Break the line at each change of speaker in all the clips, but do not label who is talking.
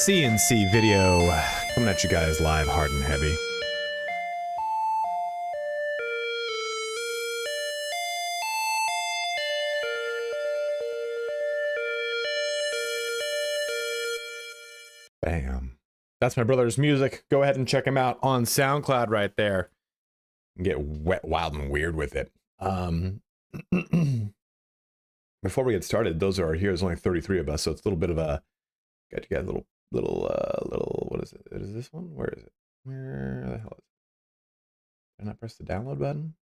CNC video coming at you guys live, hard and heavy. Bam. That's my brother's music. Go ahead and check him out on SoundCloud right there. Get wet, wild, and weird with it. Before we get started, those are here. There's only 33 of us, so it's a little bit of a got you guys a little what is it? Is this one? Where is it? Where the hell is it? Did I not press the download button?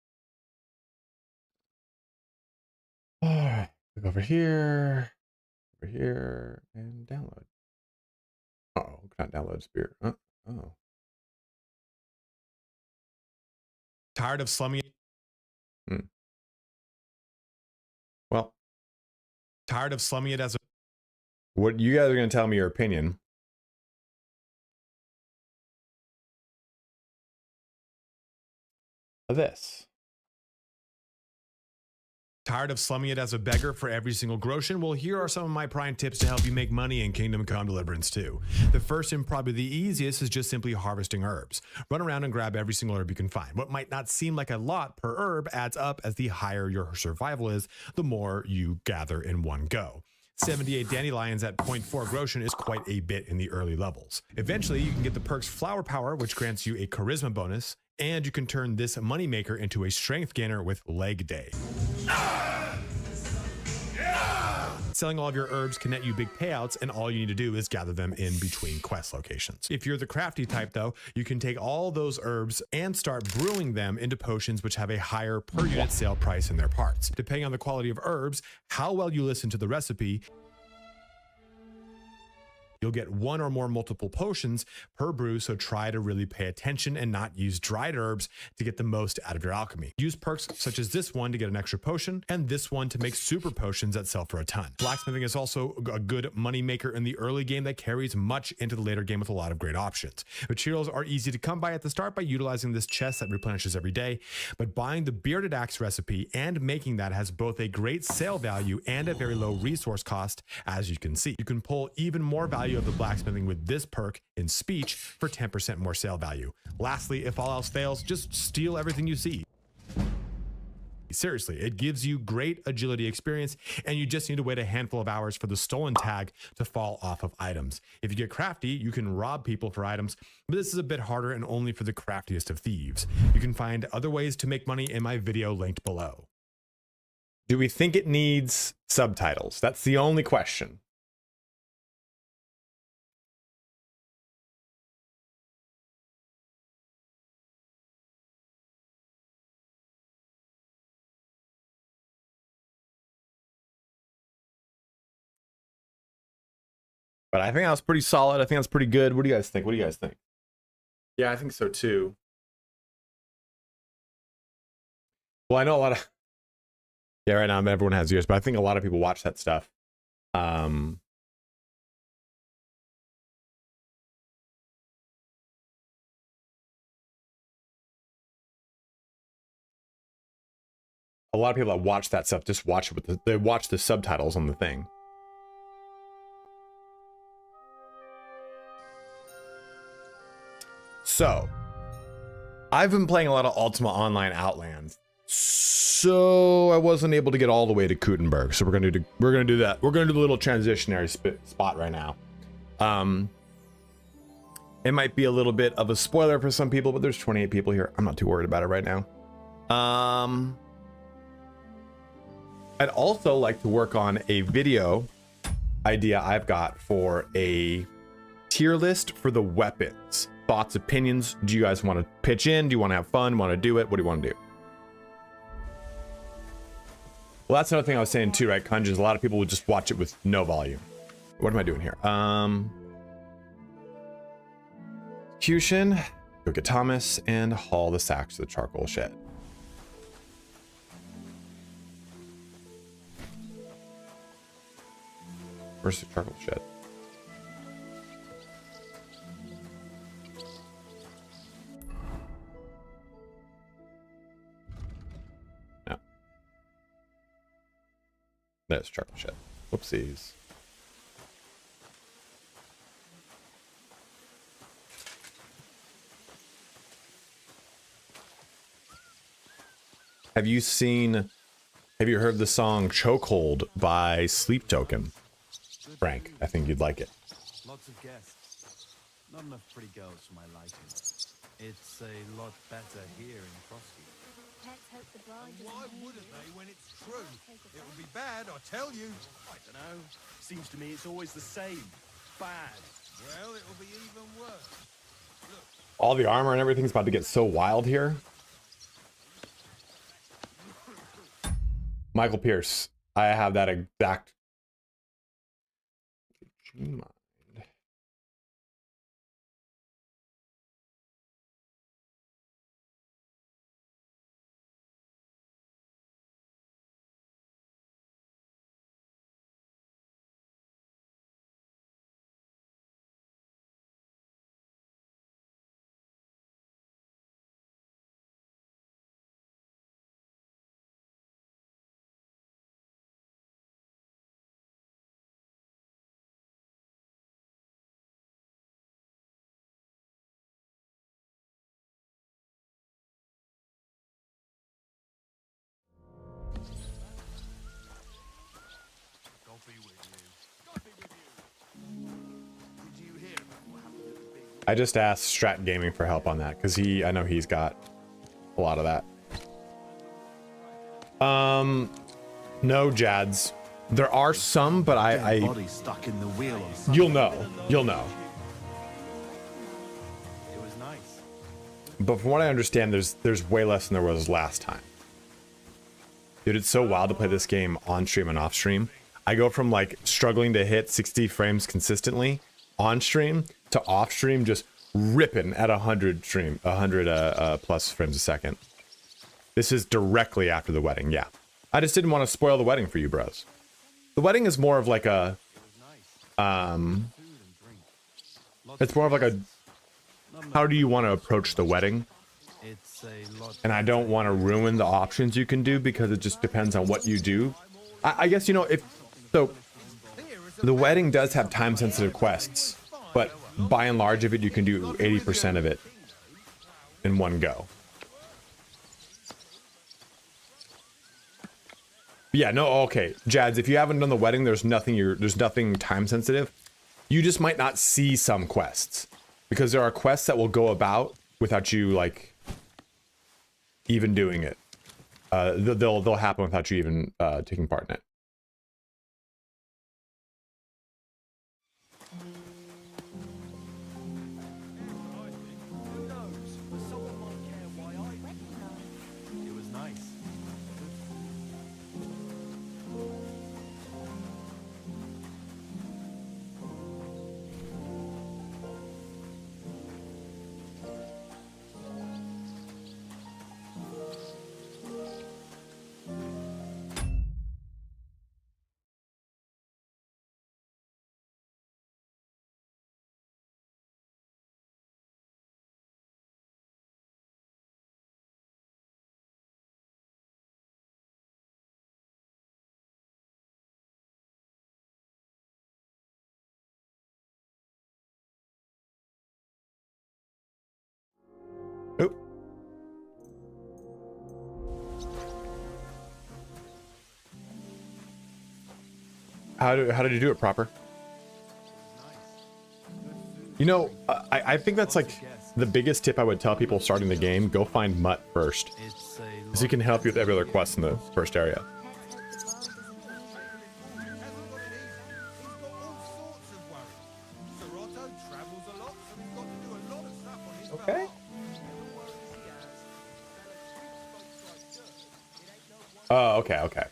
All right, click over here, and download. Oh, not download Spirit. Oh.
Tired of slumming it?
Well,
tired of slumming it as a...
What you guys are going to tell me your opinion. Of this.
Tired of slumming it as a beggar for every single groschen? Well, here are some of my prime tips to help you make money in Kingdom Come Deliverance 2. The first and probably the easiest is just simply harvesting herbs. Run around and grab every single herb you can find. What might not seem like a lot per herb adds up, as the higher your survival is, the more you gather in one go. 78 dandelions at 0.4 groschen is quite a bit in the early levels. Eventually, you can get the perks Flower Power, which grants you a charisma bonus, and you can turn this moneymaker into a strength gainer with Leg Day. Selling all of your herbs can net you big payouts, and all you need to do is gather them in between quest locations. If you're the crafty type though, you can take all those herbs and start brewing them into potions which have a higher per unit sale price in their parts. Depending on the quality of herbs, how well you listen to the recipe, you'll get one or more multiple potions per brew, so try to really pay attention and not use dried herbs to get the most out of your alchemy. Use perks such as this one to get an extra potion, and this one to make super potions that sell for a ton. Blacksmithing is also a good money maker in the early game that carries much into the later game with a lot of great options. Materials are easy to come by at the start by utilizing this chest that replenishes every day, but buying the bearded axe recipe and making that has both a great sale value and a very low resource cost, as you can see. You can pull even more value of the blacksmithing with this perk in speech for 10% more sale value. Lastly, if all else fails, just steal everything you see. Seriously, it gives you great agility experience, and you just need to wait a handful of hours for the stolen tag to fall off of items. If you get crafty, you can rob people for items, but this is a bit harder and only for the craftiest of thieves. You can find other ways to make money in my video linked below.
Do we think it needs subtitles? That's the only question. But I think that was pretty solid. I think that's pretty good. What do you guys think? Yeah, I think so too. Well, I know a lot of... Yeah, right now everyone has ears, but I think a lot of people watch that stuff. A lot of people that watch that stuff just watch it with they watch the subtitles on the thing. So, I've been playing a lot of Ultima Online Outlands, so I wasn't able to get all the way to KUTTENBERG. So we're gonna do that. We're gonna do the little transitionary spot right now. It might be a little bit of a spoiler for some people, but there's 28 people here. I'm not too worried about it right now. I'd also like to work on a video idea I've got for a tier list for the weapons. Thoughts, opinions. Do you guys want to pitch in? Do you want to have fun? Want to do it? What do you want to do? Well, that's another thing I was saying too, right? Kunjins, a lot of people would just watch it with no volume. What am I doing here? Execution. Go get Thomas and haul the sacks to the charcoal shed. Where's the charcoal shed? No. There's charcoal shed. Whoopsies. Have you heard the song Chokehold by Sleep Token? Frank, I think you'd like it.
Lots of guests. Not enough pretty girls for my liking. It's a lot better here in Frosty.
Why wouldn't they when it's true? It would be bad, I tell you.
I don't know. Seems to me it's always the same. Bad.
Well, it'll be even worse.
All the armor and everything's about to get so wild here. Michael Pierce, I have that exact. Would you mind? I just asked Strat Gaming for help on that because I know he's got a lot of that. No, Jads. There are some, but
Body stuck in the wheel on Sunday.
you'll know. You'll know.
It was nice.
But from what I understand, there's way less than there was last time. Dude, it's so wild to play this game on stream and off stream. I go from like struggling to hit 60 frames consistently on stream to off stream just ripping at 100 plus frames a second. This is directly after the wedding. Yeah, I just didn't want to spoil the wedding for you bros. The wedding is more of like a it's more of like a how do you want to approach the wedding? And I don't want to ruin the options you can do because it just depends on what you do. I guess, you know, if so the wedding does have time sensitive quests, but by and large of it you can do 80% of it in one go. Yeah, no, okay. Jads, if you haven't done the wedding, there's nothing time sensitive. You just might not see some quests because there are quests that will go about without you like even doing it. They'll happen without you even taking part in it.
It was nice.
Oh. How did you do it proper? You know, I think that's like the biggest tip I would tell people starting the game. Go find Mutt first, because he can help you with every other quest in the first area. Okay. Oh, okay, okay.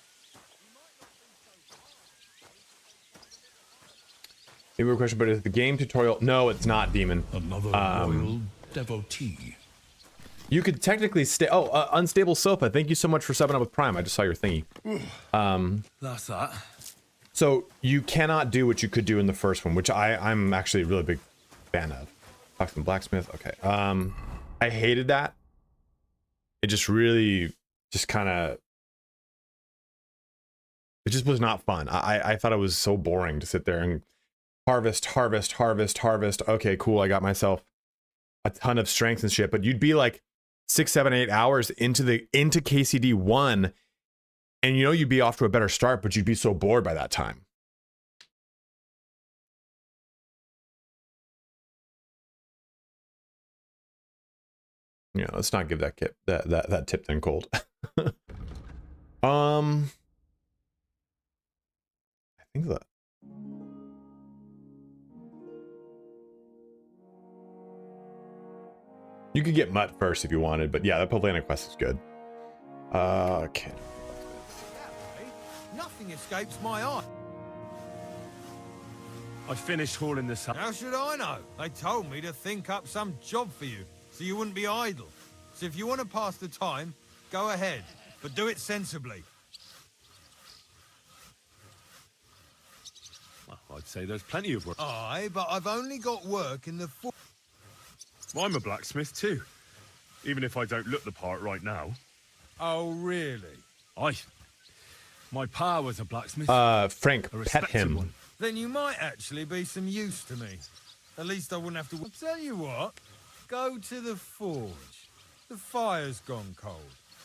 Maybe a question, but is the game tutorial? No, it's not, Demon.
Another loyal devotee.
You could technically stay. Oh, Unstable Sofa. Thank you so much for subbing up with Prime. I just saw your thingy.
That's that.
So you cannot do what you could do in the first one, which I'm actually a really big fan of. Talk some blacksmith. Okay. I hated that. It just really, just kind of. It just was not fun. I thought it was so boring to sit there and harvest. Okay, cool. I got myself a ton of strength and shit, but you'd be like 6, 7, 8 hours into KCD 1, and you know you'd be off to a better start, but you'd be so bored by that time. Yeah, let's not give that tip then cold. I think that. You could get Mutt first if you wanted, but yeah, that Pavlana quest is good. Okay.
Nothing escapes my eye.
I finished hauling this up.
How should I know? They told me to think up some job for you, so you wouldn't be idle. So if you want to pass the time, go ahead, but do it sensibly.
Well, I'd say there's plenty of work.
Aye, but I've only got work in the
Well, I'm a blacksmith too, even if I don't look the part right now.
Oh, really?
My pa was a blacksmith.
Frank,
A
pet
respected
him.
one.
Then you might actually be some use to me. At least I wouldn't have to... I'll tell you what, go to the forge. The fire's gone cold.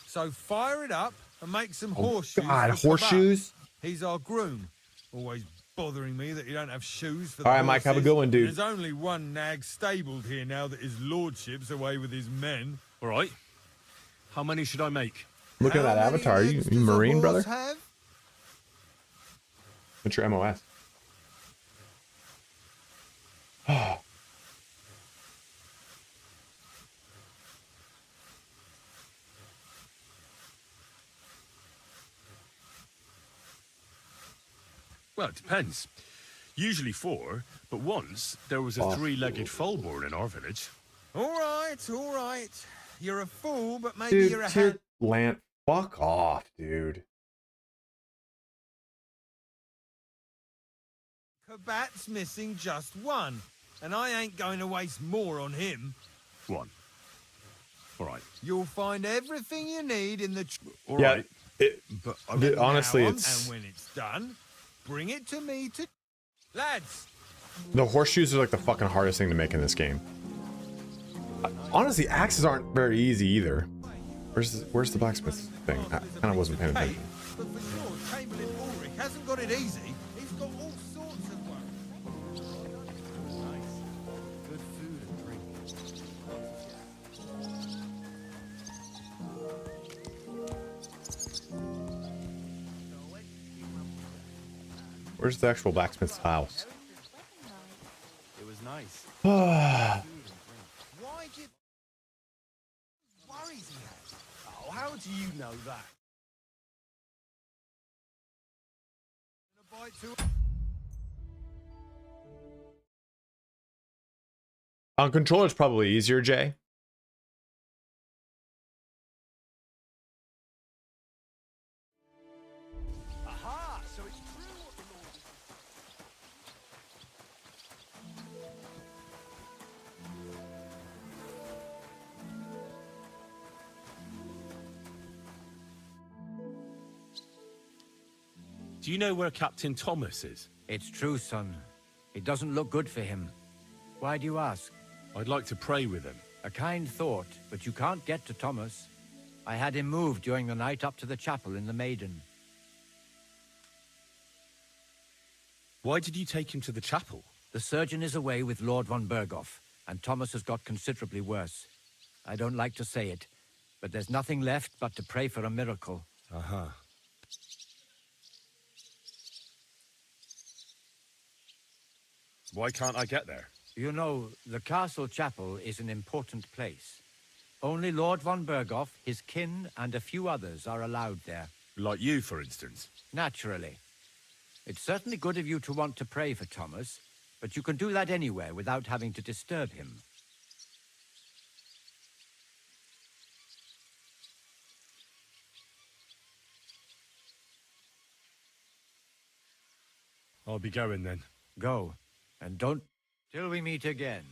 So fire it up and make some horseshoes.
God,
for
horseshoes?
Sabat. He's our groom. Always bothering me that you don't have shoes for
All
the
right, Mike, have a
horses.
good one, dude.
There's only one nag stabled here now that his lordship's away with his men.
All right. How many should I make?
Look at that
How many
avatar. You
legs does a
Marine,
horse
brother?
have?
What's your MOS?
Well, it depends. Usually 4, but once there was a 3-legged foal born in our village.
All right, all right. You're a fool, but maybe
Dude,
you're a
tier Lant, fuck off, dude.
Kabat's missing just one, and I ain't going to waste more on him.
1. All right.
You'll find everything you need in the...
All
Yeah,
right.
but
But
honestly,
Now,
it's
and when it's done, bring it to me to... Lads!
the horseshoes are like the fucking hardest thing to make in this game. Honestly, axes aren't very easy either. Where's the blacksmith thing? I kind of wasn't paying
Hey,
attention.
but for sure, Chamberlain Ulrich hasn't got it easy. He's got all sorts of work.
Nice. Good food and drink.
Where's the actual blacksmith's house?
It was nice.
Why do you... worries he has?
Oh, how do you know that?
Gonna bite too...
On controller's probably easier, Jay.
Aha! So it's true what the Lord is...
Do you know where Captain Thomas is?
It's true, son. It doesn't look good for him. Why do you ask?
I'd like to pray with him.
A kind thought, but you can't get to Thomas. I had him moved during the night up to the chapel in the Maiden.
Why did you take him to the chapel?
The surgeon is away with Lord von Berghoff, and Thomas has got considerably worse. I don't like to say it, but there's nothing left but to pray for a miracle.
Uh-huh. Why can't I get there?
You know, the castle chapel is an important place. Only Lord von Berghoff, his kin, and a few others are allowed there.
Like you, for instance.
Naturally. It's certainly good of you to want to pray for Thomas, but you can do that anywhere without having to disturb him.
I'll be going then.
Go, and don't till we meet again.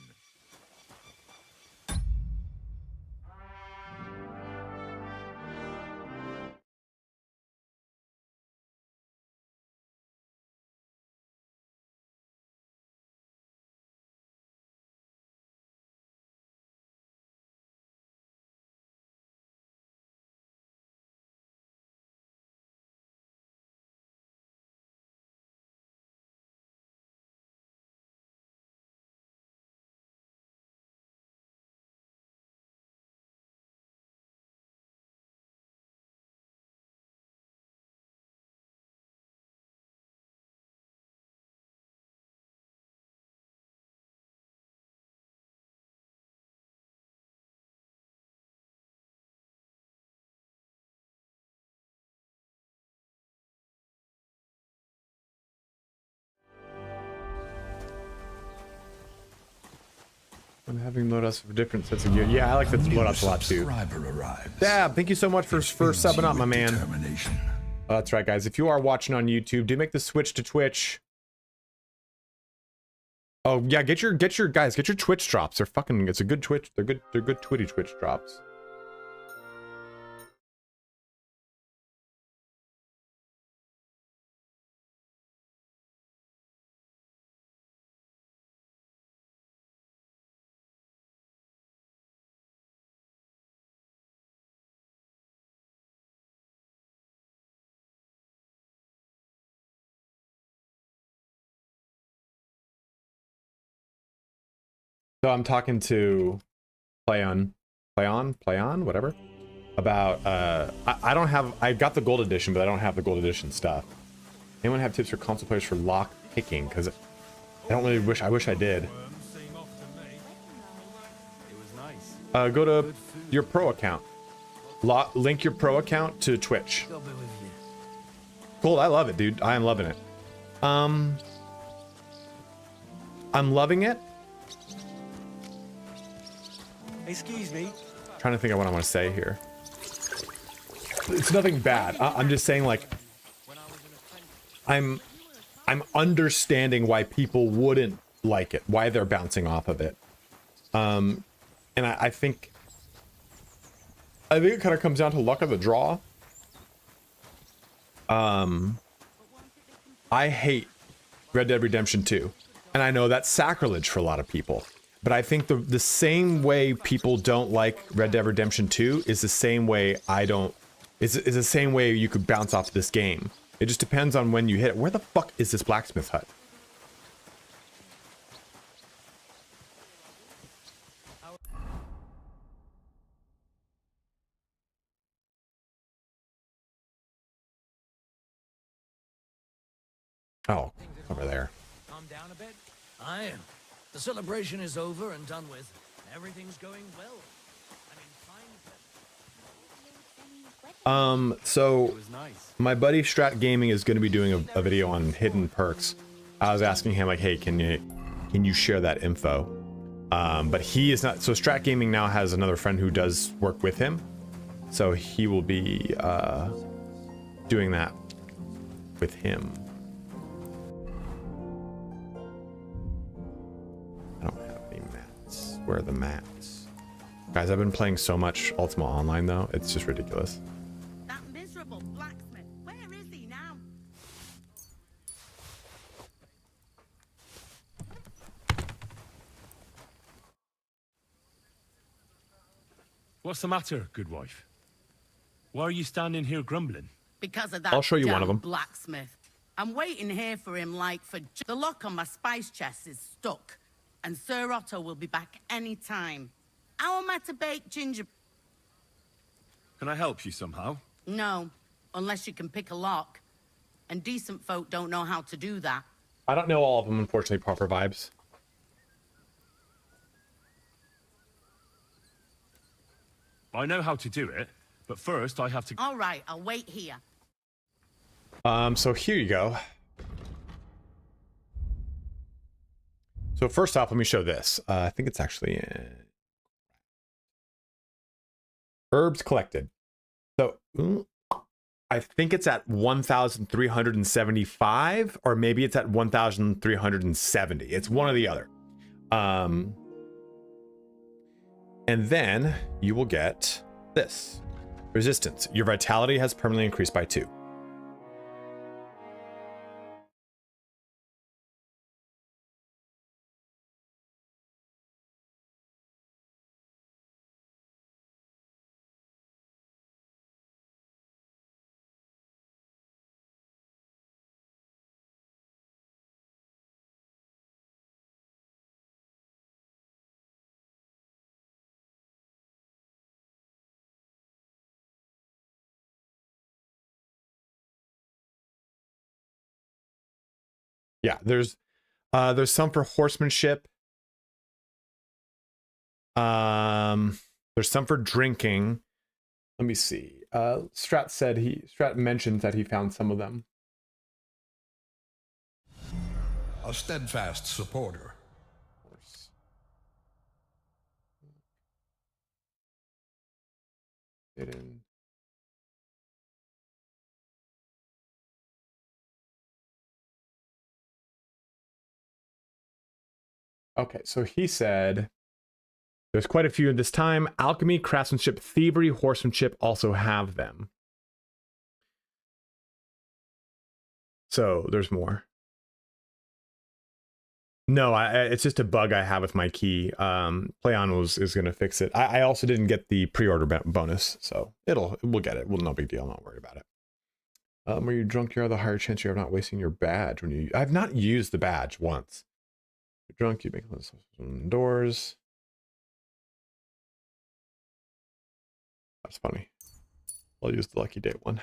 I'm having loadouts for different sets of gear. Yeah, I like the loadouts a lot too. Dab, thank you so much for subbing up, my man. That's right, guys. If you are watching on YouTube, do make the switch to Twitch. Oh yeah, get your Twitch drops. They're fucking. It's a good Twitch. They're good Twitty Twitch drops. So I'm talking to play on, whatever, about I got the gold edition, but I don't have the gold edition stuff. Anyone have tips for console players for lock picking? Because I wish I did. Go to your pro account. Link your pro account to Twitch. Cool, I love it, dude. I am loving it. I'm loving it.
Excuse me.
Trying to think of what I want to say here. It's nothing bad. I'm just saying, like, I'm understanding why people wouldn't like it, why they're bouncing off of it. And I think it kind of comes down to luck of the draw. I hate Red Dead Redemption 2, and I know that's sacrilege for a lot of people. But I think the same way people don't like Red Dead Redemption 2 is the same way is the same way you could bounce off this game. It just depends on when you hit it. Where the fuck is this blacksmith hut? Oh, over there.
Calm down a bit. I am. The celebration is over and done with. Everything's going well.
So my buddy Strat Gaming is going to be doing a video on hidden perks. I was asking him, like, hey, can you share that info? But he is not. So Strat Gaming now has another friend who does work with him, so he will be doing that with him. I don't have any mats. Where are the mats? Guys, I've been playing so much Ultima Online though, it's just ridiculous.
That miserable blacksmith, where is he now?
What's the matter, good wife? Why are you standing here grumbling?
Because of that
I'll show you one of them.
blacksmith. I'm waiting here for him like for... The lock on my spice chest is stuck, and Sir Otto will be back any time. How am I to bake ginger...
Can I help you somehow?
No, unless you can pick a lock. And decent folk don't know how to do that.
I don't know all of them, unfortunately. Proper vibes.
I know how to do it, but first I have to...
All right, I'll wait here.
So here you go. So first off, let me show this. I think it's actually herbs collected. So I think it's at 1,375, or maybe it's at 1,370. It's one or the other. And then you will get this. Resistance. Your vitality has permanently increased by 2. Yeah, there's some for horsemanship. There's some for drinking. Let me see. Strat mentioned that he found some of them.
A steadfast supporter.
Hidden. Okay, so he said there's quite a few in this time. Alchemy, craftsmanship, thievery, horsemanship also have them. So there's more. No, it's just a bug I have with my key. PlayOn is going to fix it. I also didn't get the pre-order bonus, so we'll get it. Well, no big deal. I'm not worried about it. Were you drunk? You are the higher chance you're not wasting your badge when you. I've not used the badge once. You're drunk. You make doors. That's funny. I'll use the lucky day one.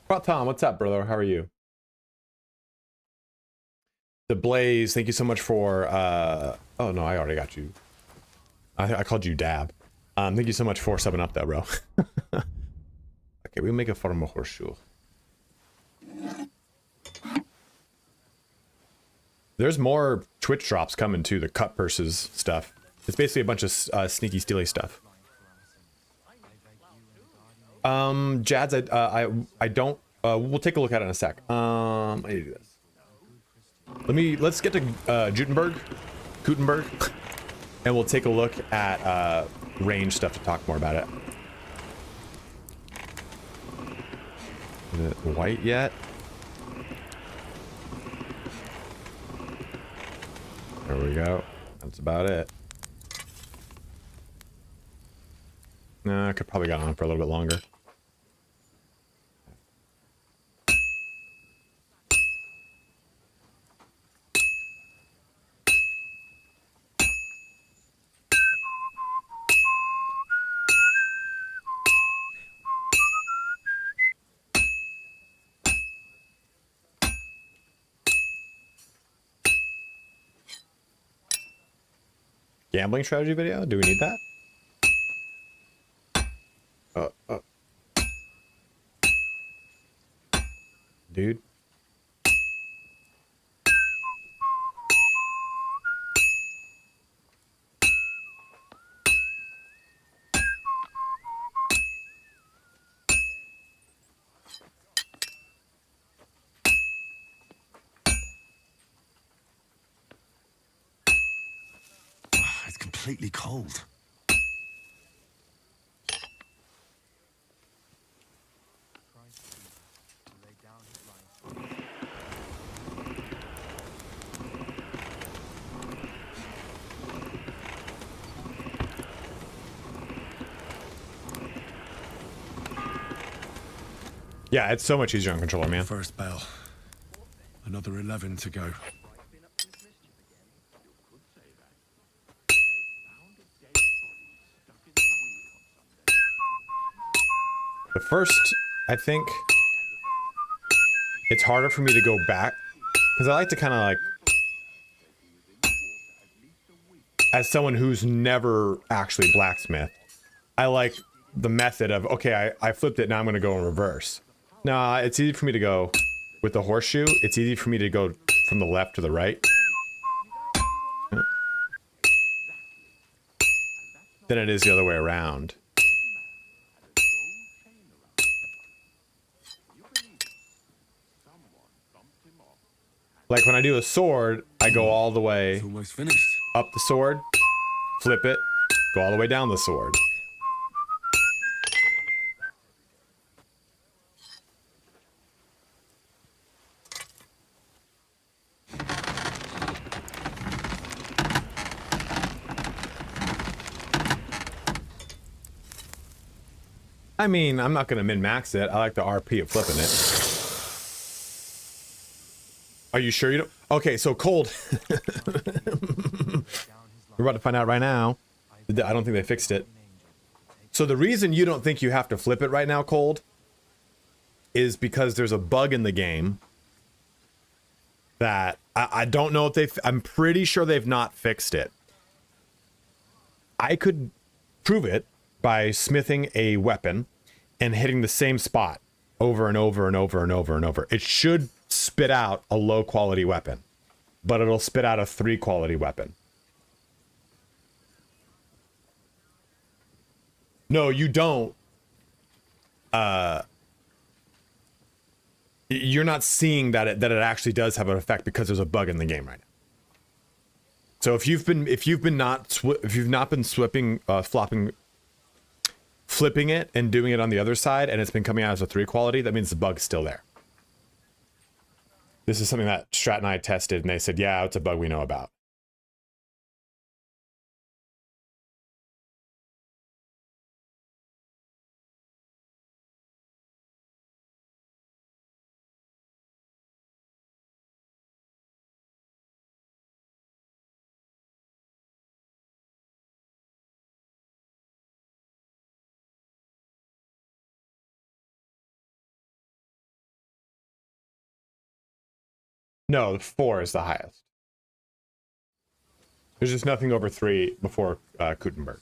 Well, Tom, what's up, brother? How are you? The Blaze, thank you so much for oh no, I already got you. I called you Dab. Thank you so much for subbing up though, bro. Okay, we'll make a form of horseshoe. There's more Twitch drops coming too, the cut purses stuff. It's basically a bunch of sneaky steely stuff. Jads, I don't. We'll take a look at it in a sec. I need to do this. Let's get to KUTTENBERG, and we'll take a look at range stuff to talk more about it. Is it white yet? There we go. That's about it. No, I could probably get on for a little bit longer. Gambling strategy video? Do we need that? Dude.
It's completely cold.
Yeah, it's so much easier on controller, man.
First bell. Another 11 to go.
The first, I think, it's harder for me to go back because I like to kind of like, as someone who's never actually blacksmith, I like the method of, okay, I flipped it, now I'm going to go in reverse. Nah, it's easy for me to go with the horseshoe. It's easy for me to go from the left to the right than it is the other way around. Like when I do a sword, I go all the way
It's almost finished.
up the sword, flip it, go all the way down the sword. I mean, I'm not going to min-max it. I like the RP of flipping it. Are you sure you don't? Okay, so cold. We're about to find out right now. I don't think they fixed it. So the reason you don't think you have to flip it right now, Cold, is because there's a bug in the game that I don't know if I'm pretty sure they've not fixed it. I could prove it by smithing a weapon and hitting the same spot over and over and over and over and over. It should spit out a low quality weapon. but it'll spit out a 3 quality weapon. No, you don't. You're not seeing that it actually does have an effect because there's a bug in the game right now. So if you've not been flipping it and doing it on the other side, and it's been coming out as a 3 quality, that means the bug's still there. This is something that Strat and I tested, and they said, yeah, it's a bug we know about. No, 4 is the highest. There's just nothing over 3 before KUTTENBERG.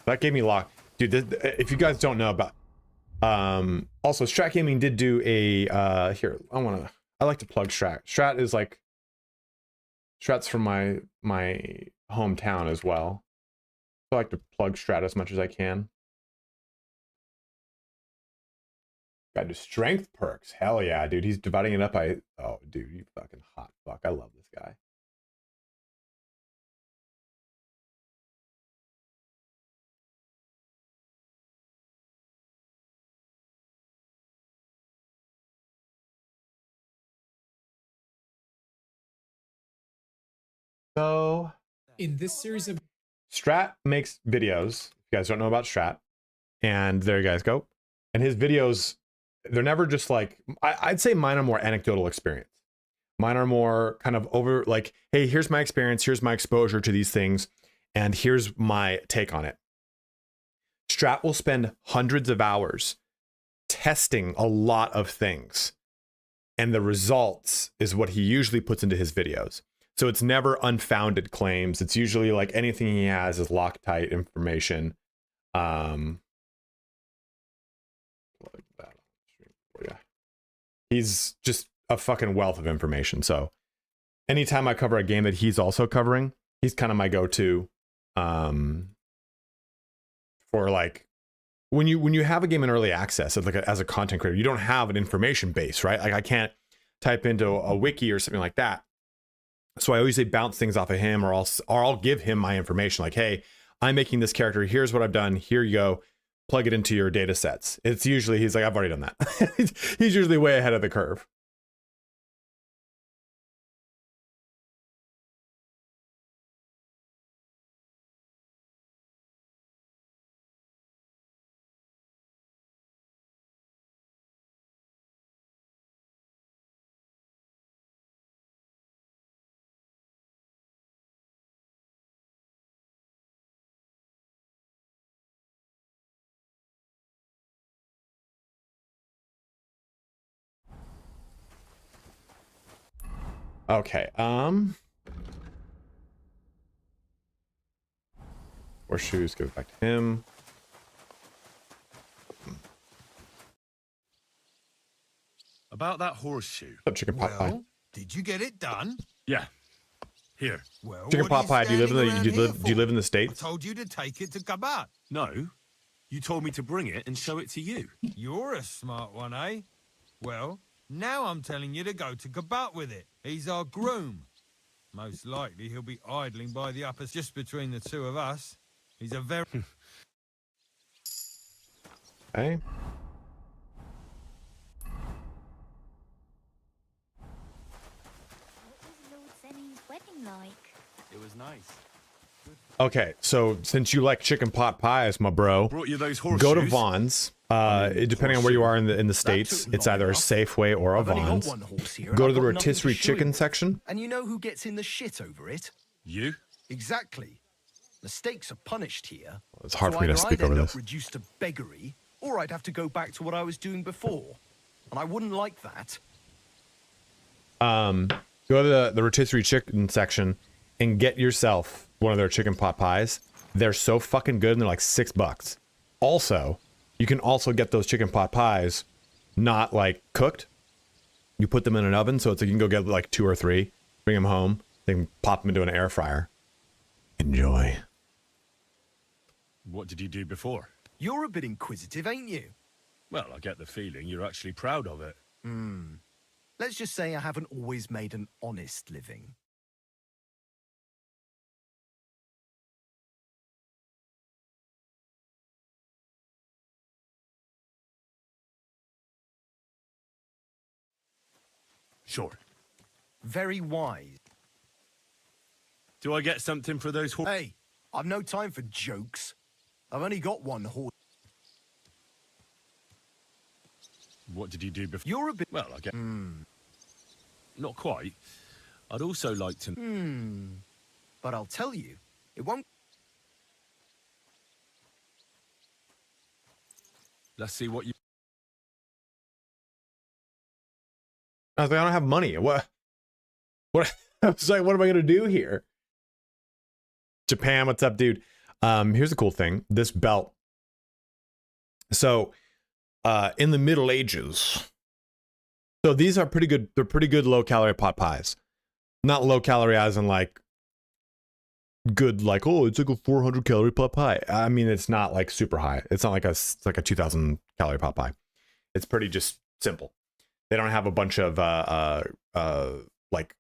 That gave me lock. Dude, if you guys don't know about... also, Strat Gaming did do a... here, I like to plug Strat. Strat is like... Strat's from my hometown as well. So I like to plug Strat as much as I can. Got to do strength perks. Hell yeah, dude. He's dividing it up by... Oh, dude, you fucking hot fuck. I love this guy. So...
in this series of
Strat makes videos. If you guys don't know about Strat, and there you guys go. And his videos, they're never just like, I'd say mine are more anecdotal experience. Mine are more kind of over like, hey, here's my experience, here's my exposure to these things, and here's my take on it. Strat will spend hundreds of hours testing a lot of things, and the results is what he usually puts into his videos. So it's never unfounded claims. It's usually like anything he has is Loctite information. He's just a fucking wealth of information. So anytime I cover a game that he's also covering, he's kind of my go-to for like when you have a game in early access as a content creator, you don't have an information base, right? Like I can't type into a wiki or something like that. So I always say bounce things off of him, or I'll give him my information. Like, hey, I'm making this character. Here's what I've done. Here you go. Plug it into your data sets. It's usually, he's like, I've already done that. He's usually way ahead of the curve. Okay, horseshoes, give it back to him.
About that horseshoe.
What's up, chicken pot pie?
Did you get it done?
Yeah. Here.
Well,
Chicken pot pie, do you live in the States?
I told you to take it to Kabat.
No. You told me to bring it and show it to you.
You're a smart one, eh? Well, now I'm telling you to go to Kabat with it. He's our groom. Most likely he'll be idling by the uppers just between the two of us. He's a very...
Okay.
It was nice.
Okay, so since you like chicken pot pies, my bro,
Brought you those horseshoes.
go to Vaughn's. Depending on where you are in the States, it's either a Safeway or a Vaughn's. Go to the rotisserie chicken section.
And you know who gets in the shit over it?
You?
Exactly. Mistakes are punished here.
Well, it's hard for me to speak over this.
Reduced to beggary, or I'd have to go back to what I was doing before. And I wouldn't like that.
Go to the rotisserie chicken section and get yourself one of their chicken pot pies. They're so fucking good and they're like $6. Also, you can also get those chicken pot pies not like cooked. You put them in an oven, so it's like you can go get like 2 or 3, bring them home, then pop them into an air fryer. Enjoy.
What did you do before?
You're a bit inquisitive, ain't you?
Well, I get the feeling you're actually proud of it.
Let's just say I haven't always made an honest living.
Sure.
Very wise.
Do I get something for those horses?
Hey, I've no time for jokes. I've only got one horse.
What did you do before?
You're a bit...
Well, I get... Not quite. I'd also like to...
But I'll tell you, it won't...
Let's see what you...
I was like, I don't have money. What? I was like, what am I gonna do here? Japan, what's up, dude? Here's the cool thing. This belt. So, in the Middle Ages. So these are pretty good. They're pretty good low-calorie pot pies. Not low-calorie as in like good, like, oh, it's like a 400-calorie pot pie. I mean, it's not like super high. It's not like it's like a 2,000-calorie pot pie. It's pretty just simple. They don't have a bunch of like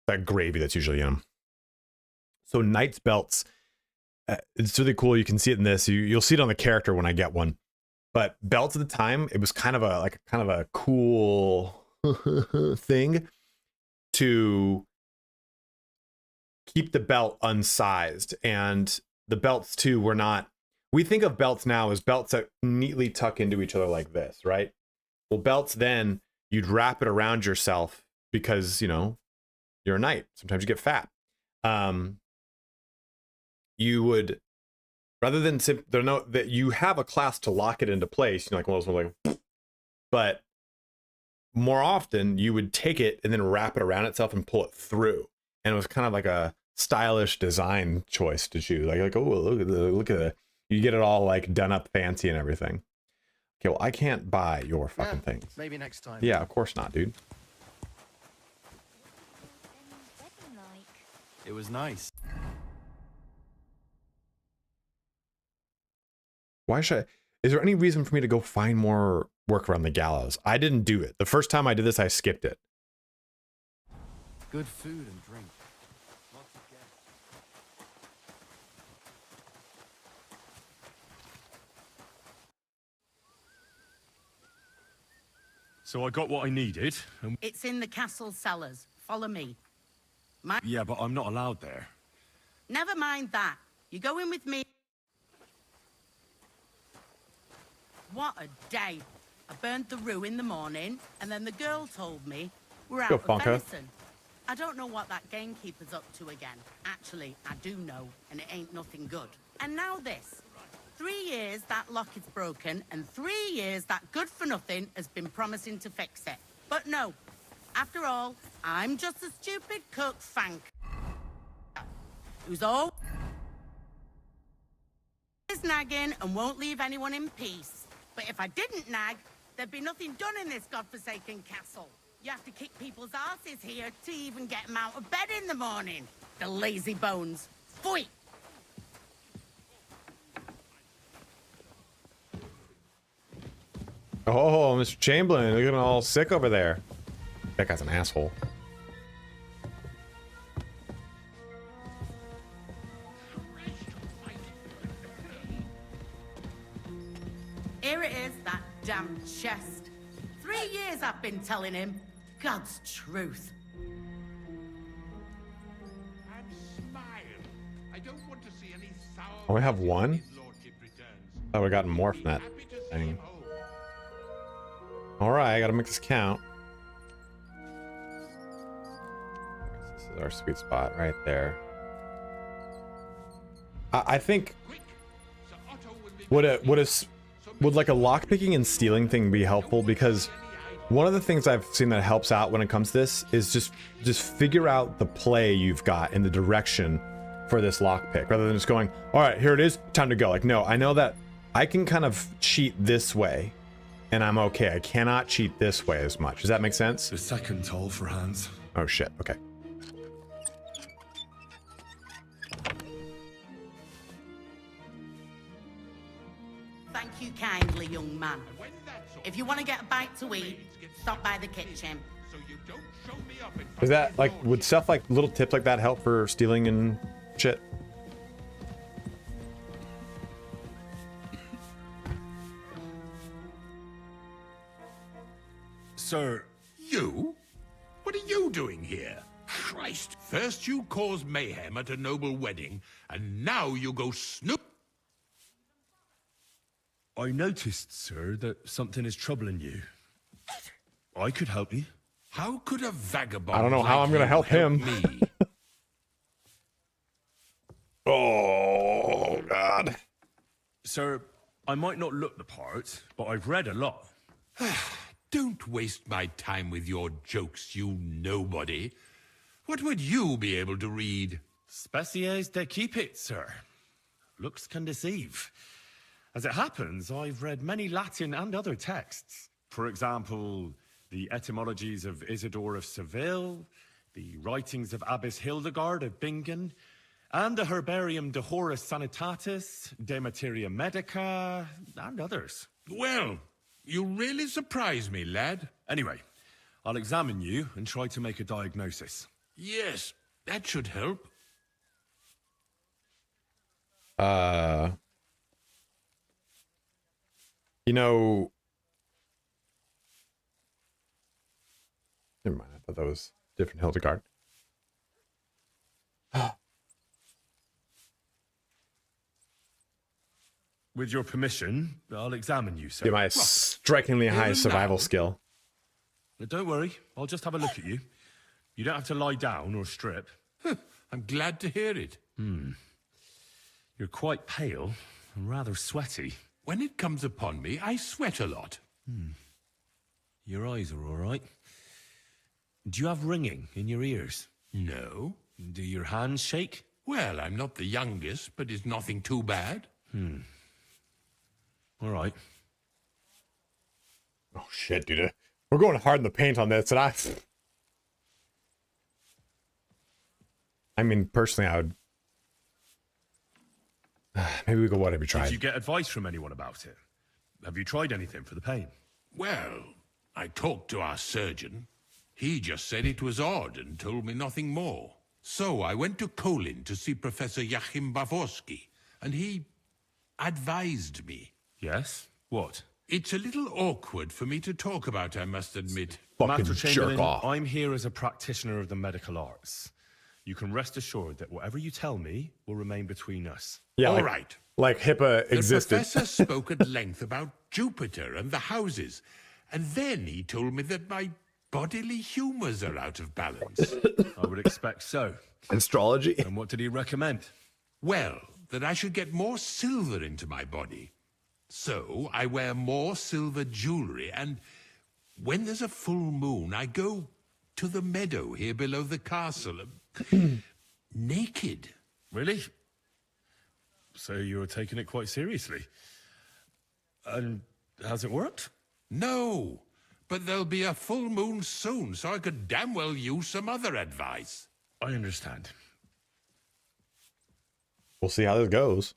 that gravy that's usually in them. So Knight's belts, it's really cool. You can see it in this. You'll see it on the character when I get one. But belts at the time, it was kind of a cool thing to keep the belt unsized. And the belts too were not. We think of belts now as belts that neatly tuck into each other like this, right? Well, belts then, you'd wrap it around yourself because, you know, you're a knight. Sometimes you get fat. You would, rather than that you have a class to lock it into place, you know, like one of those ones like, but more often you would take it and then wrap it around itself and pull it through. And it was kind of like a stylish design choice to choose. Like oh, look at it. You get it all like done up fancy and everything. Okay, well, I can't buy your fucking things.
Maybe next time.
Yeah, of course not, dude.
It was nice.
Why should I? Is there any reason for me to go find more work around the gallows? I didn't do it. The first time I did this, I skipped it.
Good food and drink. Lots of guests.
So I got what I needed. And...
It's in the castle cellars. Follow me.
Yeah, but I'm not allowed there.
Never mind that. You go in with me. What a day. I burnt the roux in the morning, and then the girl told me we're out of venison. I don't know what that gamekeeper's up to again. Actually, I do know, and it ain't nothing good. And now this. 3 years that lock is broken, and 3 years that good-for-nothing has been promising to fix it. But no. After all, I'm just a stupid cook fank who's always nagging and won't leave anyone in peace. But if I didn't nag, there'd be nothing done in this godforsaken castle. You have to kick people's asses here to even get them out of bed in the morning. The lazy bones. Pfui!
Oh, Mr. Chamberlain, looking all sick over there. That guy's an asshole.
Here it is, that damn chest. 3 years I've been telling him. God's truth.
Oh, we have one? Oh, we got more from that thing. Alright, I gotta make this count. This is our sweet spot right there. I think would like a lockpicking and stealing thing be helpful? Because one of the things I've seen that helps out when it comes to this is just figure out the play you've got in the direction for this lockpick, rather than just going, all right, here it is, time to go. Like, no, I know that I can kind of cheat this way, and I'm okay. I cannot cheat this way as much. Does that make sense?
The second toll for Hans.
Oh shit, okay.
Thank you kindly, young man. If you want to get a bite to eat, stop by the kitchen.
Is that, like, would stuff like little tips like that help for stealing and shit?
Sir, you? What are you doing here? Christ, first you cause mayhem at a noble wedding, and now you go snoop.
I noticed, sir, that something is troubling you. I could help you.
How could a vagabond
I don't know how I'm gonna help him.
me?
Oh, God.
Sir, I might not look the part, but I've read a lot.
Don't waste my time with your jokes, you nobody. What would you be able to read?
Species de cupid, sir. Looks can deceive. As it happens, I've read many Latin and other texts. For example, the etymologies of Isidore of Seville, the writings of Abbess Hildegard of Bingen, and the Herbarium de Horis Sanitatis, De Materia Medica, and others.
Well, you really surprise me, lad.
Anyway, I'll examine you and try to make a diagnosis.
Yes, that should help.
You know, never mind. I thought that was different Hildegard.
With your permission, I'll examine you, sir.
Yeah, my strikingly high
Even
survival
now?
skill.
Don't worry, I'll just have a look at you. You don't have to lie down or strip.
I'm glad to hear it.
You're quite pale and rather sweaty.
When it comes upon me, I sweat a lot.
Your eyes are all right. Do you have ringing in your ears?
No.
Do your hands shake?
Well, I'm not the youngest, but it's nothing too bad.
All right.
Oh shit, dude. We're going hard in the paint on this, and I mean, personally, I would. Maybe we go. What have you tried?
Did you get advice from anyone about it? Have you tried anything for the pain?
Well, I talked to our surgeon. He just said it was odd and told me nothing more. So I went to Kolin to see Professor Joachim Bavorski, and he advised me.
Yes? What?
It's a little awkward for me to talk about, I must admit.
Fucking
Master
jerk
Chamberlain,
off.
I'm here as a practitioner of the medical arts. You can rest assured that whatever you tell me will remain between us.
Yeah,
All
like,
right.
like HIPAA
The
existed.
professor spoke at length about Jupiter and the houses, and then he told me that my bodily humors are out of balance.
I would expect so.
Astrology.
And what did he recommend?
Well, that I should get more silver into my body. So I wear more silver jewelry, and when there's a full moon, I go to the meadow here below the castle, naked.
Really? So you're taking it quite seriously. And has it worked?
No, but there'll be a full moon soon, so I could damn well use some other advice.
I understand.
We'll see how this goes.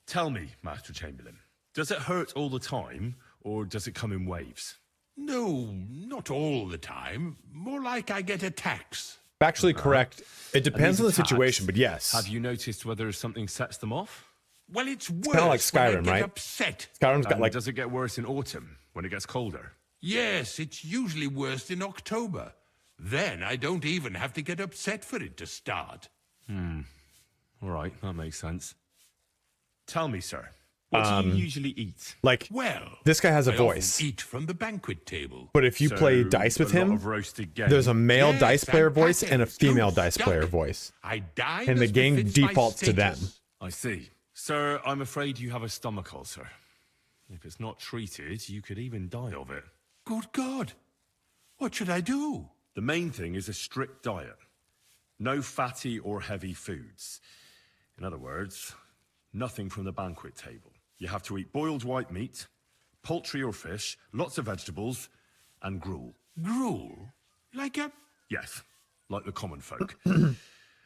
Tell me, Master Chamberlain, does it hurt all the time, or does it come in waves?
No, not all the time. More like I get attacks.
Factually correct. It depends on the
attacks,
situation, but yes.
Have you noticed whether something sets them off?
Well, it's worse
kinda like
when I
Skyrim,
get
right?
upset.
Skyrim's got
And
like
does it get worse in autumn, when it gets colder?
Yes, it's usually worst in October. Then I don't even have to get upset for it to start.
All right, that makes sense. Tell me, sir, what do you usually eat?
like
Well,
this guy has a
I often
voice.
eat from the banquet table.
But if you play dice with
a lot
him,
of roasted game.
there's a male
Yes,
dice player
and
voice and a
patties.
female
Don't
dice
stuck.
player voice.
I dine
And the
as
game
befits my
defaults to them.
status.
I see. Sir, I'm afraid you have a stomach ulcer. If it's not treated, you could even die of it.
Good God. What should I do?
The main thing is a strict diet. No fatty or heavy foods. In other words, nothing from the banquet table. You have to eat boiled white meat, poultry or fish, lots of vegetables, and gruel.
Gruel? Like a...
Yes, like the common folk. And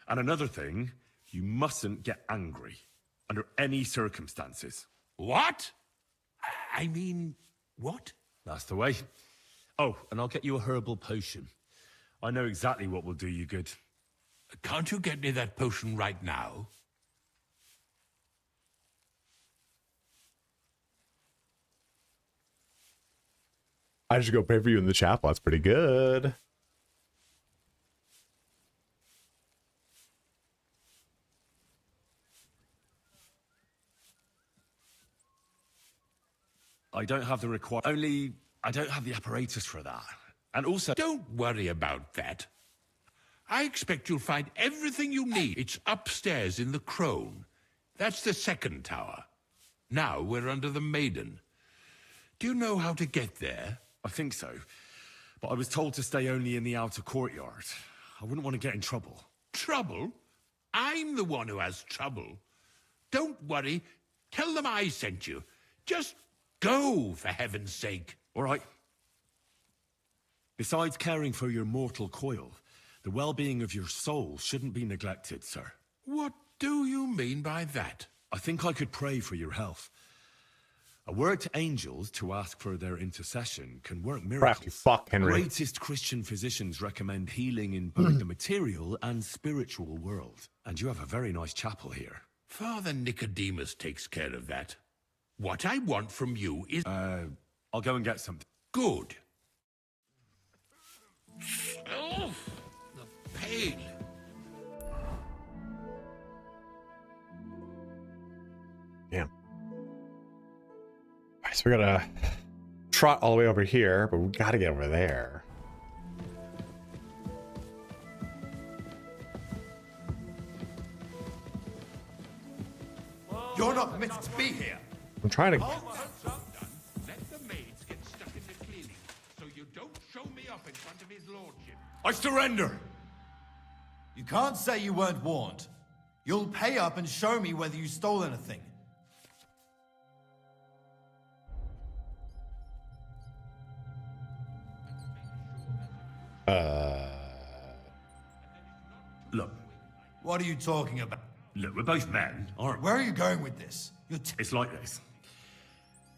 another thing, you mustn't get angry under any circumstances.
What? I mean, what?
That's the way. Oh, and I'll get you a herbal potion. I know exactly what will do you good.
Can't you get me that potion right now?
I should go pray for you in the chapel. That's pretty good.
I don't have the I don't have the apparatus for that. And also...
Don't worry about that. I expect you'll find everything you need. It's upstairs in the Crone. That's the second tower. Now we're under the Maiden. Do you know how to get there?
I think so. But I was told to stay only in the outer courtyard. I wouldn't want to get in trouble.
Trouble? I'm the one who has trouble. Don't worry. Tell them I sent you. Just go, for heaven's sake.
All right. Besides caring for your mortal coil, the well-being of your soul shouldn't be neglected, sir.
What do you mean by that?
I think I could pray for your health. A word to angels to ask for their intercession can work miracles.
Crap, you fuck, Henry.
Greatest Christian physicians recommend healing in both the material and spiritual world. And you have a very nice chapel here.
Father Nicodemus takes care of that. What I want from you is...
I'll go and get something.
Good. Oh, the pain.
Damn. Alright, so we gotta trot all the way over here, but we gotta get over there.
You're not permitted to be here.
I'm trying to...
Let the maids get stuck in the cleaning, so you don't show me up in front of his lordship.
I surrender!
You can't say you weren't warned. You'll pay up and show me whether you stole anything.
Look.
What are you talking about?
Look, we're both men, aren't we?
Where are you going with this?
It's like this.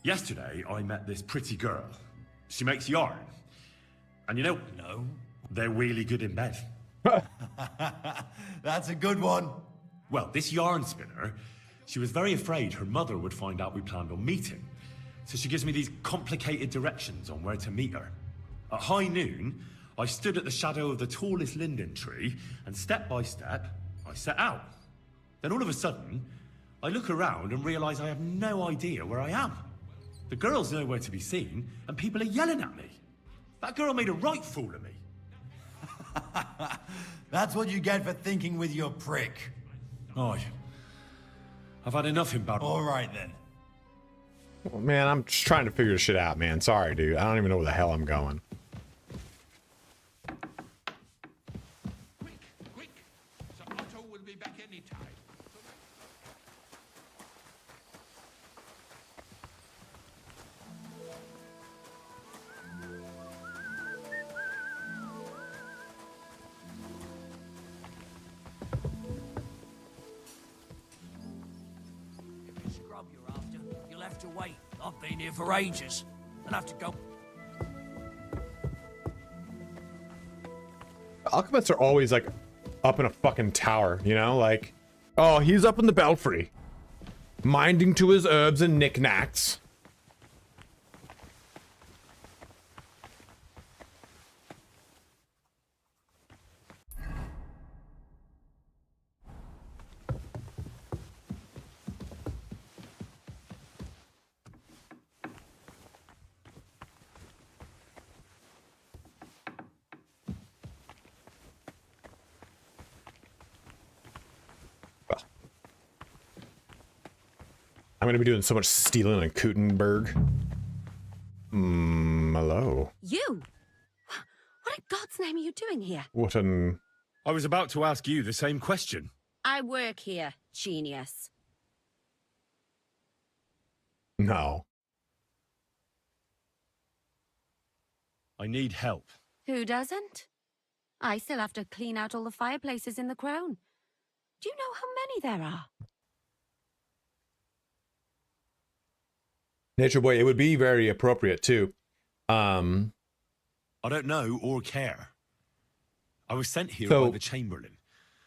Yesterday, I met this pretty girl. She makes yarn. And you know...
No.
They're really good in bed.
That's a good one.
Well, this yarn spinner, she was very afraid her mother would find out we planned on meeting. So she gives me these complicated directions on where to meet her. At high noon, I stood at the shadow of the tallest linden tree, and step by step, I set out. Then all of a sudden, I look around and realize I have no idea where I am. The girl's nowhere to be seen, and people are yelling at me. That girl made a right fool of me.
That's what you get for thinking with your prick.
Oh, I've had enough embarrassment.
All right, then.
Well, man, I'm just trying to figure this shit out, man. Sorry, dude. I don't even know where the hell I'm going.
Quick! Sir Otto will be back any time.
If it's scrub you're after, you'll have to wait. I've been here for ages. I'll have to go.
Alchemists are always like up in a fucking tower, you know? Like, oh, he's up in the belfry, minding to his herbs and knickknacks. I'm gonna be doing so much stealing in KUTTENBERG. Hello.
You? What in God's name are you doing here?
What an...
I was about to ask you the same question.
I work here. Genius.
No.
I need help.
Who doesn't? I still have to clean out all the fireplaces in the crown. Do you know how many there are?
Nature Boy, it would be very appropriate too.
I don't know or care. I was sent here by the Chamberlain.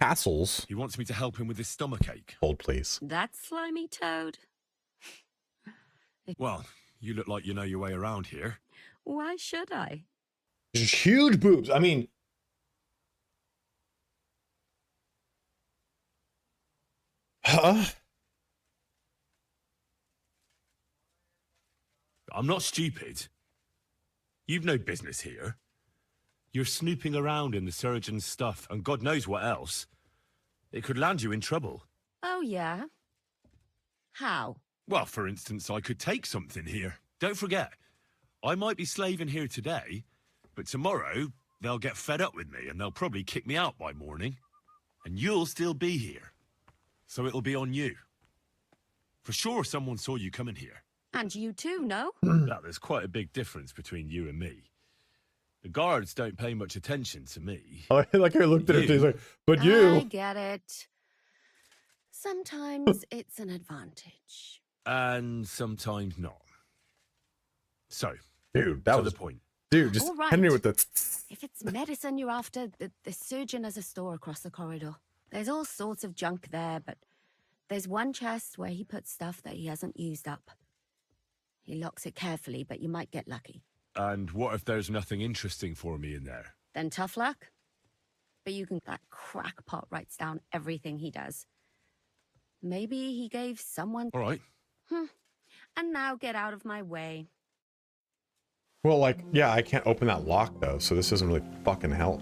Castles.
He wants me to help him with his stomachache.
Hold, please.
That slimy toad.
Well, you look like you know your way around here.
Why should I?
Just huge boobs. I mean, huh?
I'm not stupid. You've no business here. You're snooping around in the surgeon's stuff and God knows what else. It could land you in trouble.
Oh, yeah? How?
Well, for instance, I could take something here. Don't forget, I might be slaving here today, but tomorrow they'll get fed up with me and they'll probably kick me out by morning. And you'll still be here. So it'll be on you. For sure someone saw you coming here.
And you too, no?
Now, there's quite a big difference between you and me. The guards don't pay much attention to me.
I like I looked at it, he's like, but you.
I get it. Sometimes it's an advantage.
And sometimes not. So,
dude, that was
the point.
Dude, just
All right.
hit me with the.
If it's medicine you're after, the surgeon has a store across the corridor. There's all sorts of junk there, but there's one chest where he puts stuff that he hasn't used up. He locks it carefully, but you might get lucky.
And what if there's nothing interesting for me in there?
Then tough luck. But you can... That crackpot writes down everything he does. Maybe he gave someone...
All right.
And now get out of my way.
Well, like, yeah, I can't open that lock though, so this doesn't really fucking help.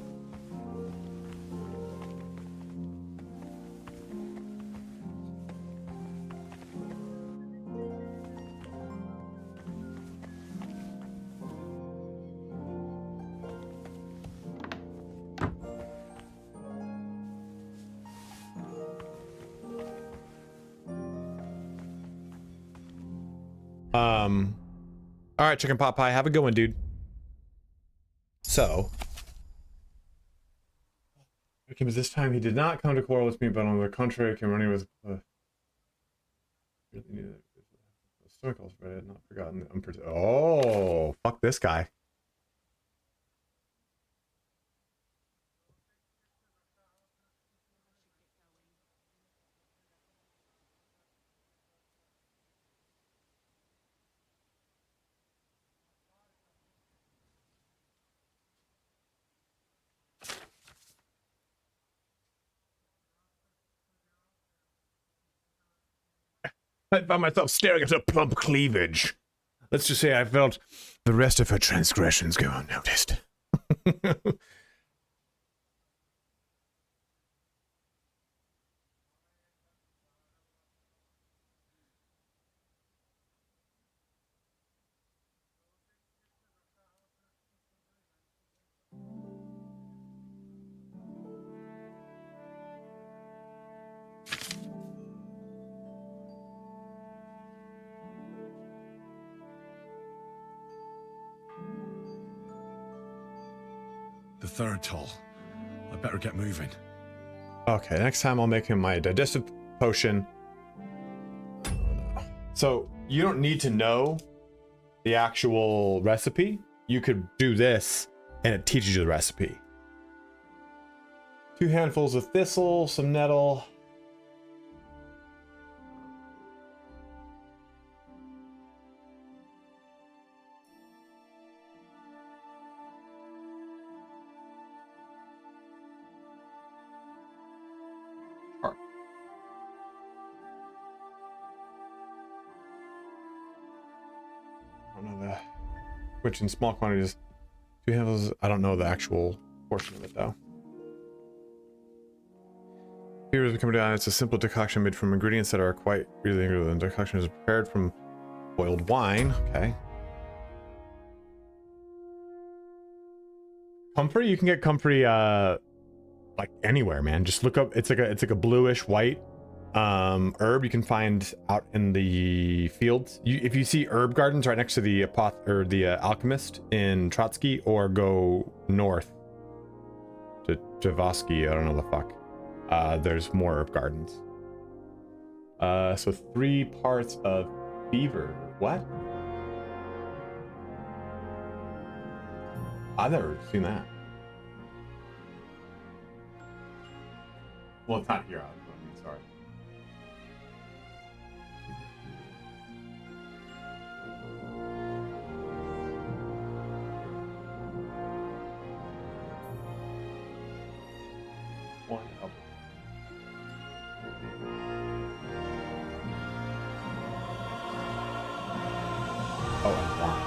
All right, chicken pot pie, have a good one, dude. So, because this time he did not come to quarrel with me, but on the contrary, came running with. Really needed historicals, but I had not forgotten. Oh, fuck this guy. I found myself staring at her plump cleavage. Let's just say I felt the rest of her transgressions go unnoticed.
The third toll. I better get moving.
Okay, next time I'll make him my digestive potion. Oh, no. So you don't need to know the actual recipe. You could do this and it teaches you the recipe. 2 handfuls of thistle, some nettle. Which in small quantities, 2 handfuls. I don't know the actual portion of it though. Here is coming down. It's a simple decoction made from ingredients that are quite really good. The decoction is prepared from boiled wine. Okay. Comfrey, you can get comfrey like anywhere, man. Just look up. It's like a bluish white Herb you can find out in the fields. If you see herb gardens right next to the alchemist in Trotsky, or go north to Javosky, I don't know the fuck. There's more herb gardens. So 3 parts of beaver. What? I've never seen that. Well, it's not here. Sorry. One up. Oh, and one.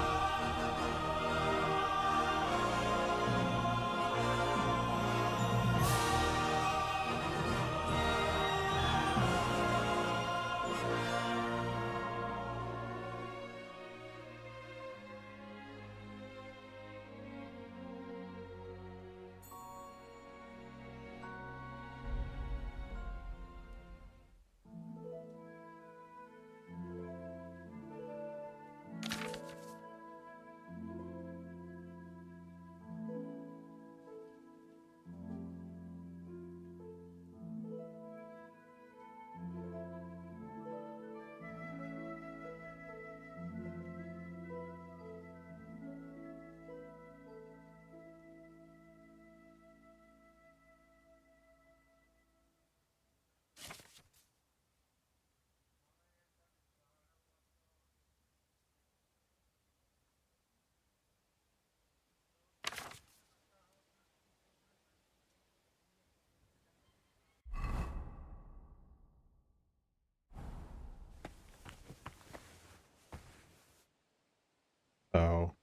So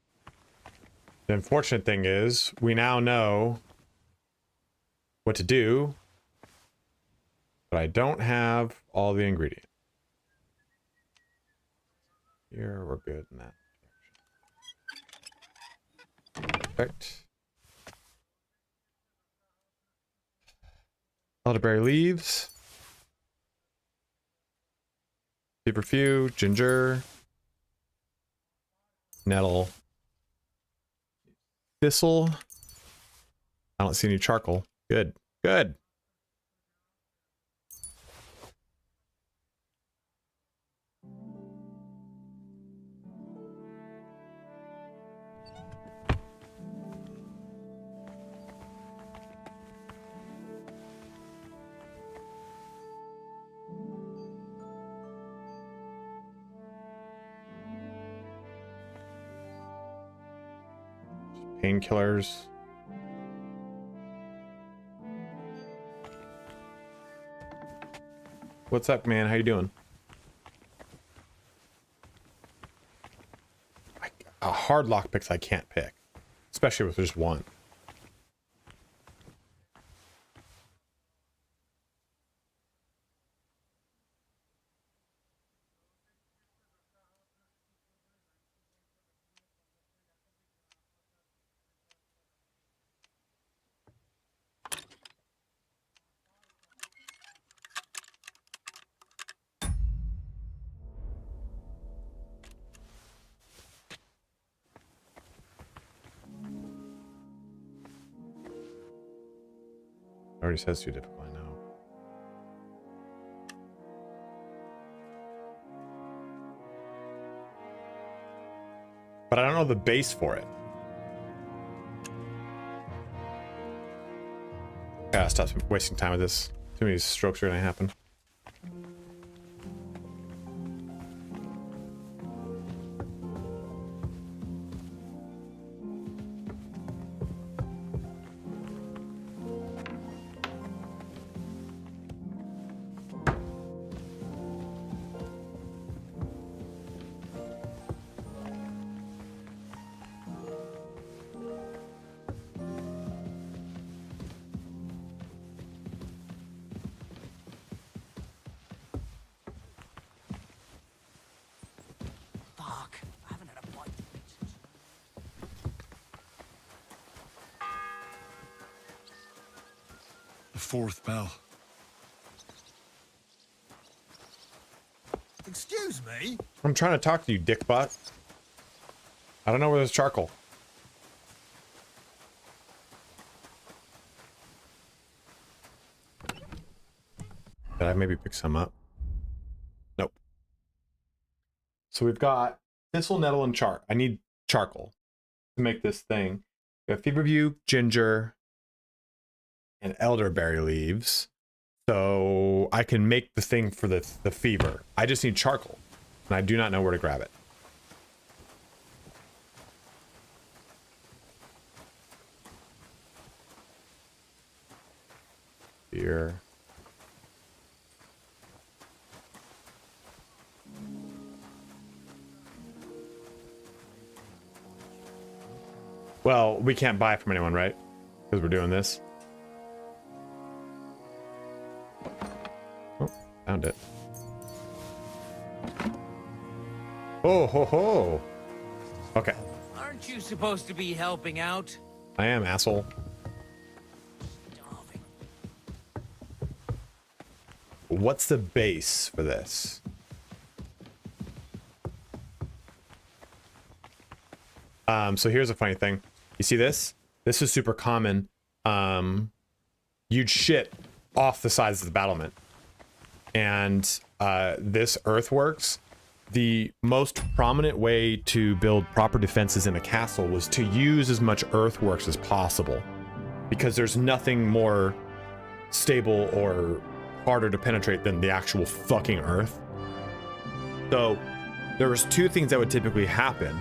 the unfortunate thing is we now know what to do, but I don't have all the ingredients. Here we're good in that direction. Perfect. Elderberry leaves. Few, ginger. Nettle. Thistle. I don't see any charcoal. Good. Good. Painkillers. What's up, man? How you doing? Hard lockpicks I can't pick, especially with just one. Already says too difficult, I know. But I don't know the base for it. Gotta stop wasting time with this. Too many strokes are gonna happen.
The 4th bell.
Excuse me?
I'm trying to talk to you, dick butt. I don't know where there's charcoal. Did I maybe pick some up? Nope. So we've got thistle, nettle, and I need charcoal to make this thing. We have feverview, ginger, and elderberry leaves. So I can make the thing for the fever. I just need charcoal, and I do not know where to grab it. Here. Well, we can't buy from anyone, right? Because we're doing this. Oh, found it. Oh, ho, ho. Okay.
Aren't you supposed to be helping out?
I am, asshole. What's the base for this? So here's a funny thing. You see this? This is super common. You'd shit off the sides of the battlement. And this earthworks, the most prominent way to build proper defenses in a castle was to use as much earthworks as possible. Because there's nothing more stable or harder to penetrate than the actual fucking earth. So there was two things that would typically happen.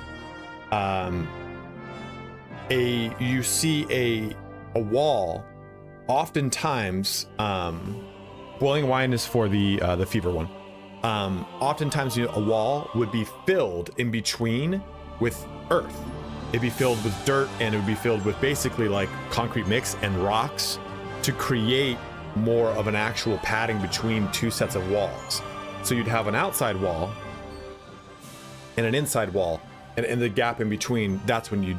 You see a wall, oftentimes, boiling wine is for the fever one. Oftentimes a wall would be filled in between with earth. It'd be filled with dirt, and it would be filled with basically like concrete mix and rocks to create more of an actual padding between two sets of walls. So you'd have an outside wall and an inside wall, and in the gap in between, that's when you'd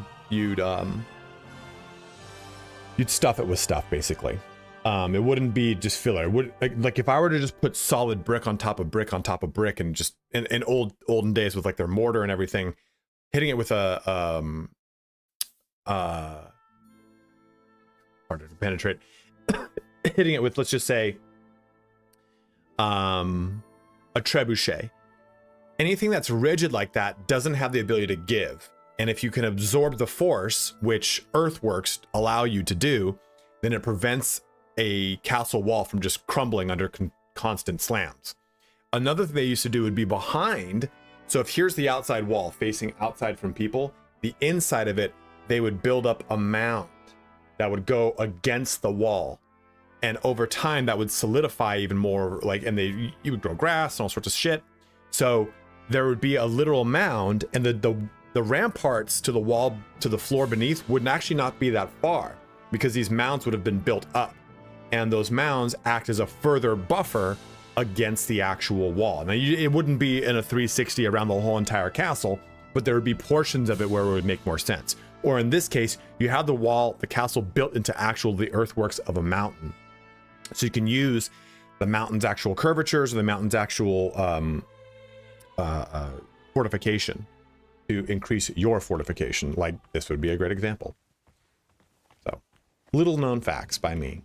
stuff it with stuff, basically. It wouldn't be just filler. It would, like if I were to just put solid brick on top of brick on top of brick, and just in olden days with like their mortar and everything, hitting it with a harder to penetrate. Hitting it with, let's just say, a trebuchet. Anything that's rigid like that doesn't have the ability to give. And if you can absorb the force, which earthworks allow you to do, then it prevents a castle wall from just crumbling under constant slams. Another thing they used to do would be behind. So if here's the outside wall facing outside from people, the inside of it, they would build up a mound that would go against the wall. And over time, that would solidify even more, like, and you would grow grass and all sorts of shit. So there would be a literal mound, and the ramparts to the wall, to the floor beneath, would actually not be that far, because these mounds would have been built up, and those mounds act as a further buffer against the actual wall. Now, it wouldn't be in a 360 around the whole entire castle, but there would be portions of it where it would make more sense. Or in this case, you have the castle built into the earthworks of a mountain. So you can use the mountain's actual curvatures or the mountain's actual fortification to increase your fortification. Like this would be a great example. So, little known facts by me.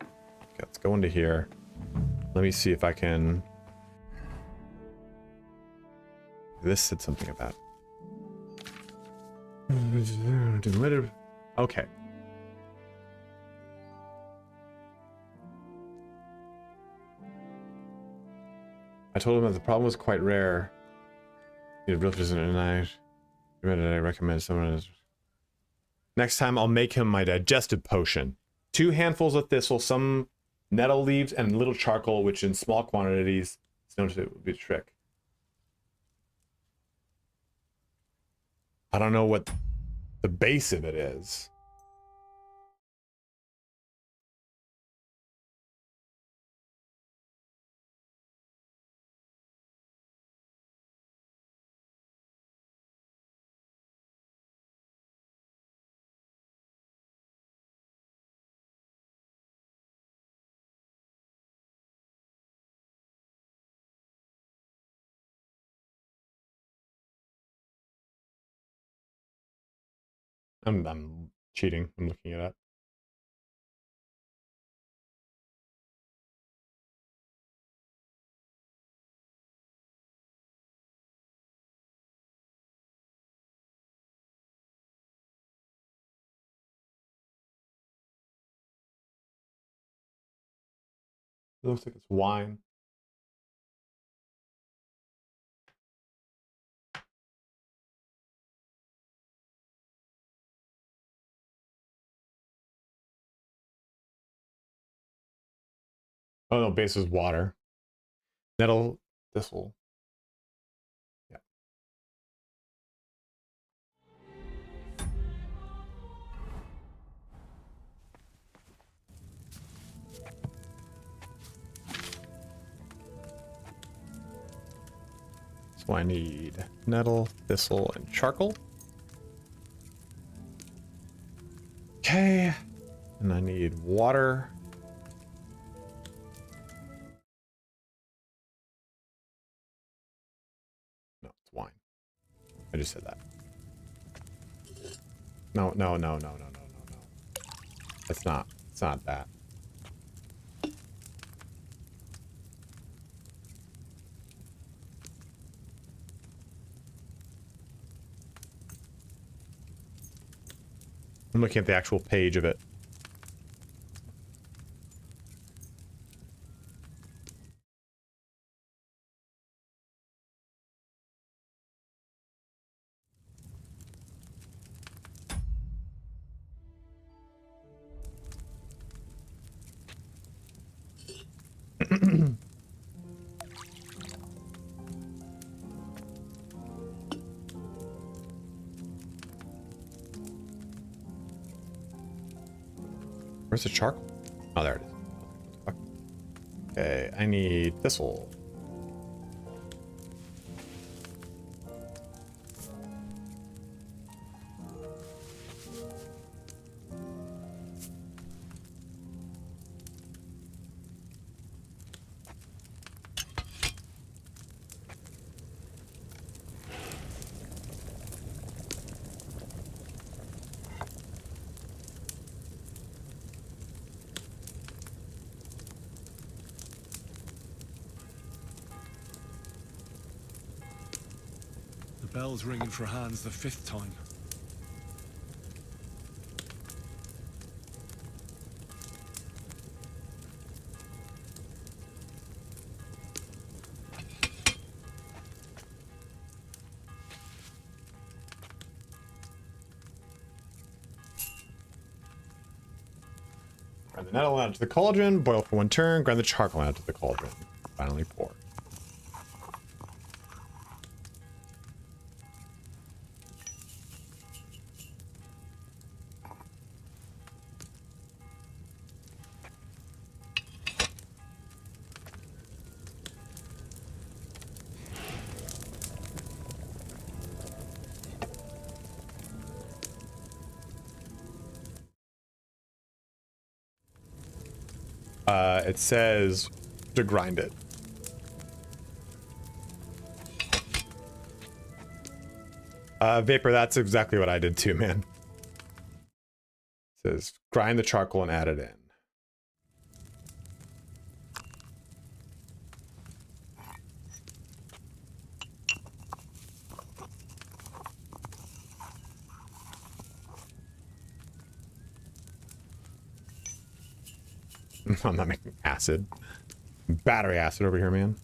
Okay, let's go into here. Let me see if I can. This said something about. Okay. I told him that the problem was quite rare. He built this in a night. I recommend someone. Next time, I'll make him my digestive potion. 2 handfuls of thistle, some nettle leaves, and little charcoal, which in small quantities is known to be a trick. I don't know what the base of it is. I'm cheating. I'm looking it up. It looks like it's wine. Oh no, base is water. Nettle, thistle. Yeah. So I need nettle, thistle, and charcoal. Okay. And I need water. No, it's wine. I just said that. No. It's not that. I'm looking at the actual page of it. Where's the charcoal? Oh, there it is. Okay, I need thistle.
The bell's ringing for Hans the 5th time.
Grind the nettle out to the cauldron, boil for 1 turn, grind the charcoal out to the cauldron. Finally pour. It says to grind it. Vapor, that's exactly what I did too, man. It says grind the charcoal and add it in. I'm not making acid. Battery acid over here, man.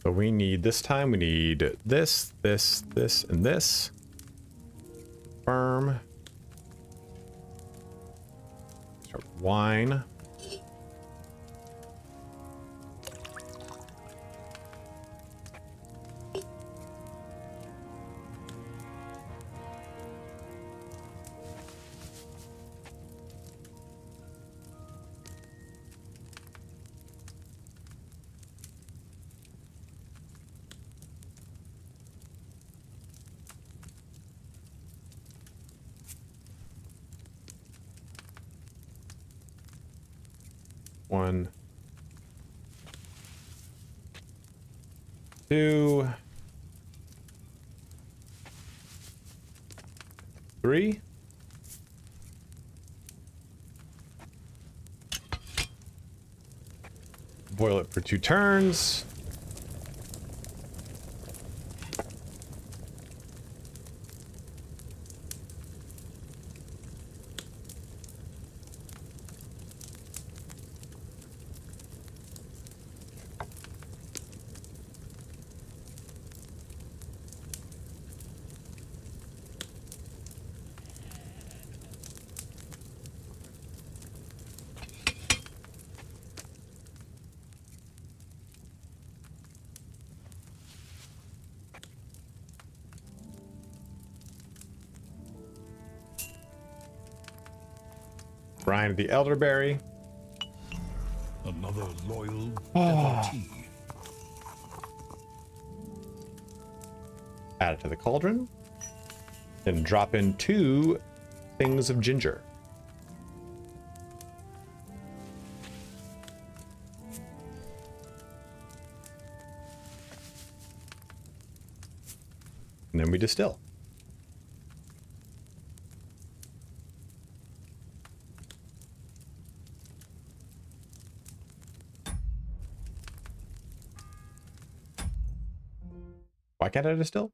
So we need, this time we need this, this, and this. Firm. Start wine. 1, 2, 3. Boil it for 2 turns. Brian of the Elderberry.
Another loyal
Ah.
devotee.
Add it to the cauldron. Then drop in 2 things of ginger. And then we distill. Why can't I distill?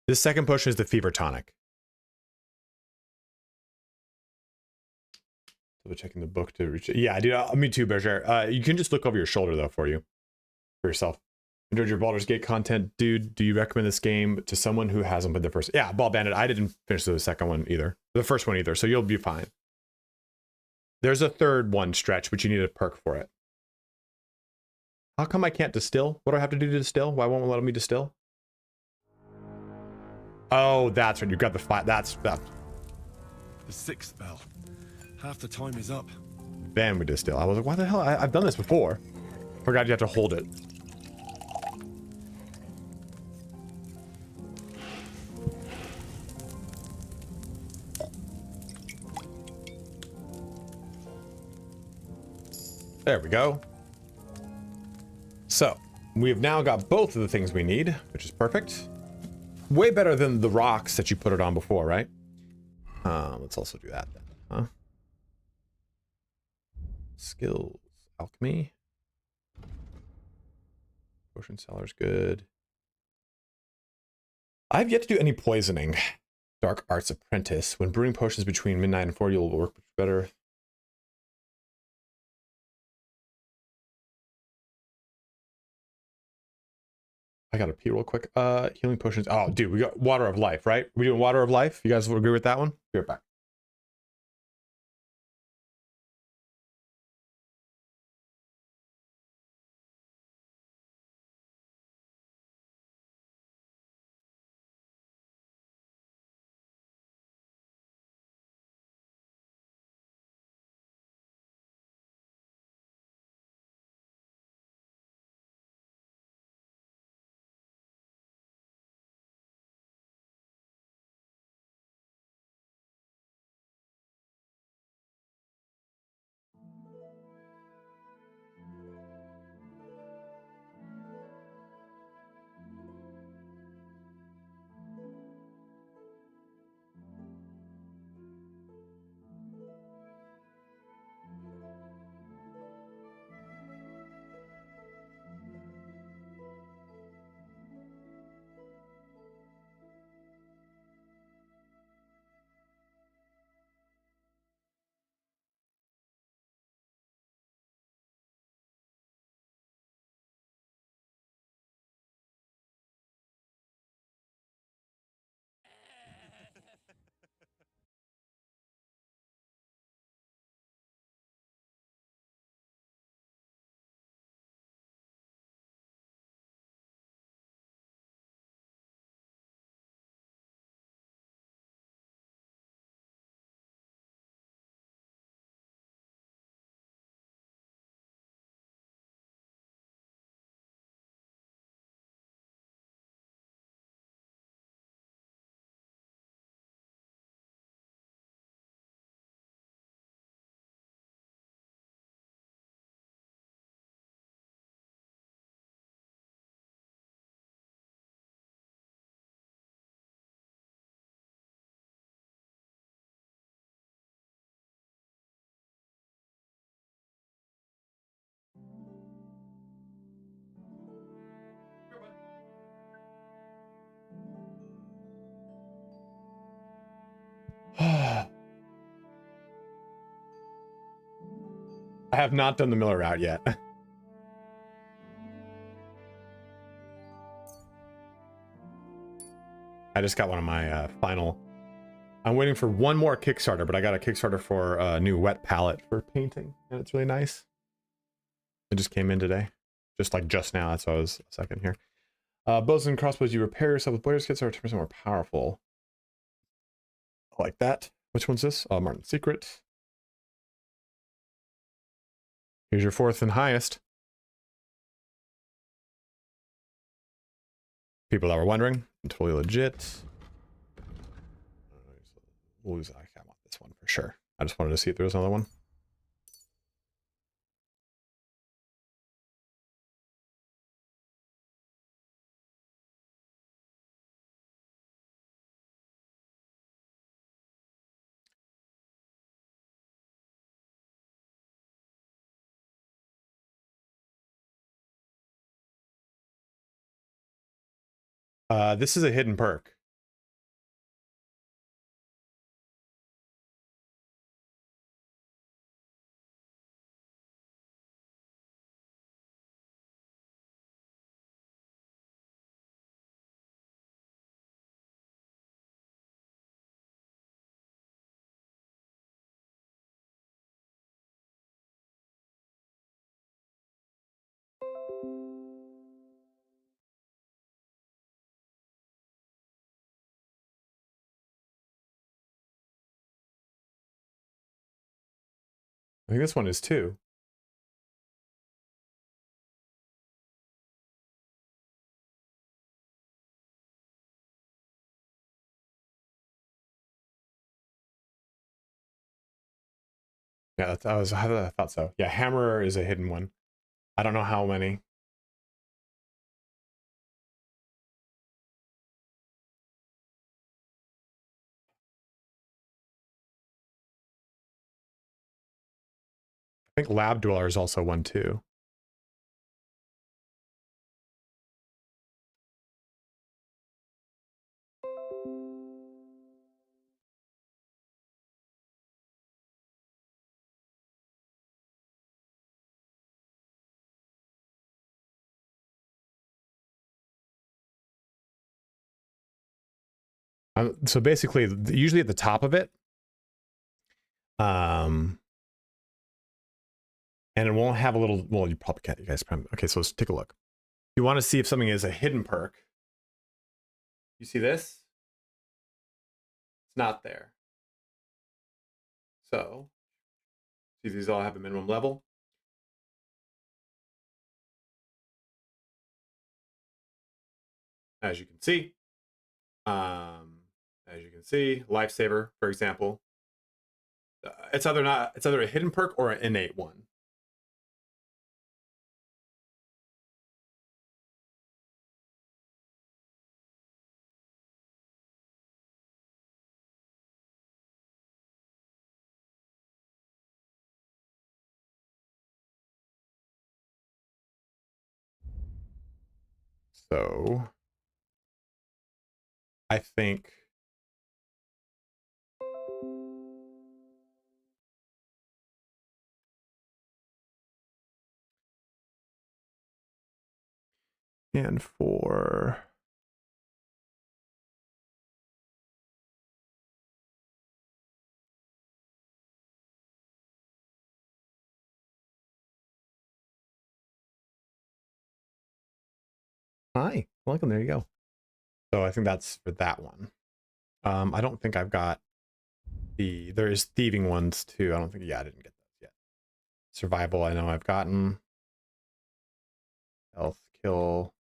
This second potion is the fever tonic. Double checking the book to reach it. Yeah, dude, me too, Berger. You can just look over your shoulder though for yourself. Enjoyed your Baldur's Gate content, dude. Do you recommend this game to someone who hasn't played the first? Yeah, Ball Bandit. I didn't finish the second one either. The first one either, so you'll be fine. There's a third one stretch, but you need a perk for it. How come I can't distill? What do I have to do to distill? Why won't it let me distill? Oh, that's right. You got the flat. That's that.
The 6th bell. Half the time is up.
Then we distill. I was like, why the hell? I've done this before. Forgot you have to hold it. There we go. So we have now got both of the things we need, which is perfect. Way better than the rocks that you put it on before, right? Let's also do that then, huh? Skills, alchemy. Potion seller's good. I've yet to do any poisoning. Dark Arts Apprentice. When brewing potions between midnight and 4, you'll work much better. I gotta pee real quick. Healing potions. Oh, dude, we got Water of Life, right? We doing Water of Life? You guys will agree with that one? Be right back. I have not done the Miller route yet. I just got one of my final. I'm waiting for one more Kickstarter, but I got a Kickstarter for a new wet palette for painting, and it's really nice. It just came in today, just now. That's why I was a second here. Bows and crossbows, you repair yourself with Blair's kits are 10% more powerful. I like that. Which one's this? Martin's Secret. Here's your fourth and highest. People that were wondering, totally legit. I want this one for sure. I just wanted to see if there was another one. This is a hidden perk. I think this one is too. Yeah, I thought so. Yeah, Hammerer is a hidden one. I don't know how many. I think Lab Dweller is also one too. So basically, usually at the top of it, and it won't have a little. Well, you probably can't. You guys probably. Okay, so let's take a look. You want to see if something is a hidden perk. You see this? It's not there. So, see, these all have a minimum level. As you can see, Lifesaver, for example, it's either a hidden perk or an innate one. So I think and for hi, welcome. There you go. So I think that's for that one. I don't think I've got there's thieving ones too. I don't think, yeah, I didn't get those yet. Survival, I know I've gotten. Health, kill.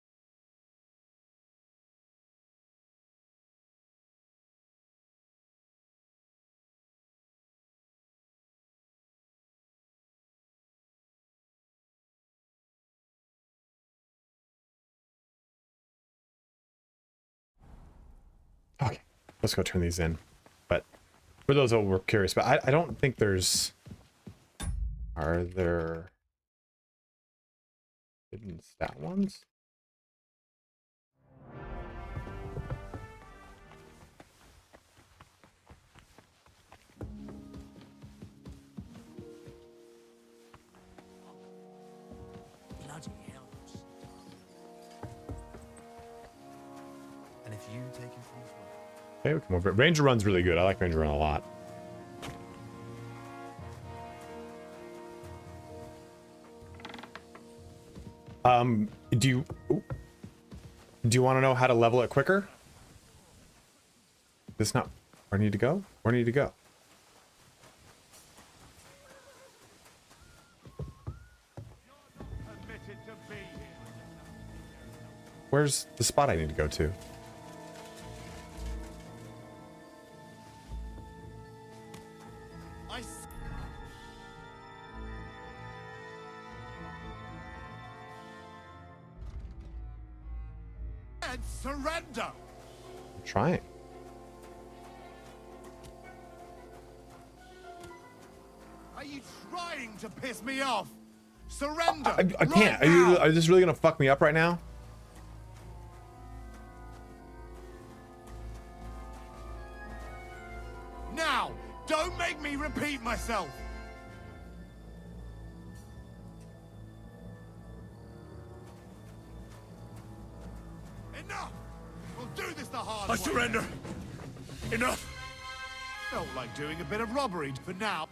Okay, let's go turn these in. But for those that were curious, but I don't think there's. Are there hidden stat ones? Okay, we come over. Ranger Run's really good. I like Ranger Run a lot. Do you want to know how to level it quicker? This not where I need to go? Where I need to go? Where's the spot I need to go to?
Surrender!
I'm trying.
Are you trying to piss me off? Surrender!
I can't. Are you this really gonna fuck me up right now?
Now! Don't make me repeat myself! Enough! We'll do this the hard way.
I surrender. Enough.
Felt like doing a bit of robbery for now.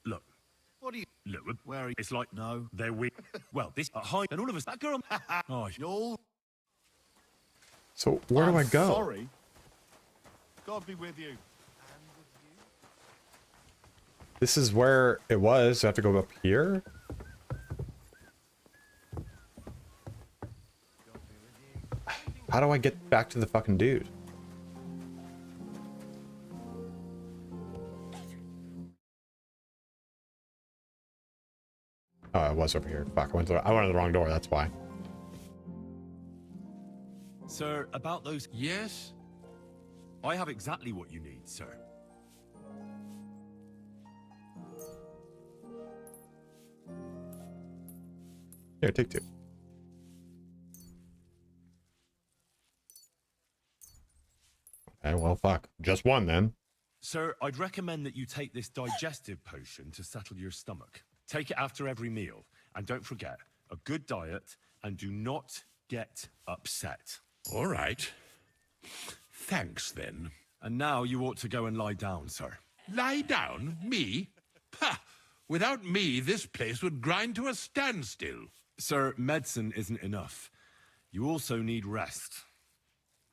Look.
What do you...
Look,
Where are you?
it's like,
No.
they're weak. Well, this high, and all of us, that girl. Oh,
You'll...
So where do I go?
Sorry. God be with you.
This is where it was. So I have to go up here. How do I get back to the fucking dude? Oh, it was over here. Fuck, I went to the wrong door, that's why.
Sir, about those...
Yes?
I have exactly what you need, sir.
Here, take two. Okay, well, fuck. Just one, then.
Sir, I'd recommend that you take this digestive potion to settle your stomach. Take it after every meal. And don't forget, a good diet, and do not get upset.
All right. Thanks, then.
And now you ought to go and lie down, sir.
Lie down? Me? Ha! Without me, this place would grind to a standstill.
Sir, medicine isn't enough. You also need rest.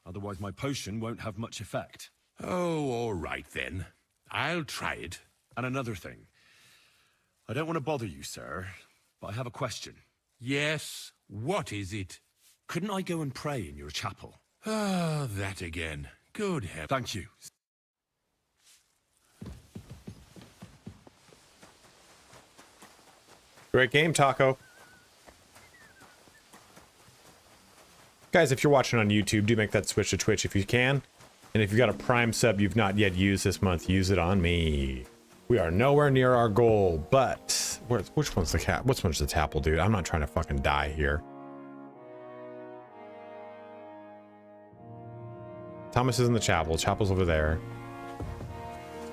Otherwise, my potion won't have much effect.
Oh, all right, then. I'll try it.
And another thing. I don't want to bother you, sir, but I have a question.
Yes? What is it?
Couldn't I go and pray in your chapel?
Ah, that again. Good heavens.
Thank you.
Great game, Taco. Guys, if you're watching on YouTube, do make that switch to Twitch if you can. And if you've got a Prime sub you've not yet used this month, use it on me. We are nowhere near our goal, but... which one's the cat? Which one's the Tapple, dude? I'm not trying to fucking die here. Thomas is in the chapel. Chapel's over there.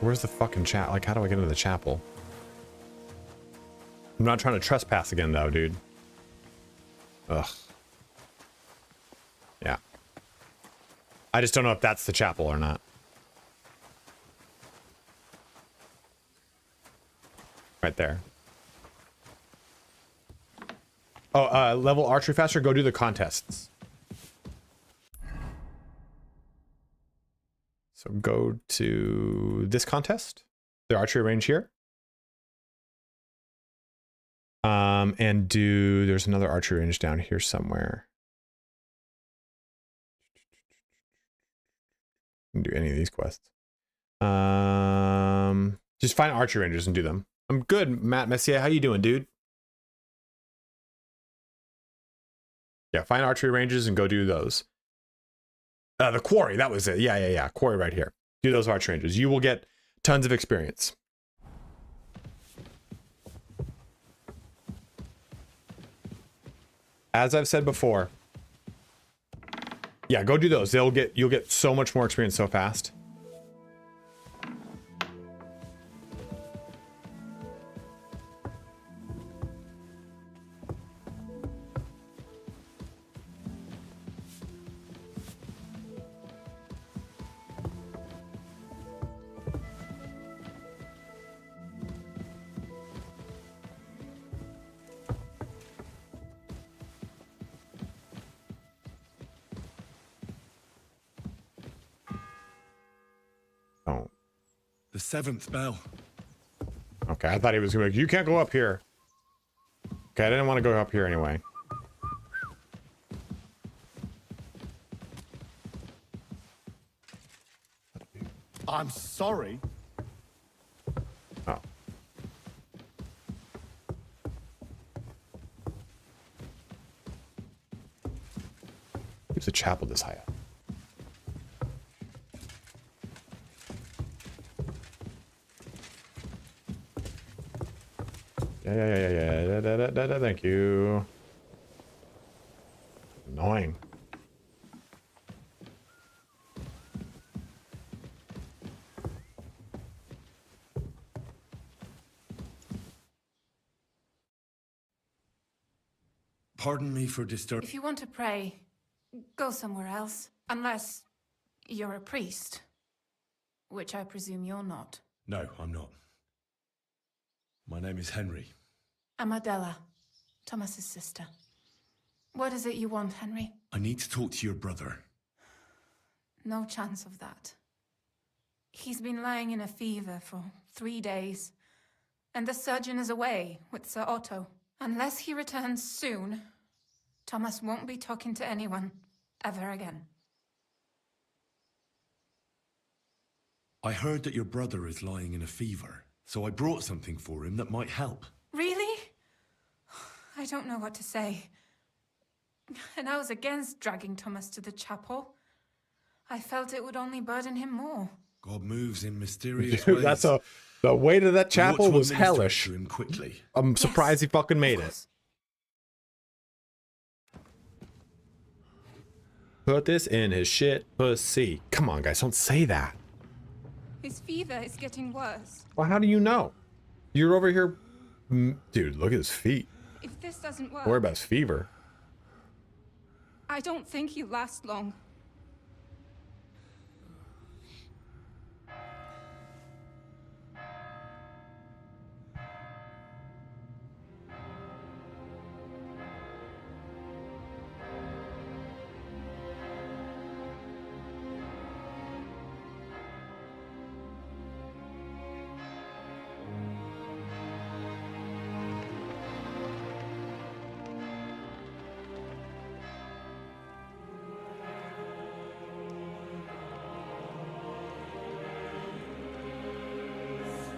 Where's the fucking chapel? Like, how do I get into the chapel? I'm not trying to trespass again, though, dude. Ugh. Yeah. I just don't know if that's the chapel or not. Right there. Oh, level archery faster? Go do the contests. So go to this contest, the archery range here. And there's another archery range down here somewhere. You can do any of these quests. Just find archery ranges and do them. I'm good, Matt Messier. How you doing, dude? Yeah, find archery ranges and go do those. The quarry, that was it. Yeah. Quarry right here. Do those archery ranges. You will get tons of experience. As I've said before, yeah, go do those. You'll get so much more experience so fast.
The 7th bell.
Okay, I thought he was gonna be like, you can't go up here. Okay, I didn't want to go up here anyway.
I'm sorry.
Oh. Keeps the chapel this high up. Yeah. Thank you. Annoying.
Pardon me for disturbing.
If you want to pray, go somewhere else. Unless you're a priest. Which I presume you're not.
No, I'm not. My name is Henry.
I'm Adela, Thomas's sister. What is it you want, Henry?
I need to talk to your brother.
No chance of that. He's been lying in a fever for 3 days. And the surgeon is away with Sir Otto. Unless he returns soon, Thomas won't be talking to anyone ever again.
I heard that your brother is lying in a fever, so I brought something for him that might help.
Really? I don't know what to say. And I was against dragging Thomas to the chapel. I felt it would only burden him more.
God moves in mysterious
Dude,
ways.
that's the way to that chapel was hellish.
To him quickly.
I'm surprised he fucking made it. Put this in his shit pussy. Come on, guys, don't say that.
His fever is getting worse.
Well, how do you know? You're over here. Dude, look at his feet.
If this doesn't work,
Don't worry about his fever.
I don't think he'll last long.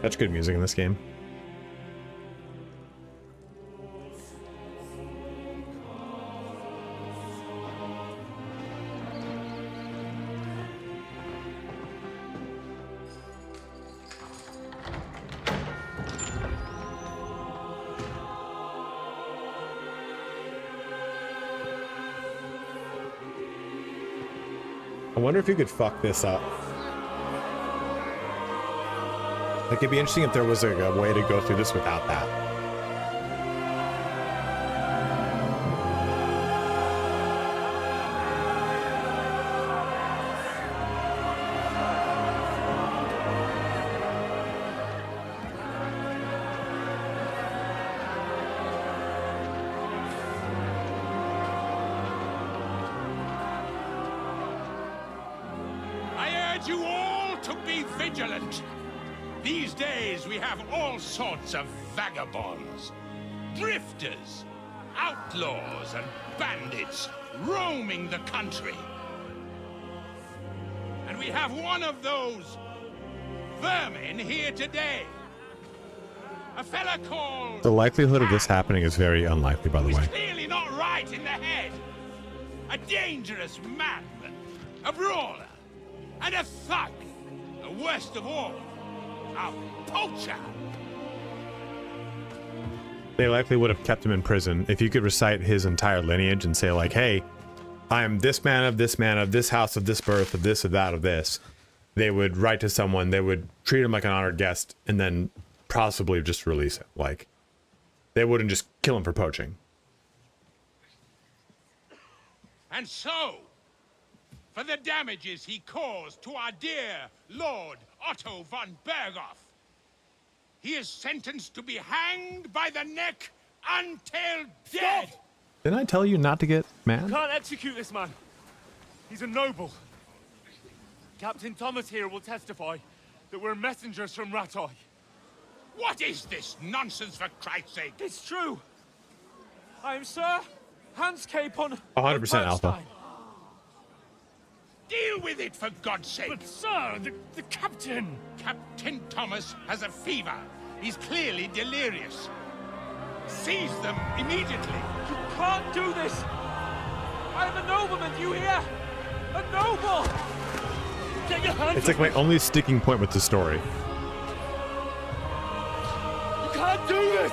Such good music in this game. I wonder if you could fuck this up. Like, it'd be interesting if there was a way to go through this without that.
I urge you all to be vigilant. These days we have all sorts of vagabonds, drifters, outlaws, and bandits roaming the country. And we have one of those vermin here today. A fella called...
The likelihood of this happening is very unlikely, by the way.
Clearly not right in the head. A dangerous man, a brawler, and a thug. The worst of all, a poacher.
They likely would have kept him in prison if you could recite his entire lineage and say, like, hey, I am this man, of this house, of this birth, of this, of that, of this. They would write to someone, they would treat him like an honored guest, and then possibly just release him. Like, they wouldn't just kill him for poaching.
And so, for the damages he caused to our dear Lord Otto von Berghoff, he is sentenced to be hanged by the neck until dead.
Didn't I tell you not to get mad?
Can't execute this man. He's a noble. Captain Thomas here will testify.
that we're messengers from Ratoi.
What is this nonsense, for Christ's sake?
It's true. I am Sir Hans Capon.
100% Alpha.
Deal with it, for God's sake.
But sir, the captain.
Captain Thomas has a fever. He's clearly delirious. Seize them immediately.
You can't do this. I am a nobleman, you hear? A noble. Get your hands
It's like my only sticking point with the story.
You can't do this.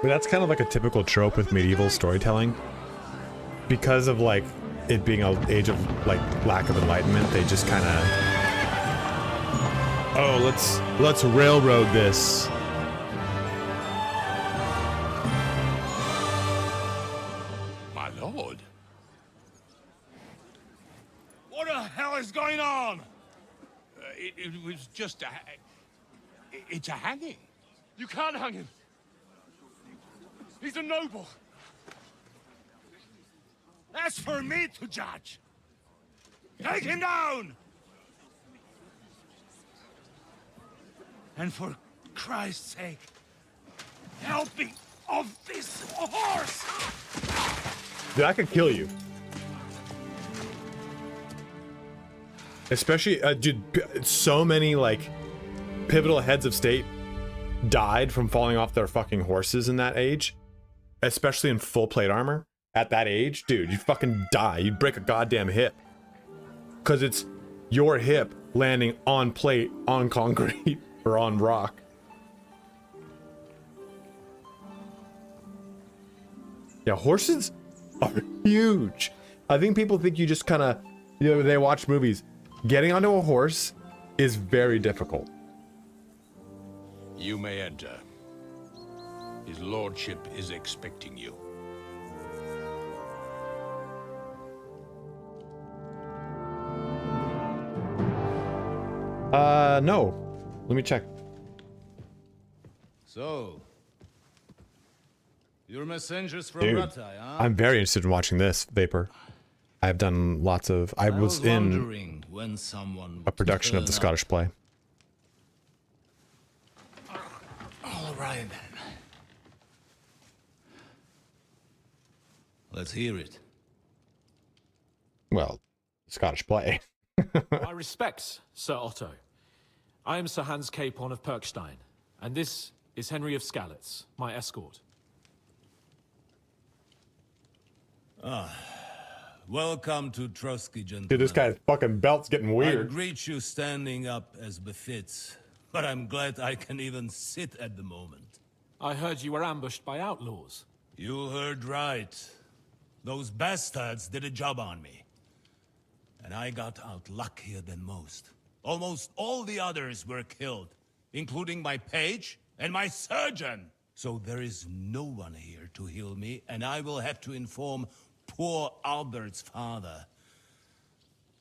But that's kind of like a typical trope with medieval storytelling. Because of like it being an age of like lack of enlightenment, they just kind of, oh, let's railroad this.
My lord.
What the hell is going on?
It was just a... It's a hanging.
You can't hang him. He's a noble.
That's for me to judge. Take him down! And for Christ's sake, help me off this horse!
Dude, I could kill you. Especially, dude, so many like pivotal heads of state died from falling off their fucking horses in that age. Especially in full plate armor. At that age, dude, you fucking die. You'd break a goddamn hip. Because it's your hip landing on plate, on concrete, or on rock. Yeah, horses are huge. I think people think you just kind of, you know, they watch movies. Getting onto a horse is very difficult.
You may enter. His lordship is expecting you.
No. Let me check.
So, you're messengers from
Dude,
Rattai, huh?
I'm very interested in watching this, Vapor. I've done lots of... I was in
when someone
a production of the Scottish play.
All right, then. Let's hear it.
Well, Scottish play.
My respects, Sir Otto. I am Sir Hans Capon of Perkstein, and this is Henry of Skalitz, my escort.
Welcome to Trotsky, gentlemen.
Dude, this guy's fucking belt's getting
I
weird.
greet you standing up as befits, but I'm glad I can even sit at the moment.
I heard you were ambushed by outlaws.
You heard right. Those bastards did a job on me. And I got out luckier than most. Almost all the others were killed, including my page and my surgeon. So there is no one here to heal me, and I will have to inform poor Albert's father.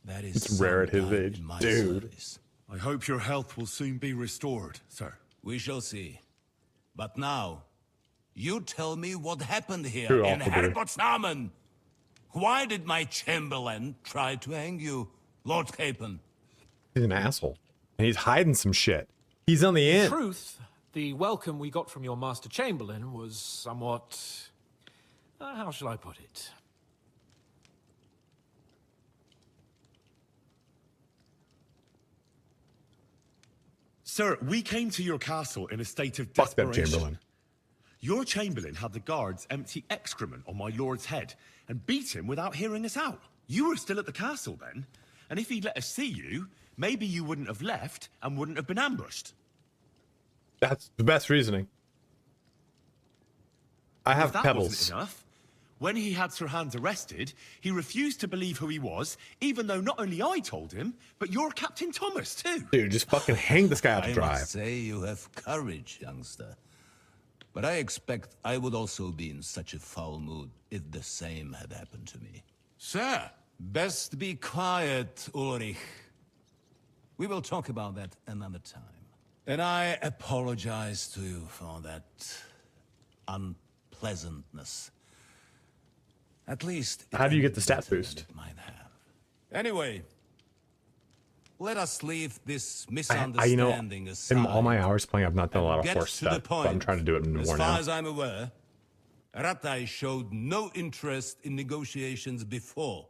That is
It's rare at his age. Dude.
Service.
I hope your health will soon be restored, sir.
We shall see. But now, you tell me what happened here
You're
in
awful, dude.
Herbertsnamen. Why did my chamberlain try to hang you, Lord Capon?
He's an asshole. And he's hiding some shit. He's on the
In
end.
truth, the welcome we got from your Master Chamberlain was somewhat... how shall I put it?
Sir, we came to your castle in a state of
Fuck that
desperation.
Chamberlain.
Your chamberlain had the guards empty excrement on my lord's head and beat him without hearing us out. You were still at the castle then, and if he'd let us see you, maybe you wouldn't have left and wouldn't have been ambushed.
That's the best reasoning. I have
If that
pebbles.
wasn't enough, when he had Sir Hans arrested, he refused to believe who he was, even though not only I told him, but your Captain Thomas too.
Dude, just fucking hang this guy out to
I
dry.
must say you have courage, youngster. But I expect I would also be in such a foul mood if the same had happened to me.
Sir,
Best be quiet, Ulrich. We will talk about that another time. And I apologize to you for that unpleasantness. At least...
How do you get the stat boost?
Anyway, let us leave this
You
misunderstanding
know,
aside.
in all my hours playing, I've not done a lot of
Get
horse
to the
stuff, but I'm
point.
trying to do it more
As far
now.
as I'm aware, Ratai showed no interest in negotiations before,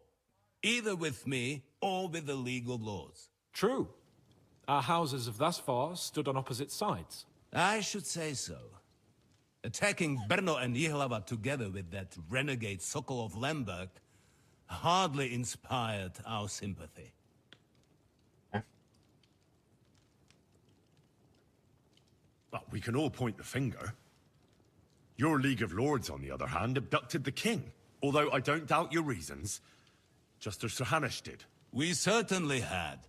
either with me or with the League of Lords.
True. Our houses have thus far stood on opposite sides.
I should say so. Attacking Brno and Jihlava together with that renegade Sokol of Lemberg hardly inspired our sympathy.
But we can all point the finger. Your League of Lords, on the other hand, abducted the king. Although I don't doubt your reasons, just as Sir Hanush did.
We certainly had.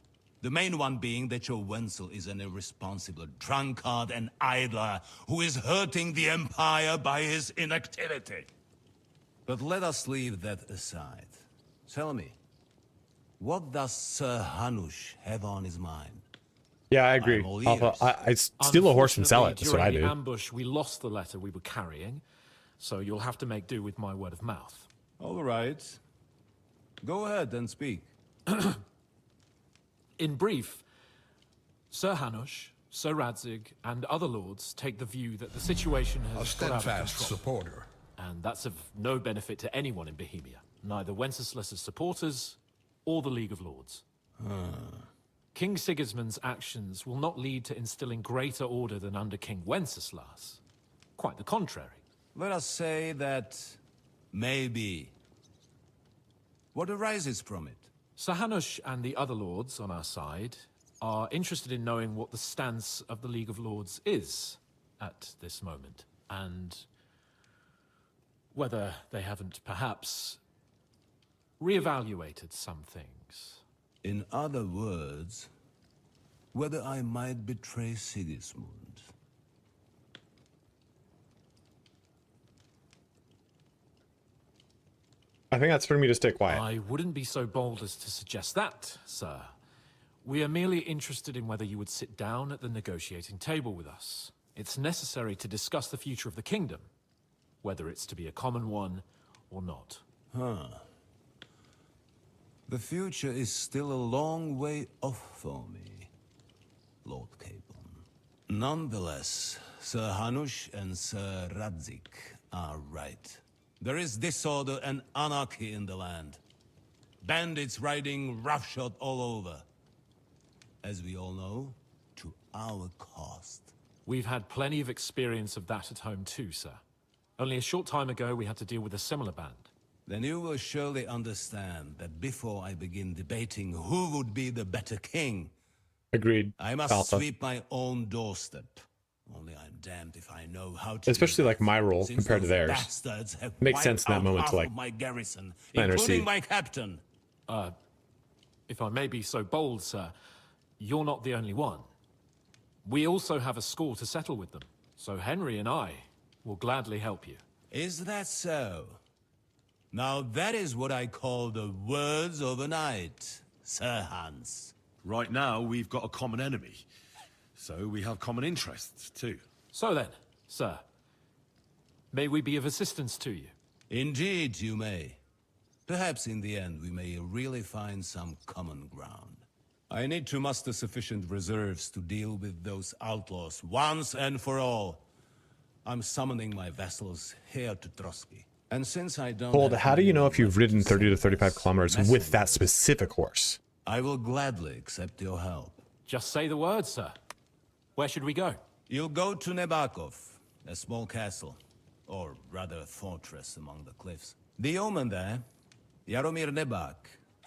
The main one being that your Wenzel is an irresponsible drunkard and idler who is hurting the Empire by his inactivity. But let us leave that aside. Tell me, what does Sir Hanush have on his mind?
Yeah, I agree. I steal a horse and sell it. That's what I
During
do.
the ambush, we lost the letter we were carrying, so you'll have to make do with my word of mouth.
All right. Go ahead and speak.
In brief, Sir Hanush, Sir Radzig, and other lords take the view that the situation has got out of control.
Supporter.
And that's of no benefit to anyone in Bohemia, neither Wenceslas's supporters or the League of Lords. King Sigismund's actions will not lead to instilling greater order than under King Wenceslas. Quite the contrary.
Let us say that maybe. What arises from it?
Sir Hanush and the other lords on our side are interested in knowing what the stance of the League of Lords is at this moment, and whether they haven't perhaps reevaluated some things.
In other words, whether I might betray Sigismund.
I think that's for me to stay quiet.
I wouldn't be so bold as to suggest that, sir. We are merely interested in whether you would sit down at the negotiating table with us. It's necessary to discuss the future of the kingdom, whether it's to be a common one or not.
The future is still a long way off for me, Lord Capon. Nonetheless, Sir Hanush and Sir Radzig are right. There is disorder and anarchy in the land. Bandits riding roughshod all over. As we all know, to our cost.
We've had plenty of experience of that at home too, sir. Only a short time ago, we had to deal with a similar band.
Then you will surely understand that before I begin debating who would be the better king,
Agreed.
I must
Alpha.
sweep my own doorstep. Only I'm damned if I know how to.
Especially like my role
Since
compared to
those
theirs.
bastards have
Makes sense in that
wiped
moment
out
to
half
like
of my garrison,
plant our
including
seed.
my captain.
If I may be so bold, sir, you're not the only one. We also have a score to settle with them, so Henry and I will gladly help you.
Is that so? Now that is what I call the words of a knight, Sir Hans.
Right now, we've got a common enemy. So we have common interests, too.
So then, sir, may we be of assistance to you?
Indeed, you may. Perhaps in the end we may really find some common ground. I need to muster sufficient reserves to deal with those outlaws once and for all. I'm summoning my vassals here to Trotsky. And since I don't...
Hold,
have
how do you
many
know if you've ridden
left
30 to
send
35
as
kilometers with
messengers,
that specific horse?
I will gladly accept your help.
Just say the word, sir. Where should we go?
You'll go to Nebakov, a small castle, or rather a fortress among the cliffs. The yeoman there, Jaromir Nebak,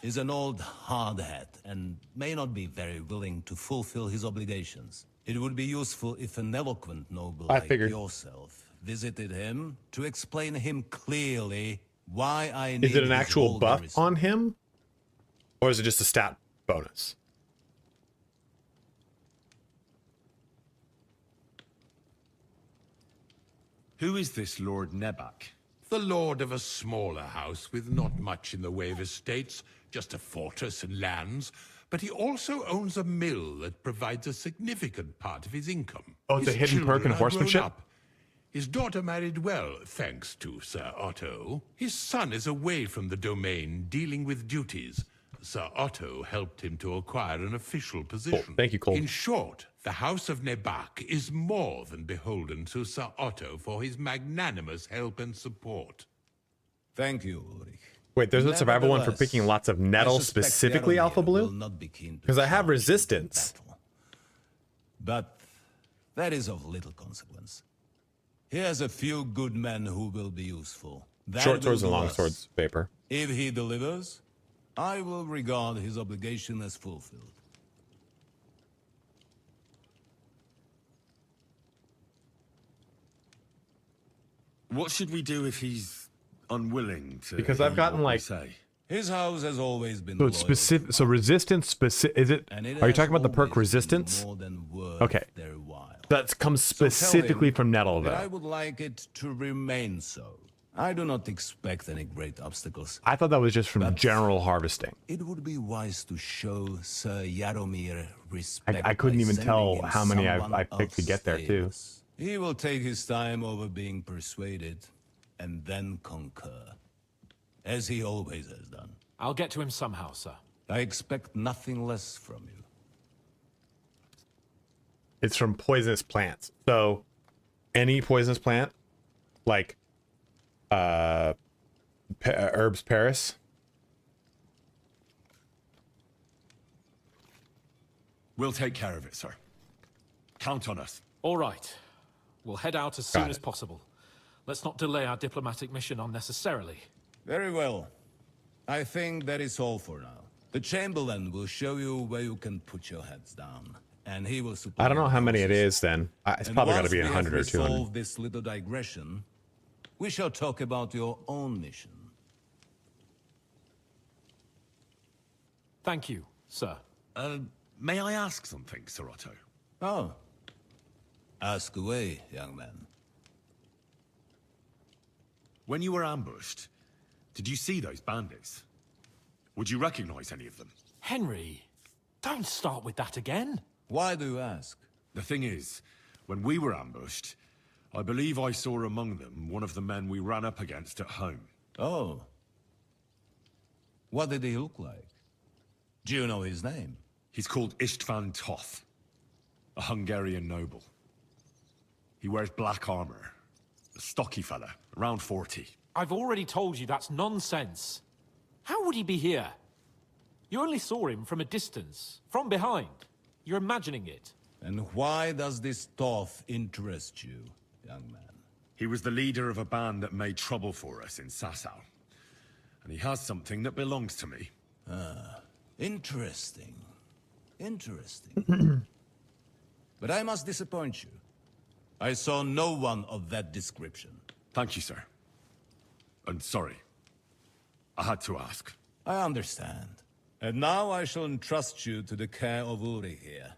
is an old hardhat and may not be very willing to fulfill his obligations. It would be useful if an eloquent noble
I
like
figured.
yourself visited him to explain him clearly why I need
Is it an
his
actual
whole
buff
garrison.
on him? Or is it just a stat bonus?
Who is this Lord Nebak?
The lord of a smaller house with not much in the way of estates, just a fortress and lands, but he also owns a mill that provides a significant part of his income.
Oh, it's a
His
hidden perk in
children are grown
horsemanship?
up. His daughter married well, thanks to Sir Otto. His son is away from the domain, dealing with duties. Sir Otto helped him to acquire an official position.
Cool. Thank you, Cole.
In short, the House of Nebak is more than beholden to Sir Otto for his magnanimous help and support.
Thank you, Ulrich.
Wait, there's a survival one for picking lots of nettle, specifically Alpha Blue? Because I have resistance.
But that is of little consequence. Here's a few good men who will be useful. That
Short swords and
will do
long
us.
swords, vapor.
If he delivers, I will regard his obligation as fulfilled.
What should we do if he's unwilling to?
Because I've gotten like
say.
His house has always been
so it's specific. So resistance specific. Is it? Are you talking about the perk resistance? Okay. That comes specifically from nettle, though.
I would like it to remain so. I do not expect any great obstacles.
I thought that was just from general harvesting.
It would be wise to show Sir Jaromir respect.
I couldn't
by
even tell
sending
how many
someone
I picked to
of
get there too.
status. He will take his time over being persuaded, and then concur, as he always has done.
I'll get to him somehow, sir.
I expect nothing less from you.
It's from poisonous plants. So any poisonous plant, like herbs Paris.
We'll take care of it, sir. Count on us.
All right. We'll head out as soon as possible. Let's not delay our diplomatic mission unnecessarily.
Very well. I think that is all for now. The Chamberlain will show you where you can put your heads down, and he will supply.
I don't know how many it is then. It's probably got to be 100 or 200.
Solve this little digression. We shall talk about your own mission.
Thank you, sir.
May I ask something, Sir Otto?
Oh. Ask away, young man.
When you were ambushed, did you see those bandits? Would you recognize any of them?
Henry, don't start with that again.
Why do you ask?
The thing is, when we were ambushed, I believe I saw among them one of the men we ran up against at home.
Oh. What did he look like? Do you know his name?
He's called Istvan Toth, a Hungarian noble. He wears black armor. A stocky fella, around 40.
I've already told you that's nonsense. How would he be here? You only saw him from a distance, from behind. You're imagining it.
And why does this Toth interest you, young man?
He was the leader of a band that made trouble for us in Sasau. And he has something that belongs to me.
Ah, interesting. Interesting. But I must disappoint you. I saw no one of that description.
Thank you, sir. And sorry. I had to ask.
I understand. And now I shall entrust you to the care of Uri here.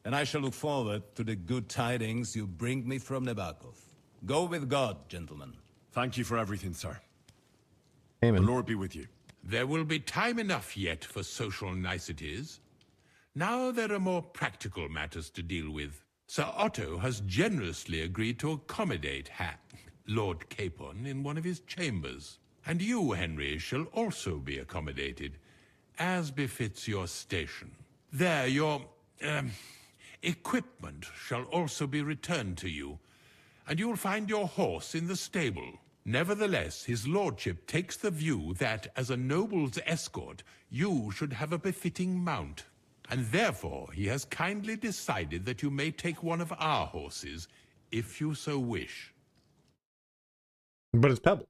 And I shall look forward to the good tidings you bring me from Nebakov. Go with God, gentlemen.
Thank you for everything, sir.
Amen.
The Lord be with you.
There will be time enough yet for social niceties. Now there are more practical matters to deal with. Sir Otto has generously agreed to accommodate Lord Capon in one of his chambers. And you, Henry, shall also be accommodated, as befits your station. There, your equipment shall also be returned to you, and you'll find your horse in the stable. Nevertheless, his lordship takes the view that, as a noble's escort, you should have a befitting mount. And therefore, he has kindly decided that you may take one of our horses, if you so wish.
But it's Pebbles.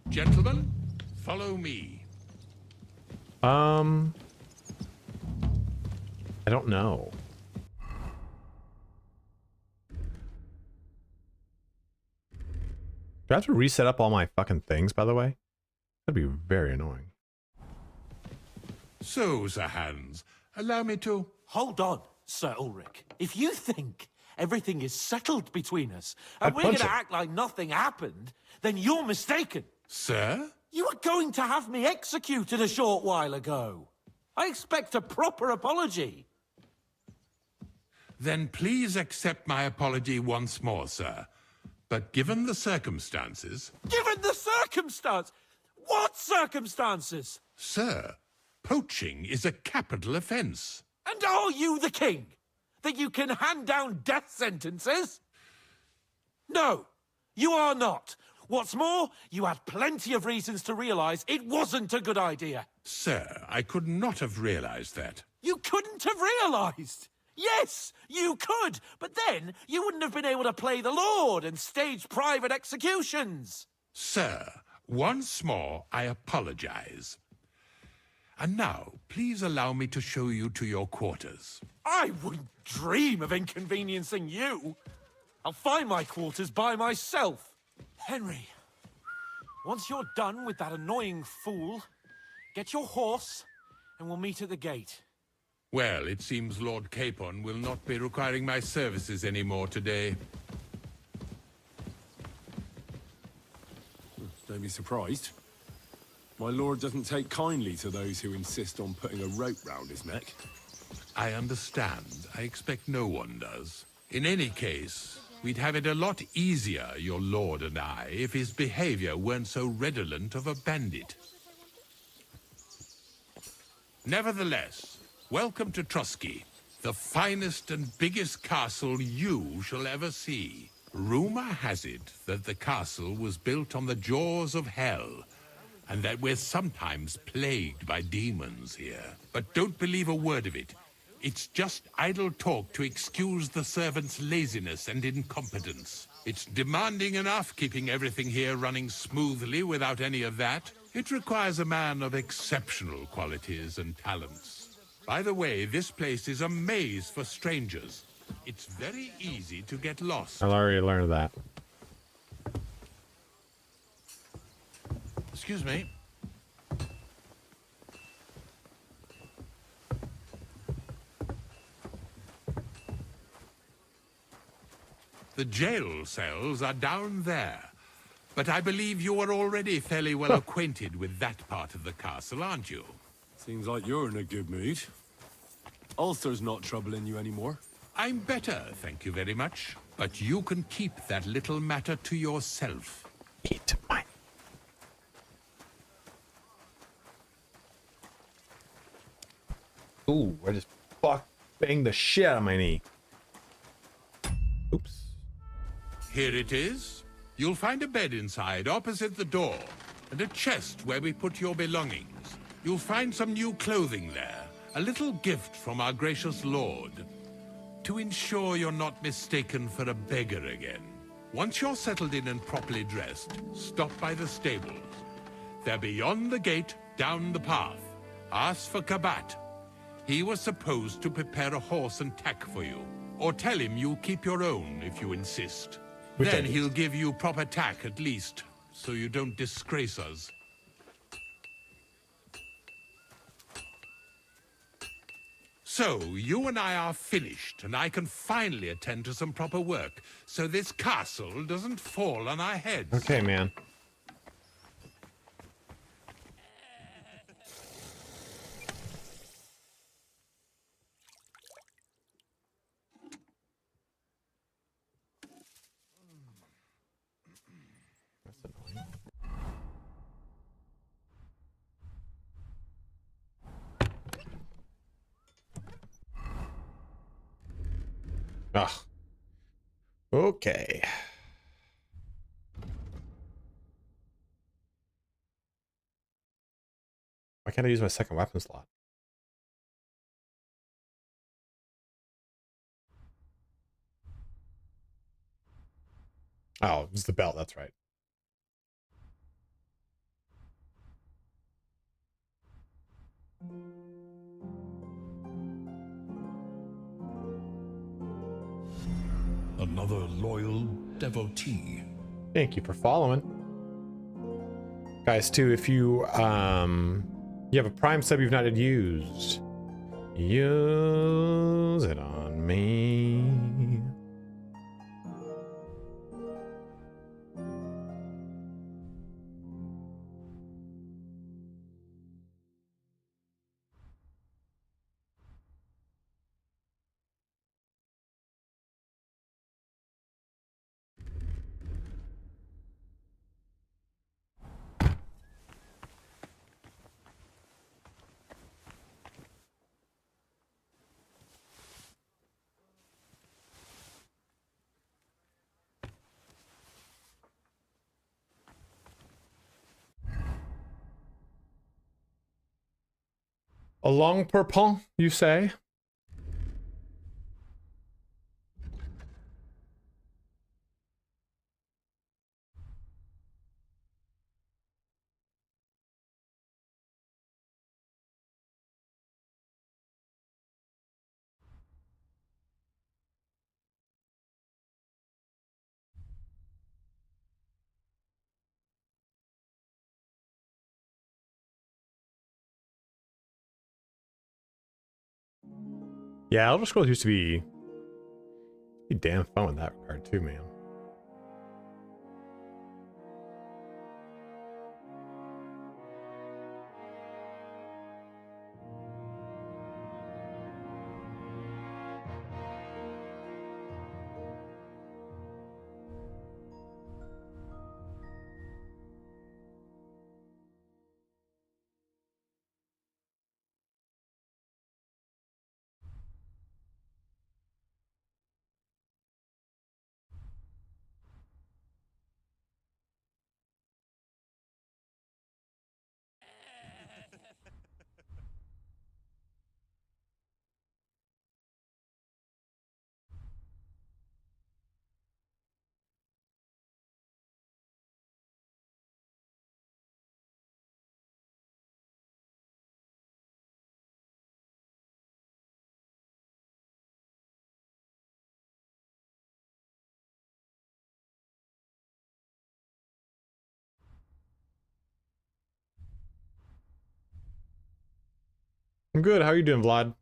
Gentlemen, follow me.
I don't know. Do I have to reset up all my fucking things, by the way? That'd be very annoying.
So, Sir Hans, allow me to...
Hold on, Sir Ulrich. If you think everything is settled between us, and we're
punch
going to
him.
act like nothing happened, then you're mistaken.
Sir?
You were going to have me executed a short while ago. I expect a proper apology.
Then please accept my apology once more, sir. But given the circumstances...
Given the circumstance? What circumstances?
Sir, poaching is a capital offense.
And are you the king? That you can hand down death sentences? No, you are not. What's more, you had plenty of reasons to realize it wasn't a good idea.
Sir, I could not have realized that.
You couldn't have realized. Yes, you could, but then you wouldn't have been able to play the Lord and stage private executions.
Sir, once more, I apologize. And now, please allow me to show you to your quarters.
I wouldn't dream of inconveniencing you. I'll find my quarters by myself. Henry, once you're done with that annoying fool, get your horse and we'll meet at the gate.
Well, it seems Lord Capon will not be requiring my services anymore today.
Don't be surprised. My lord doesn't take kindly to those who insist on putting a rope round his neck.
I understand. I expect no one does. In any case, we'd have it a lot easier, your lord and I, if his behavior weren't so redolent of a bandit. Nevertheless, welcome to Trusky, the finest and biggest castle you shall ever see. Rumor has it that the castle was built on the jaws of hell, and that we're sometimes plagued by demons here. But don't believe a word of it. It's just idle talk to excuse the servants' laziness and incompetence. It's demanding enough keeping everything here running smoothly without any of that. It requires a man of exceptional qualities and talents. By the way, this place is a maze for strangers. It's very easy to get lost.
I already learned that.
Excuse me. The jail cells are down there. But I believe you are already fairly well acquainted with that part of the castle, aren't you?
Seems like you're in a good mood. Ulster's not troubling you anymore.
I'm better, thank you very much. But you can keep that little matter to yourself.
Eat mine. Ooh, I just banged the shit out of my knee. Oops.
Here it is. You'll find a bed inside, opposite the door, and a chest where we put your belongings. You'll find some new clothing there, a little gift from our gracious lord, to ensure you're not mistaken for a beggar again. Once you're settled in and properly dressed, stop by the stables. They're beyond the gate, down the path. Ask for Kabat. He was supposed to prepare a horse and tack for you. Or tell him you'll keep your own if you insist. Then he'll give you proper tack at least, so you don't disgrace us. So, you and I are finished, and I can finally attend to some proper work, so this castle doesn't fall on our heads.
Okay, man. Ugh. Okay. Why can't I use my second weapon slot? Oh, it's the belt, that's right.
Another loyal devotee.
Thank you for following. Guys, too, if you you have a Prime sub you've not yet used, use it on me. A long purpont, you say? Yeah, Elder Scrolls used to be damn fun in that regard too, man. I'm good. How are you doing, Vlad?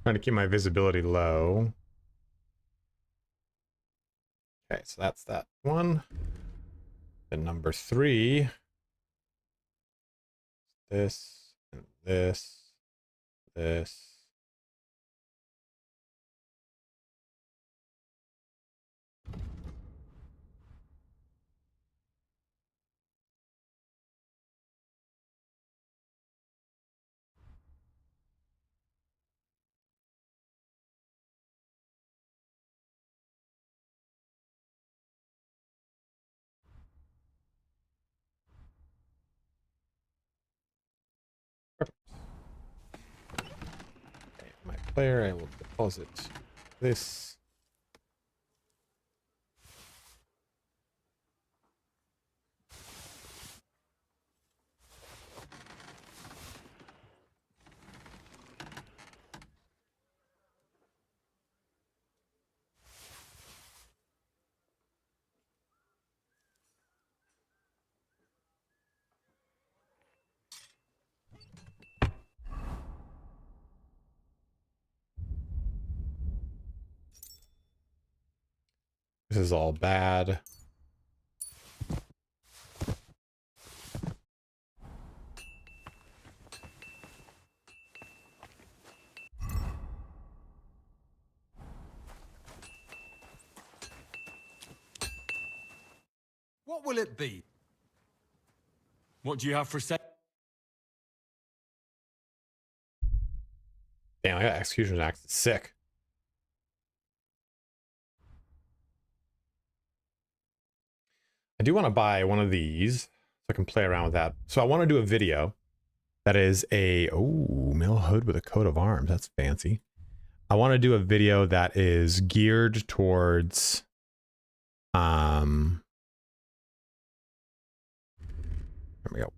Trying to keep my visibility low. Okay, so that's that one. And number 3. This and this. This. Okay, my player, I will deposit this. This is all bad.
What will it be?
What do you have for sale?
Damn, I got Executioner's Axe. It's sick. I do want to buy one of these so I can play around with that. So I want to do a video that is a mill hood with a coat of arms. That's fancy. I want to do a video that is geared towards there we go.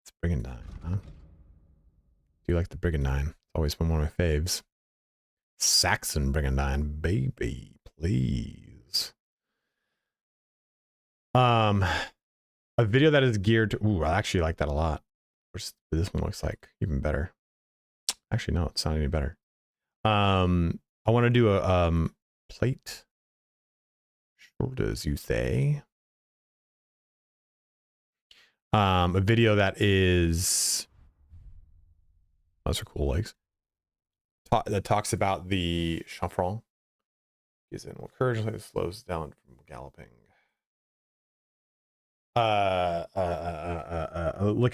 It's Brigandine, huh? Do you like the Brigandine? It's always been one of my faves. Saxon Brigandine, baby, please. A video that is geared to, I actually like that a lot. This one looks like even better. Actually, no, it's not any better. I want to do a plate shoulders, you say. A video that is, those are cool legs. That talks about the chanfron. Gives it courage, it slows down from galloping. like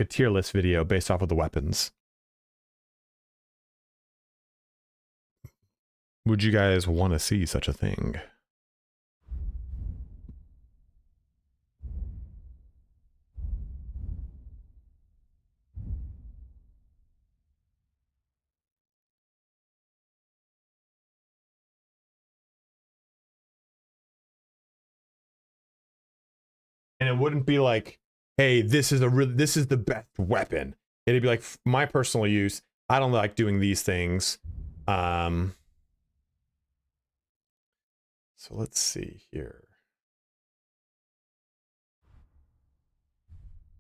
a tier list video based off of the weapons. Would you guys want to see such a thing? And it wouldn't be like, hey, this is the best weapon. It'd be like my personal use. I don't like doing these things. So let's see here.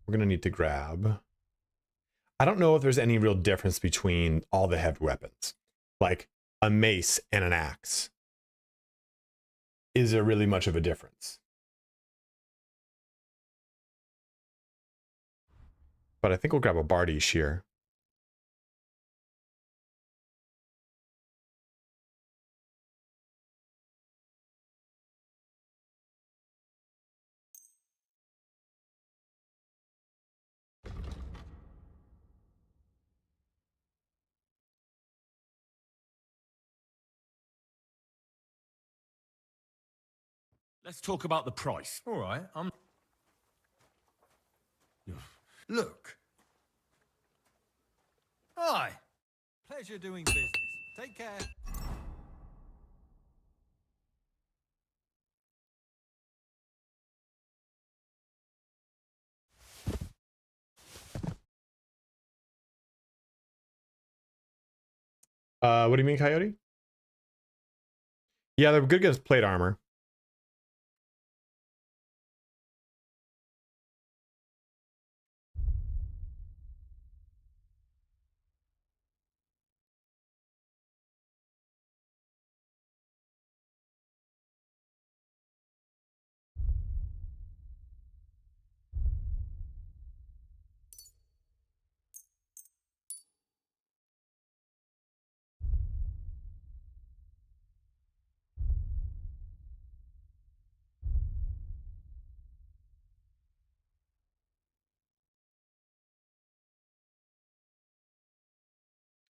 We're gonna need to grab. I don't know if there's any real difference between all the heavy weapons, like a mace and an axe. Is there really much of a difference? But I think we'll grab a Bardiche here.
Let's talk about the price.
All right, Look. Hi. Pleasure doing business. Take care.
What do you mean, Coyote? Yeah, they're good against plate armor.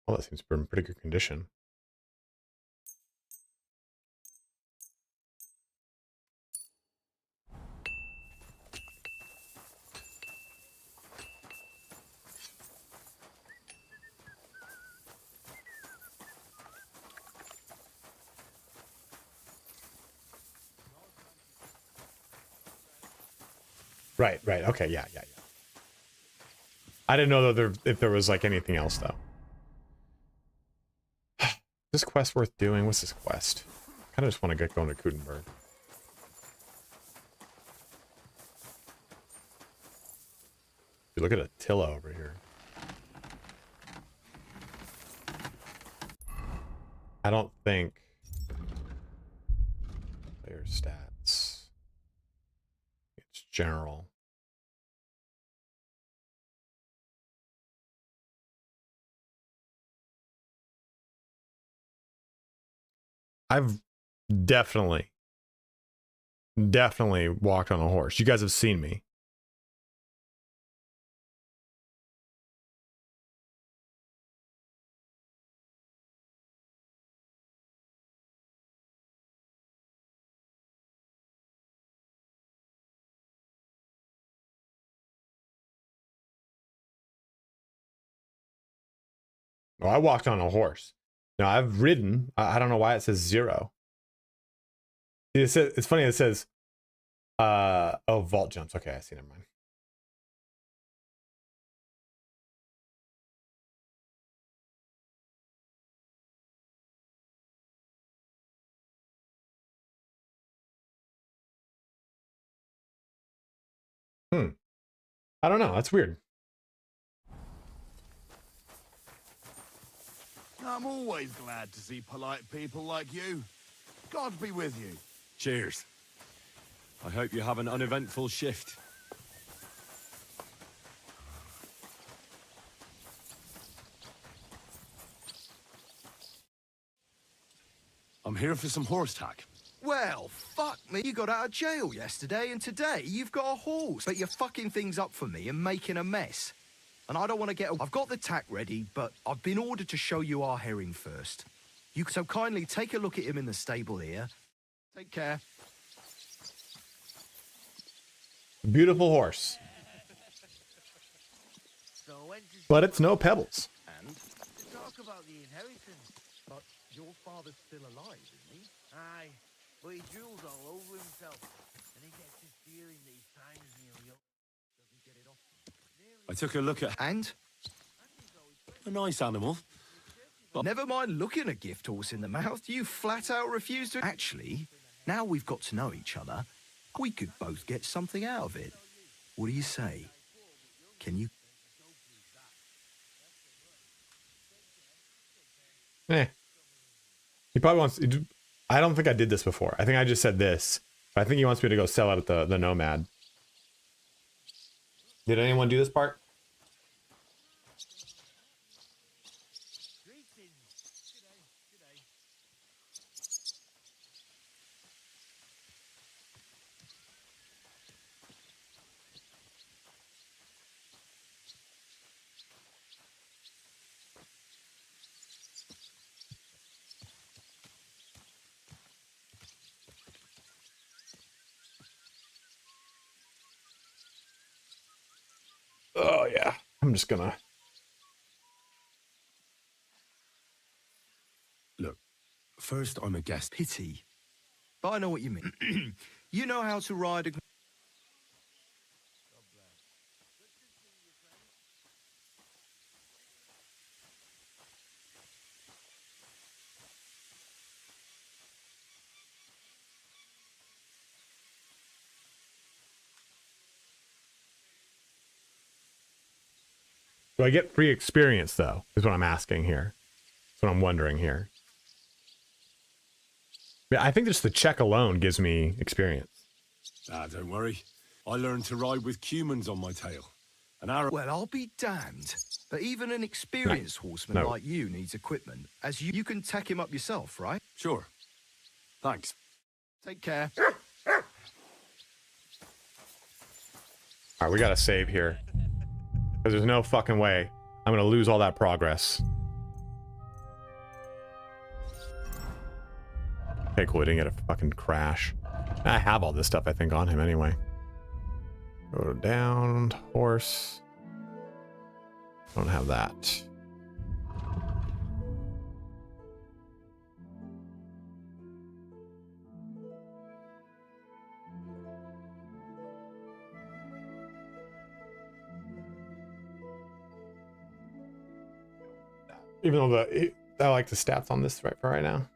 Well, that seems to be in pretty good condition. Right, right. Okay, yeah. I didn't know that if there was like anything else though. Is this quest worth doing? What's this quest? I kind of just want to get going to KUTTENBERG. You look at Attila over here. I don't think player stats. It's general. I've definitely walked on a horse. You guys have seen me. Oh, I walked on a horse. No, I've ridden. I don't know why it says 0. It says, it's funny. It says, oh, vault jumps. Okay, I see. Never mind. I don't know. That's weird.
I'm always glad to see polite people like you. God be with you.
Cheers. I hope you have an uneventful shift. I'm here for some horse tack.
Well, fuck me. You got out of jail yesterday, and today you've got a horse. But you're fucking things up for me and making a mess. And I don't want to get... I've got the tack ready, but I've been ordered to show you our herring first. You so kindly take a look at him in the stable here. Take care.
Beautiful horse. But it's no pebbles.
And to talk about the inheritance. But your father's still alive, isn't he?
Aye, but he drools all over himself. And he gets this feeling that his time is nearly up. Doesn't get it off.
I took a look at...
And?
A nice animal.
But never mind looking a gift horse in the mouth. You flat out refuse to... Actually, now we've got to know each other, we could both get something out of it. What do you say? Can you...
He probably wants... I don't think I did this before. I think I just said this. But I think he wants me to go sell out at the Nomad. Did anyone do this part? Oh, yeah. I'm just gonna...
Look, first I'm a guest. Pity. But I know what you mean. You know how to ride a...
Do I get free experience, though, is what I'm asking here. That's what I'm wondering here. Yeah, I think just the check alone gives me experience.
Ah, don't worry. I learned to ride with humans on my tail. An arrow...
Well, I'll be damned. But even an experienced horseman like you needs equipment, as you can tack him up yourself, right?
Sure. Thanks.
Take care.
All right, we gotta save here. Because there's no fucking way I'm gonna lose all that progress. Okay, cool. I didn't get a fucking crash. I have all this stuff, I think, on him anyway. Go down, horse. Don't have that. Even though I like the stats on this right now.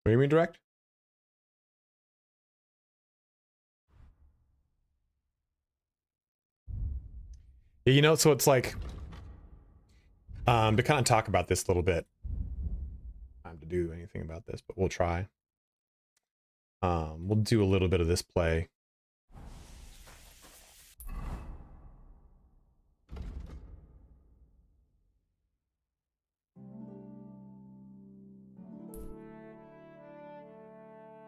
What do you mean direct? Yeah, you know, so it's like to kind of talk about this a little bit. Time to do anything about this, but we'll try. We'll do a little bit of this play.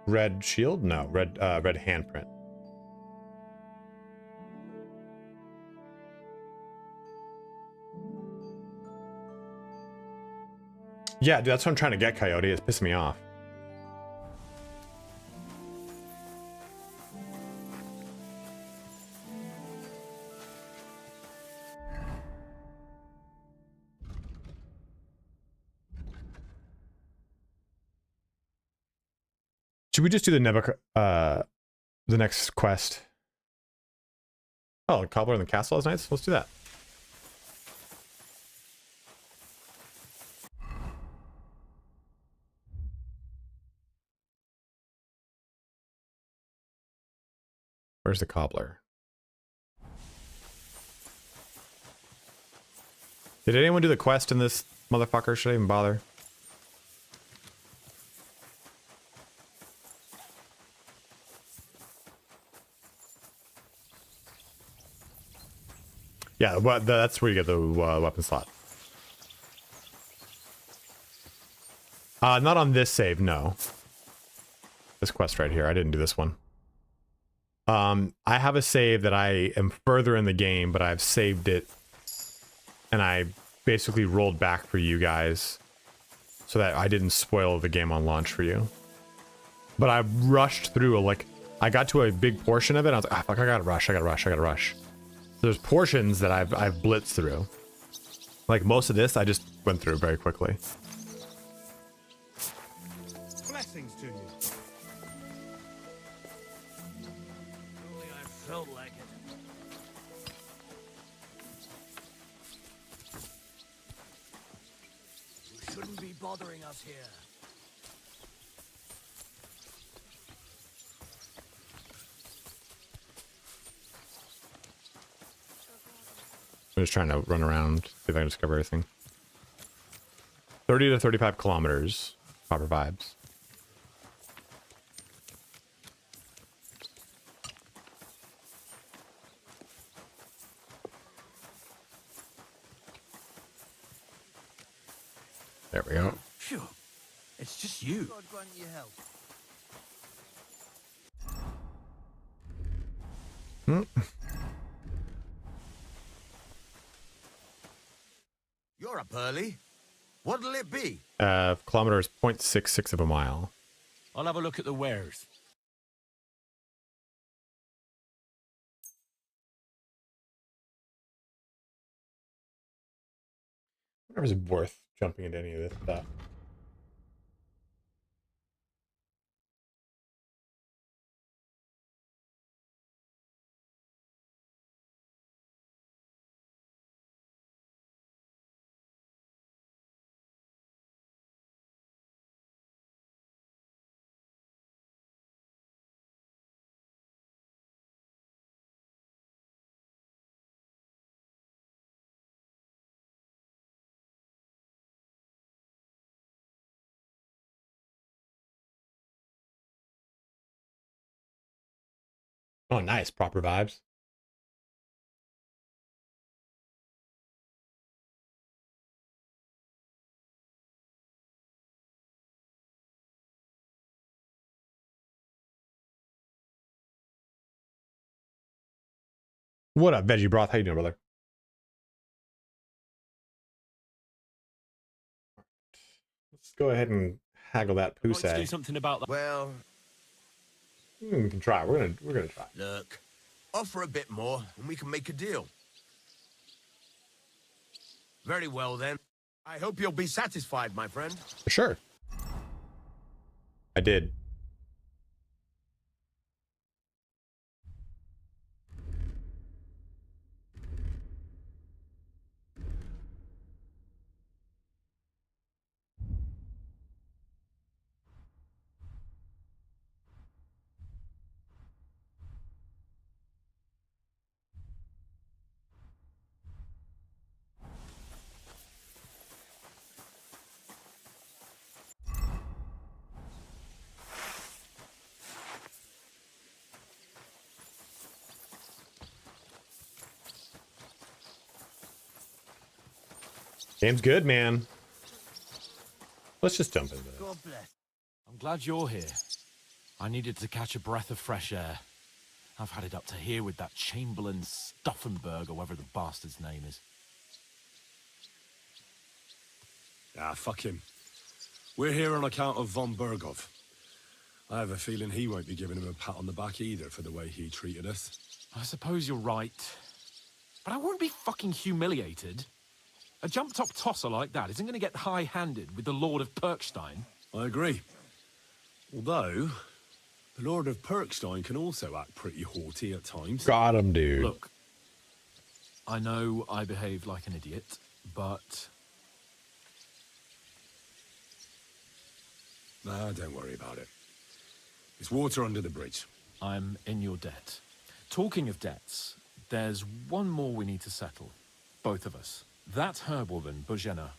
Red shield? No, red handprint. Yeah, dude, that's what I'm trying to get, Coyote. It's pissing me off. Should we just do the next quest? Oh, cobbler in the castle is nice. Let's do that. Where's the cobbler? Did anyone do the quest in this motherfucker? Should I even bother? Yeah, but that's where you get the weapon slot. Not on this save, no. This quest right here. I didn't do this one. I have a save that I am further in the game, but I've saved it. And I basically rolled back for you guys so that I didn't spoil the game on launch for you. But I rushed through, like, I got to a big portion of it. And I was like, ah, fuck, I gotta rush. There's portions that I've blitzed through. Like most of this, I just went through very quickly.
Blessings to you.
Only I felt like it. You shouldn't be bothering us here.
I'm just trying to run around, see if I can discover everything. 30 to 35 kilometers. Proper vibes. There we go.
Phew. It's just you. God grant you help.
You're up early. What'll it be?
Kilometers, 0.66 of a mile.
I'll have a look at the wares.
I wonder if it's worth jumping into any of this stuff. Oh, nice. Proper vibes. What up, Veggie Broth? How you doing, brother? Let's go ahead and haggle that poo
Let's do something about that.
Well,
we can try. We're gonna try.
look, offer a bit more and we can make a deal. Very well then. I hope you'll be satisfied, my friend.
For sure. I did. Game's good, man. Let's just jump into it.
God bless.
I'm glad you're here. I needed to catch a breath of fresh air. I've had it up to here with that Chamberlain Stauffenberg, or whatever the bastard's name is.
Ah, fuck him. We're here on account of von Berghoff. I have a feeling he won't be giving him a pat on the back either for the way he treated us.
I suppose you're right. But I won't be fucking humiliated. A jump-top tosser like that isn't going to get high-handed with the Lord of Perkstein.
I agree. Although, the Lord of Perkstein can also act pretty haughty at times.
Got him, dude.
Look, I know I behaved like an idiot, but...
Nah, don't worry about it. It's water under the bridge.
I'm in your debt. Talking of debts, there's one more we need to settle. Both of us. That herb-woman, Bojena,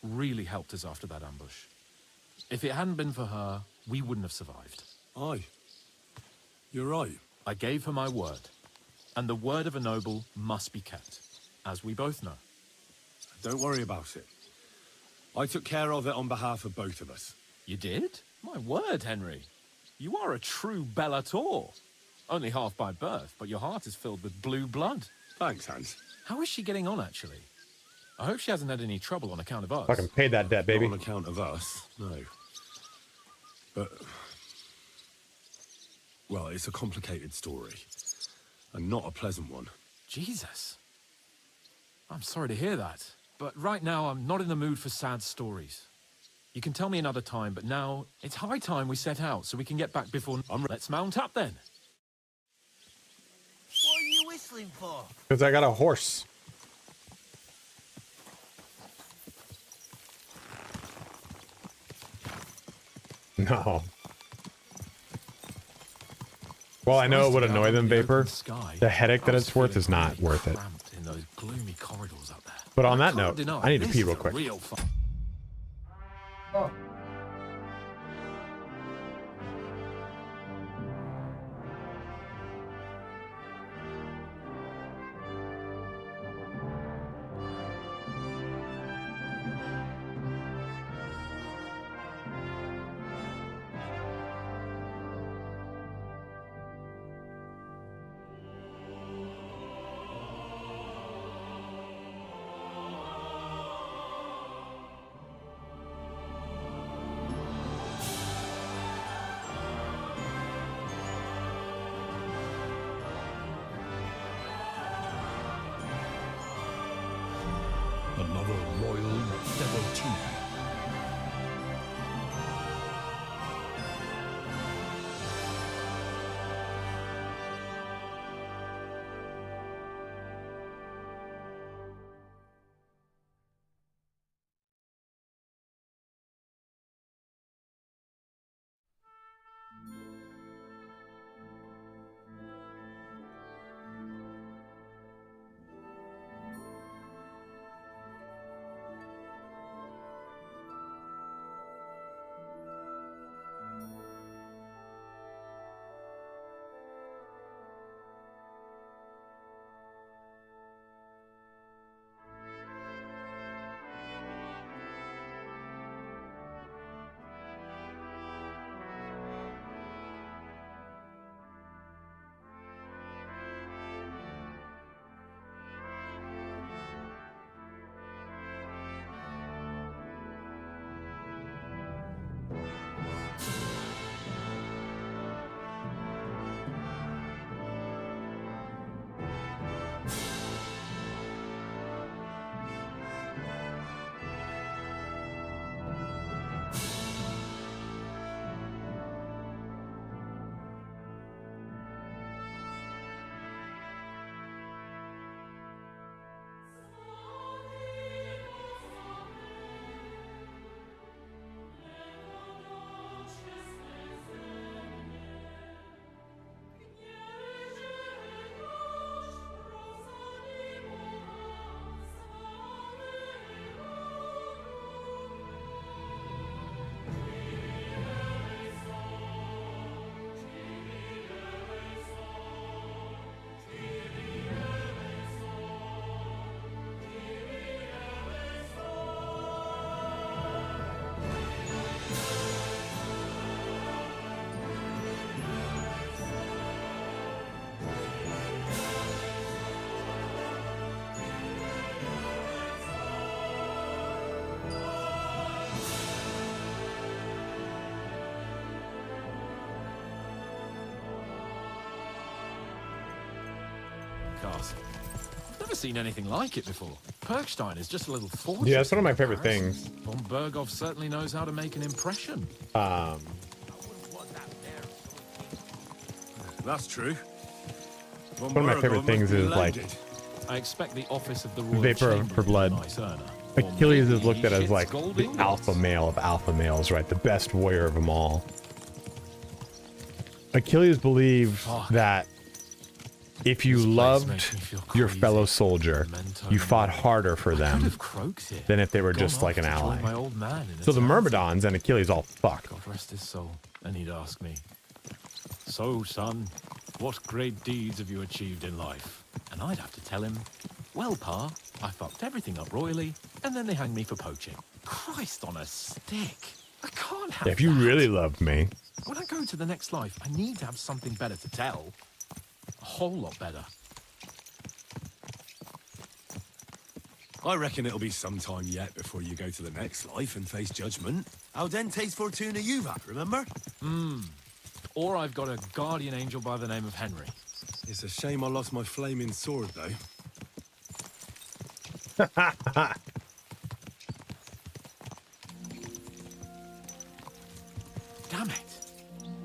really helped us after that ambush. If it hadn't been for her, we wouldn't have survived.
Aye. You're right.
I gave her my word. And the word of a noble must be kept, as we both know.
Don't worry about it. I took care of it on behalf of both of us.
You did? My word, Henry. You are a true Bellator. Only half by birth, but your heart is filled with blue blood.
Thanks, Hans.
How is she getting on, actually? I hope she hasn't had any trouble on account of us.
Fucking pay that debt, baby.
Not on account of us, no. But... well, it's a complicated story. And not a pleasant one.
Jesus. I'm sorry to hear that. But right now, I'm not in the mood for sad stories. You can tell me another time, but now it's high time we set out so we can get back before... Let's mount up then.
What are you whistling for?
Because I got a horse. No. Well, I know it would annoy them, Vapor. The headache that it's worth is not worth it.
In those gloomy corridors up there.
But on that note, I need to pee real quick.
Oh.
Another loyal devotee.
Castle. I've never seen anything like it before. Perkstein is just a little fortress.
Yeah, that's one of my favorite things.
Von Berghoff certainly knows how to make an impression.
That's true.
One of my favorite things is like
I expect the office of the Royal
Vapor for blood.
Nice earner.
Achilles is looked at as like
gold
the
ingots.
alpha male of alpha males, right? The best warrior of them all. Achilles believed that if you loved your fellow soldier, you fought harder for them than if they were just like an ally. So the Myrmidons and Achilles all fucked.
God rest his soul. And he'd ask me, "So, son, what great deeds have you achieved in life?" And I'd have to tell him, "Well, Pa, I fucked everything up royally, and then they hanged me for poaching." Christ on a stick. I can't have
If you
that.
really loved me.
When I go to the next life, I need to have something better to tell. A whole lot better.
I reckon it'll be some time yet before you go to the next life and face judgment.
Audentes Fortuna Juvat, remember?
Or I've got a guardian angel by the name of Henry.
It's a shame I lost my flaming sword, though.
Damn it.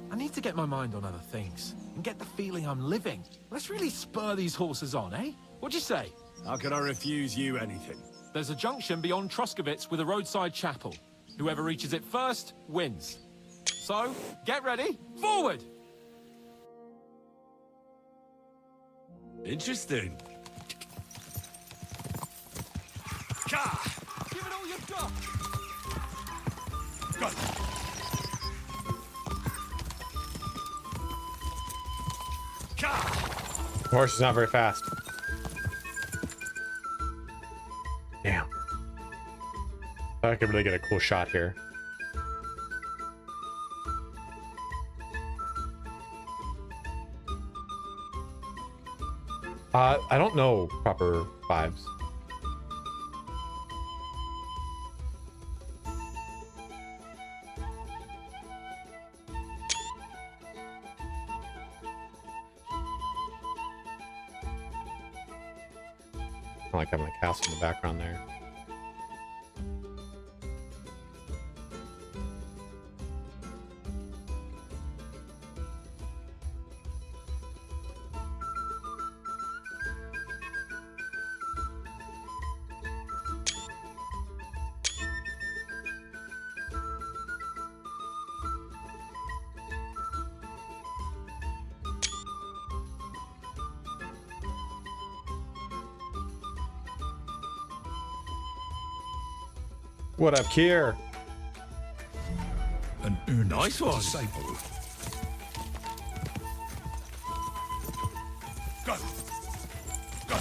I need to get my mind on other things and get the feeling I'm living. Let's really spur these horses on, eh? What'd you say?
How could I refuse you anything?
There's a junction beyond Truskovitz with a roadside chapel. Whoever reaches it first wins. So, get ready, forward!
Interesting.
Give it all you've got!
Go!
The horse is not very fast. Damn. I could really get a cool shot here. I don't know proper vibes. I like having a castle in the background there. What up, Kier?
An earnest
Nice one.
disciple.
Go! Go!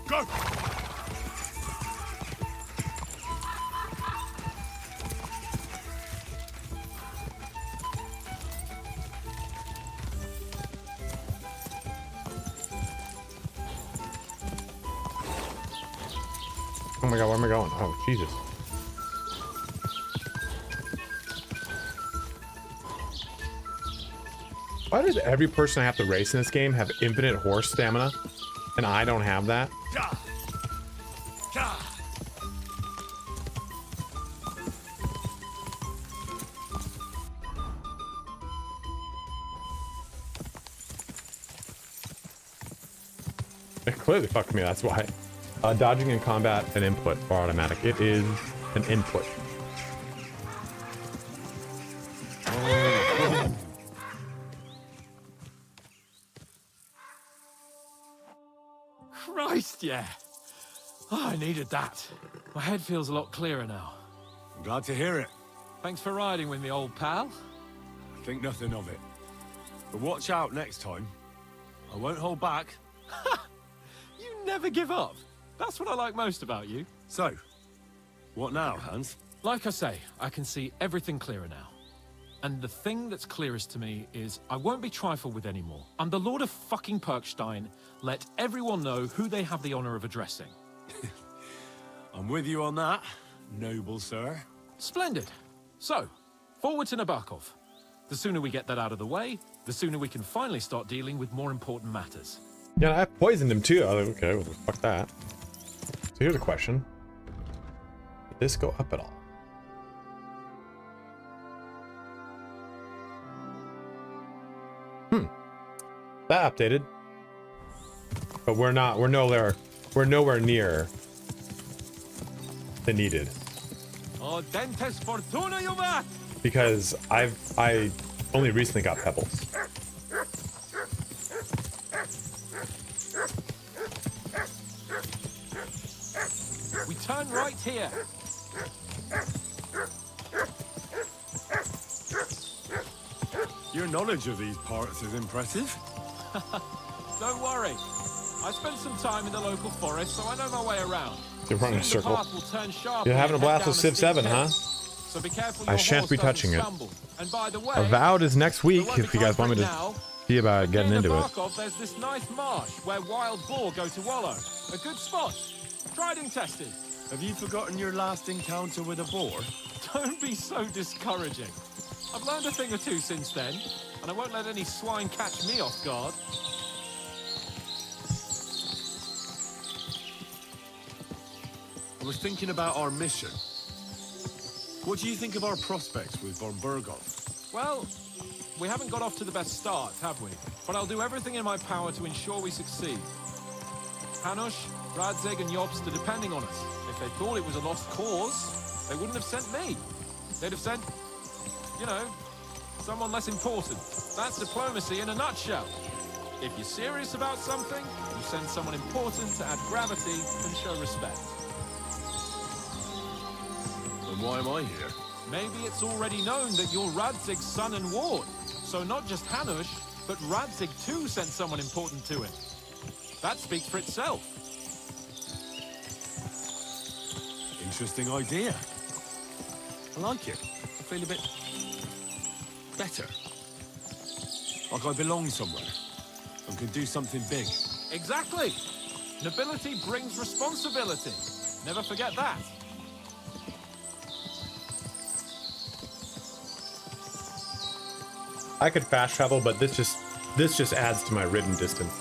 Go!
Oh my god, where am I going? Oh, Jesus. Why does every person I have to race in this game have infinite horse stamina? And I don't have that?
Ja! Ja!
It clearly fucked me, that's why. Dodging in combat, an input or automatic. It is an input.
Christ, yeah. Oh, I needed that. My head feels a lot clearer now.
I'm glad to hear it.
Thanks for riding with me, old pal.
Think nothing of it. But watch out next time. I won't hold back.
You never give up. That's what I like most about you.
So, what now, Hans?
Like I say, I can see everything clearer now. And the thing that's clearest to me is I won't be trifled with anymore. I'm the Lord of fucking Perkstein. Let everyone know who they have the honor of addressing.
I'm with you on that, noble sir.
Splendid. So, forward to Nabokov. The sooner we get that out of the way, the sooner we can finally start dealing with more important matters.
Yeah, I poisoned him too. Oh, okay, well, fuck that. So here's a question. Did this go up at all? That updated. But we're nowhere near the needed.
Oh, dentes fortuna, Juvat!
Because I only recently got pebbles.
We turn right here.
Your knowledge of these parts is impressive.
Don't worry. I spent some time in the local forest, so I know my way around.
You're running a
Soon the
circle.
path will turn sharp
You're having a
and head
blast
down
with
a
Civ
steep
7,
hill.
huh?
So be careful
I
your
shan't
horse
be
doesn't
touching it.
stumble. And by the way,
Avowed is next week if you guys want me to see about getting into it.
Barkov, there's this nice marsh where wild boar go to wallow. A good spot. Tried and tested.
Have you forgotten your last encounter with a boar?
Don't be so discouraging. I've learned a thing or two since then, and I won't let any swine catch me off guard.
I was thinking about our mission. What do you think of our prospects with von Berghoff?
Well, we haven't got off to the best start, have we? But I'll do everything in my power to ensure we succeed. Hanush, Radzig, and Jobst are depending on us. If they thought it was a lost cause, they wouldn't have sent me. They'd have sent, you know, someone less important. That's diplomacy in a nutshell. If you're serious about something, you send someone important to add gravity and show respect.
And why am I here?
Maybe it's already known that you're Radzig's son and ward. So not just Hanush, but Radzig too sent someone important to him. That speaks for itself.
Interesting idea. I like it. I feel a bit better. Like I belong somewhere and can do something big.
Exactly. Nobility brings responsibility. Never forget that.
I could fast travel, but this just adds to my ridden distance.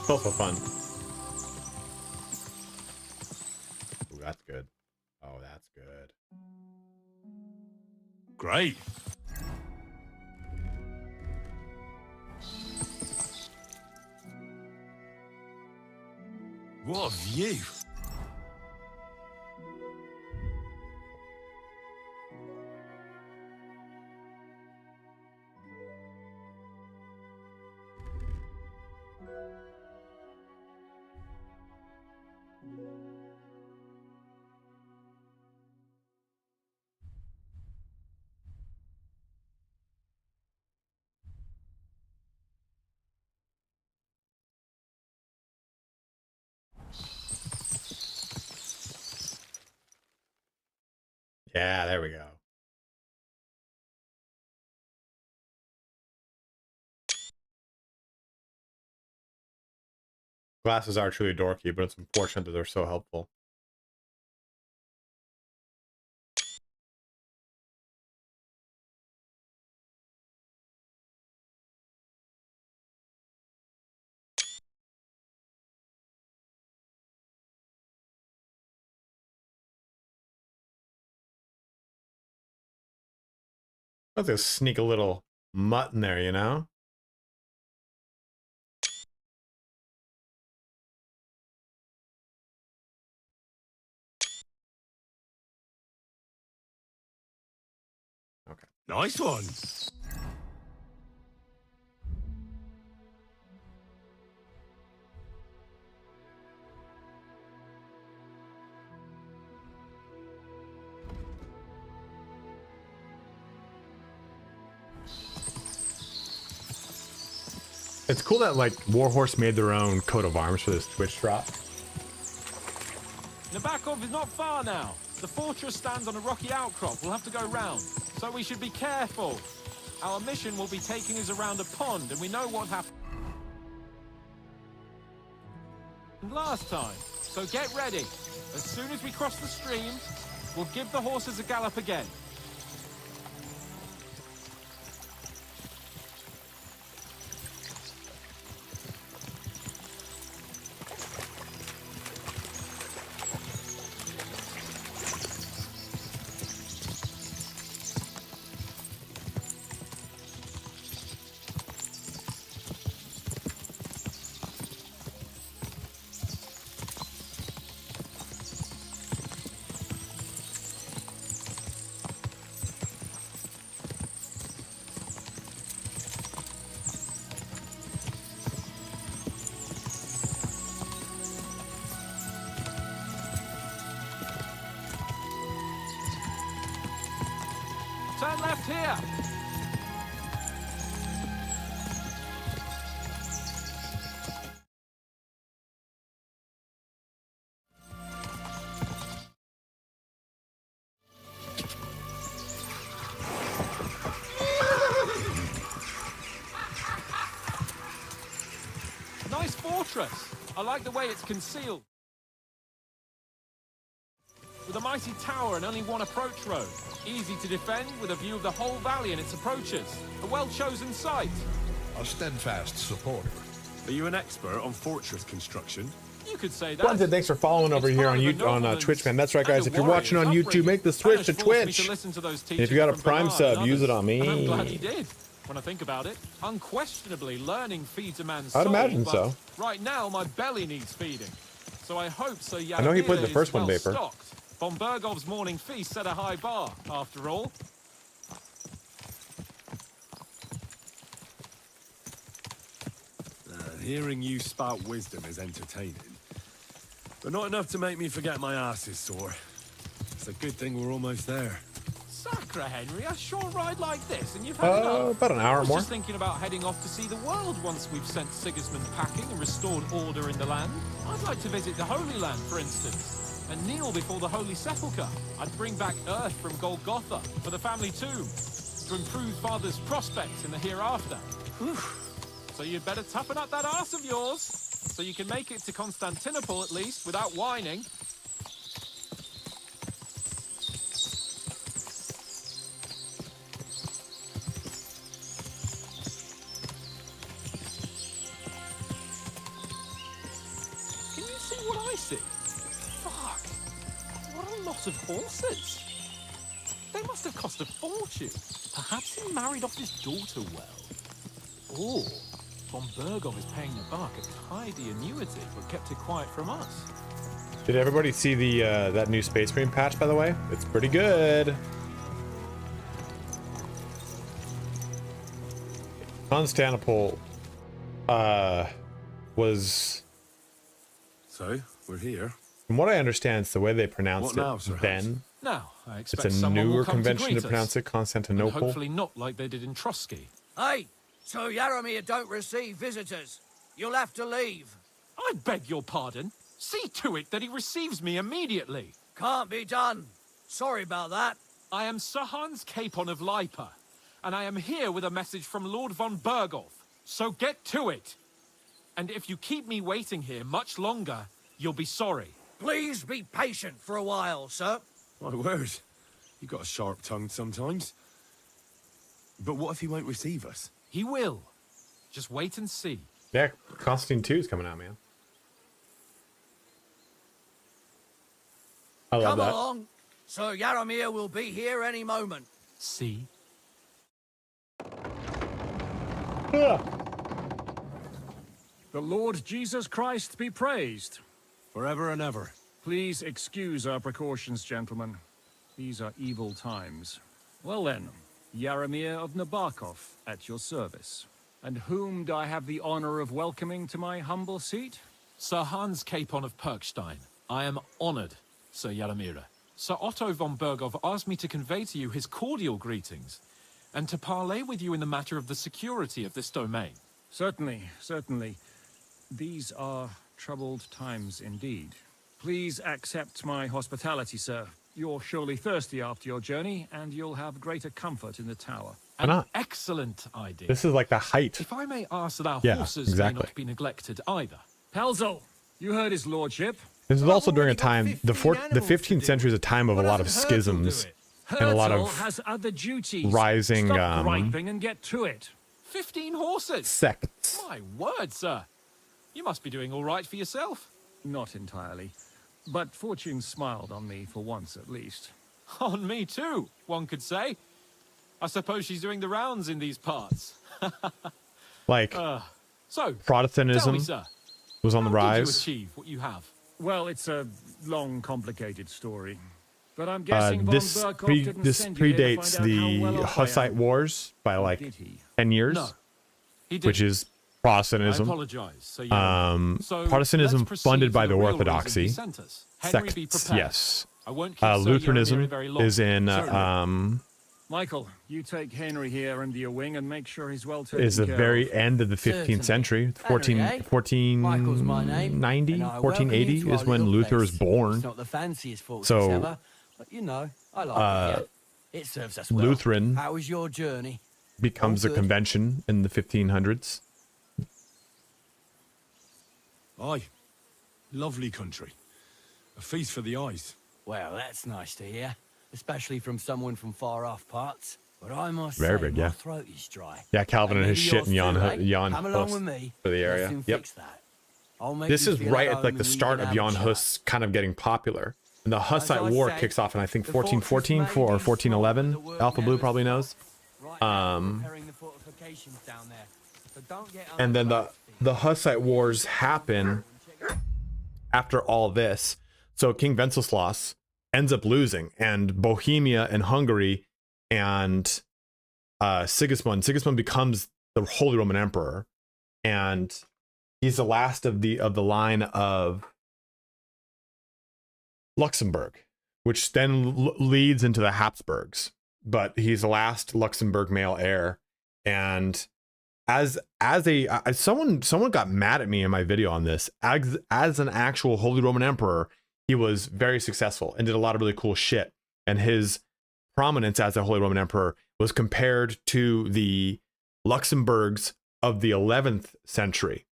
It's also fun. Ooh, that's good. Oh, that's good.
Great. What a view.
Yeah, there we go. Glasses are truly dorky, but it's unfortunate that they're so helpful. Let's just sneak a little mutt in there, you know? Okay.
Nice one.
It's cool that like Warhorse made their own coat of arms for this Twitch drop.
Nabokov is not far now. The fortress stands on a rocky outcrop. We'll have to go round. So we should be careful. Our mission will be taking us around a pond, and we know what happened last time. So get ready. As soon as we cross the stream, we'll give the horses a gallop again. fortress. I like the way it's concealed. With a mighty tower and only one approach road. Easy to defend with a view of the whole valley and its approaches. A well-chosen site.
A steadfast supporter.
Are you an expert on fortress construction?
You could say that.
Blunted, thanks for following over here on Twitch, man. That's right, guys. If you're watching on YouTube, make the switch to Twitch. And if you got a Prime sub, use it on me.
I'm glad he did. When I think about it, unquestionably learning feeds a man's soul.
I'd imagine so.
Right now, my belly needs feeding. So I hope so.
I know he put the first one vapor.
Von Bergov's morning feast set a high bar, after all.
Hearing you spout wisdom is entertaining. But not enough to make me forget my ass is sore. It's a good thing we're almost there.
Sacra, Henry, a short ride like this, and you've had enough.
About an hour
I was
more.
just thinking about heading off to see the world once we've sent Sigismund packing and restored order in the land. I'd like to visit the Holy Land, for instance, and kneel before the Holy Sepulchre. I'd bring back earth from Golgotha for the family tomb, to improve Father's prospects in the hereafter. Whew. So you'd better toughen up that arse of yours, so you can make it to Constantinople at least, without whining. Can you see what I see? Fuck! What a lot of horses! They must have cost a fortune. Perhaps he married off his daughter well. Or Von Bergov is paying the bark a tidy annuity, but kept it quiet from us.
Did everybody see the that new Space Marine patch, by the way? It's pretty good. Constantinople was...
So, we're here.
From what I understand, it's the way they pronounced
What now,
it
Sir
then.
Now, I expect
It's a
someone will
newer
come
convention
greet
to pronounce
us.
it, Constantinople.
And hopefully not like they did in Trotsky.
Hey, so Yaramir don't receive visitors. You'll have to leave.
I beg your pardon. See to it that he receives me immediately.
Can't be done. Sorry about that.
I am Sir Hans Capon of Lipa, and I am here with a message from Lord von Bergov. So get to it. And if you keep me waiting here much longer, you'll be sorry.
Please be patient for a while, sir.
My word. You got a sharp tongue sometimes. But what if he won't receive us?
He will. Just wait and see.
Yeah, Constantine 2 is coming out, man. I love
Come
that.
along. Sir Yaramir will be here any moment.
See?
Yeah.
The Lord Jesus Christ be praised.
Forever and ever.
Please excuse our precautions, gentlemen. These are evil times. Well then, Yaramir of Nabokov at your service. And whom do I have the honor of welcoming to my humble seat?
Sir Hans Capon of Perkstein. I am honored, Sir Yaramir. Sir Otto von Bergov asked me to convey to you his cordial greetings, and to parley with you in the matter of the security of this domain.
Certainly, certainly. These are troubled times indeed. Please accept my hospitality, sir. You're surely thirsty after your journey, and you'll have greater comfort in the tower.
Why not?
Excellent idea.
This is like the height.
If I may ask that our
Yeah,
horses
exactly.
may not be neglected either.
Pelzel, you heard his lordship.
This is also during a time, the 15th century is a time of a lot of schisms and a lot
Herzl
of
has other duties.
rising
Stop griping and get to it.
15 horses?
sects.
My word, sir. You must be doing all right for yourself.
Not entirely. But fortune smiled on me for once at least.
On me too, one could say. I suppose she's doing the rounds in these parts.
Like,
So,
Protestantism
tell me, sir,
was on the
how did you
rise.
achieve what you have?
Well, it's a long, complicated story. But I'm guessing von
This
Berghoff didn't
this
send you here to
predates
find out how
the
well off I am.
Hussite Wars by like
did he?
10 years,
No, he didn't.
which is
I
Protestantism.
apologize. So, yeah. So
Protestantism
let's proceed
funded
to
by the
real reason
Orthodoxy.
he sent us. Henry, be
Sects,
prepared.
yes.
I won't keep Sir Yaramir
Lutheranism
very long.
is in
Michael, you take Henry here under your wing and make sure he's well taken
is the
care
very
of.
end of the 15th century. 1490, 1480 is when Luther was born.
It's not the fanciest fortress
So,
ever, but you know, I like it. It serves us well.
Lutheran
How was your journey?
becomes a
good.
convention in the 1500s.
Aye. Lovely country. A feast for the eyes.
Well, that's nice to hear, especially from someone from far off parts. But I must
Very
say,
big,
my
yeah.
throat is dry.
Yeah, Calvin and his
maybe
shit and
yours
Jan,
too, eh?
Jan
Come along
Hus
with me.
for the
We'll
area.
soon
Yep.
fix that. I'll make
This
you
is
feel
right
at
at like
home
the
and we
start
can
of
have a
Jan
chat.
Hus kind of getting popular. And the Hussite
I
War
say,
kicks off in, I think,
the fortress
1414
may
or
be strong,
1411.
but the work
Alpha Blue
never
probably knows.
Right now, we're repairing the fortifications down there. So don't get
And then the Hussite Wars happen after all this. So King Wenceslaus ends up losing, and Bohemia and Hungary and Sigismund becomes the Holy Roman Emperor, and he's the last of the line of Luxembourg, which then leads into the Habsburgs. But he's the last Luxembourg male heir, and as someone got mad at me in my video on this. As an actual Holy Roman Emperor, he was very successful and did a lot of really cool shit. And his prominence as a Holy Roman Emperor was compared to the Luxembourgs of the 11th century,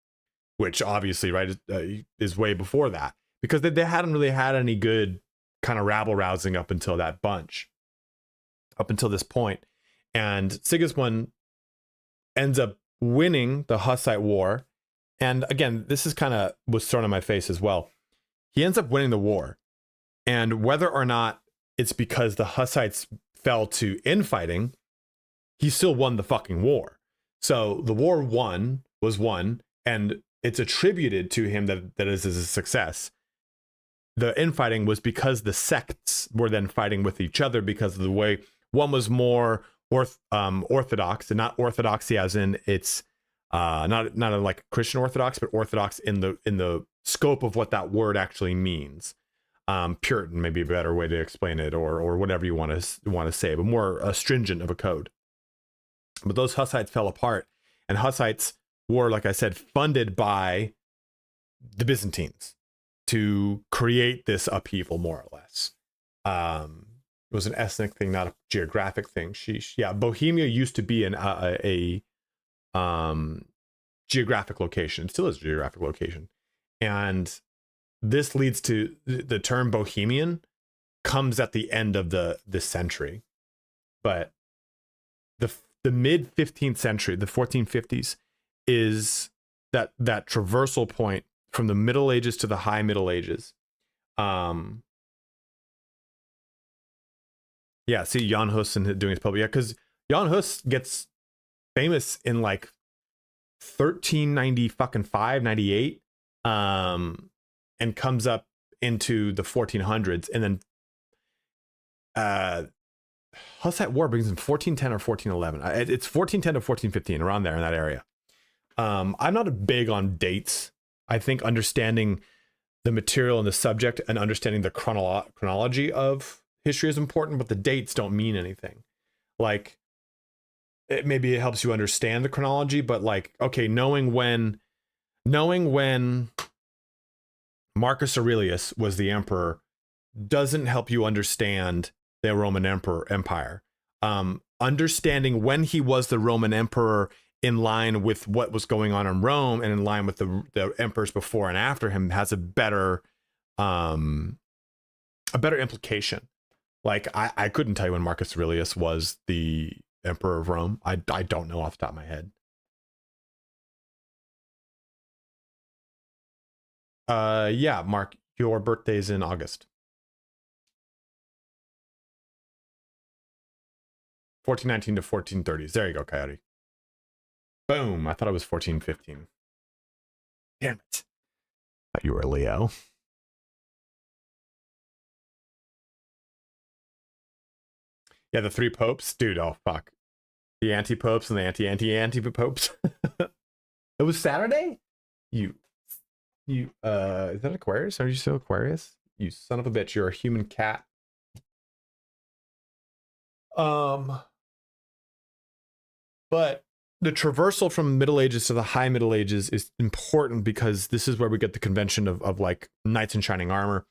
which obviously, right, is way before that, because they hadn't really had any good kind of rabble rousing up until this point. And Sigismund ends up winning the Hussite War. And again, this is kind of was thrown in my face as well. He ends up winning the war. And whether or not it's because the Hussites fell to infighting, he still won the fucking war. So the war was won, and it's attributed to him that it is a success. The infighting was because the sects were then fighting with each other because of the way one was more orthodox, and not orthodoxy as in it's not like Christian Orthodox, but Orthodox in the scope of what that word actually means. Puritan may be a better way to explain it, or whatever you want to say, but more stringent of a code. But those Hussites fell apart, and Hussites were, like I said, funded by the Byzantines to create this upheaval, more or less. It was an ethnic thing, not a geographic thing. Bohemia used to be a geographic location. It still is a geographic location. And this leads to the term Bohemian comes at the end of this century. But the mid 15th century, the 1450s, is that traversal point from the Middle Ages to the High Middle Ages. See Jan Hus and doing his public. Yeah, because Jan Hus gets famous in like 1395, 98, and comes up into the 1400s, and then Hussite War brings in 1410 or 1411. It's 1410 to 1415, around there in that area. I'm not big on dates. I think understanding the material and the subject and understanding the chronology of history is important, but the dates don't mean anything. Like, maybe it helps you understand the chronology, but like, okay, knowing when Marcus Aurelius was the emperor doesn't help you understand the Roman Empire. Understanding when he was the Roman emperor in line with what was going on in Rome and in line with the emperors before and after him has a better implication. Like, I couldn't tell you when Marcus Aurelius was the emperor of Rome. I don't know off the top of my head. Mark, your birthday's in August. 1419 to 1430s. There you go, Coyote. Boom. I thought it was 1415. Damn it. Thought you were a Leo. Yeah, the three popes. Dude, oh fuck. The anti-popes and the anti-popes. It was Saturday? You is that Aquarius? Are you still Aquarius? You son of a bitch, you're a human cat. But the traversal from Middle Ages to the High Middle Ages is important because this is where we get the convention of like knights in shining armor,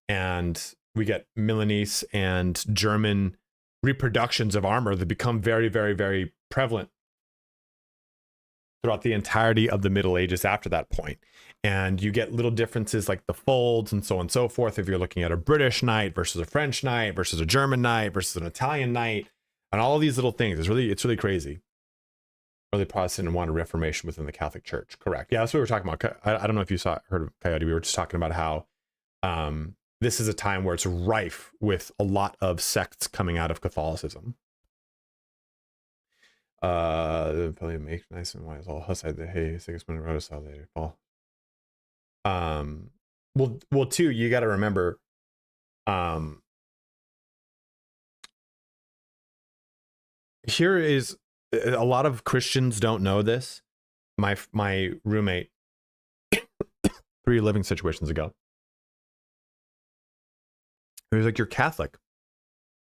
and we get Milanese and German reproductions of armor that become very, very, very prevalent throughout the entirety of the Middle Ages after that point. And you get little differences like the folds and so on and so forth. If you're looking at a British knight versus a French knight versus a German knight versus an Italian knight, and all these little things, it's really crazy. Early Protestant and wanted Reformation within the Catholic Church. Correct. Yeah, that's what we were talking about. I don't know if you heard of Coyote. We were just talking about how this is a time where it's rife with a lot of sects coming out of Catholicism. Probably make nice and wise all outside the hey Sigismund wrote us how they fall. Well too, you got to remember here is a lot of Christians don't know this. My roommate 3 living situations ago, he was like, "You're Catholic."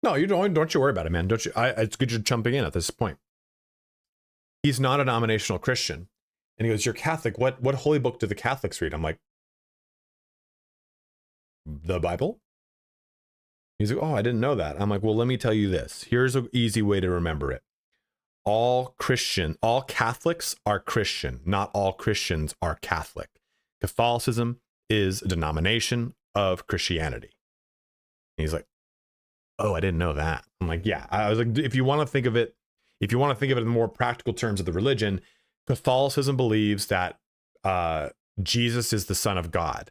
No, you don't you worry about it, man. Don't you? It's good you're jumping in at this point. He's not a denominational Christian. And he goes, "You're Catholic. What holy book do the Catholics read?" I'm like, "The Bible?" He's like, "Oh, I didn't know that." I'm like, "Well, let me tell you this. Here's an easy way to remember it. All Catholics are Christian. Not all Christians are Catholic. Catholicism is a denomination of Christianity." And he's like, "Oh, I didn't know that." I'm like, "Yeah." I was like, if you want to think of it in more practical terms of the religion, Catholicism believes that Jesus is the Son of God.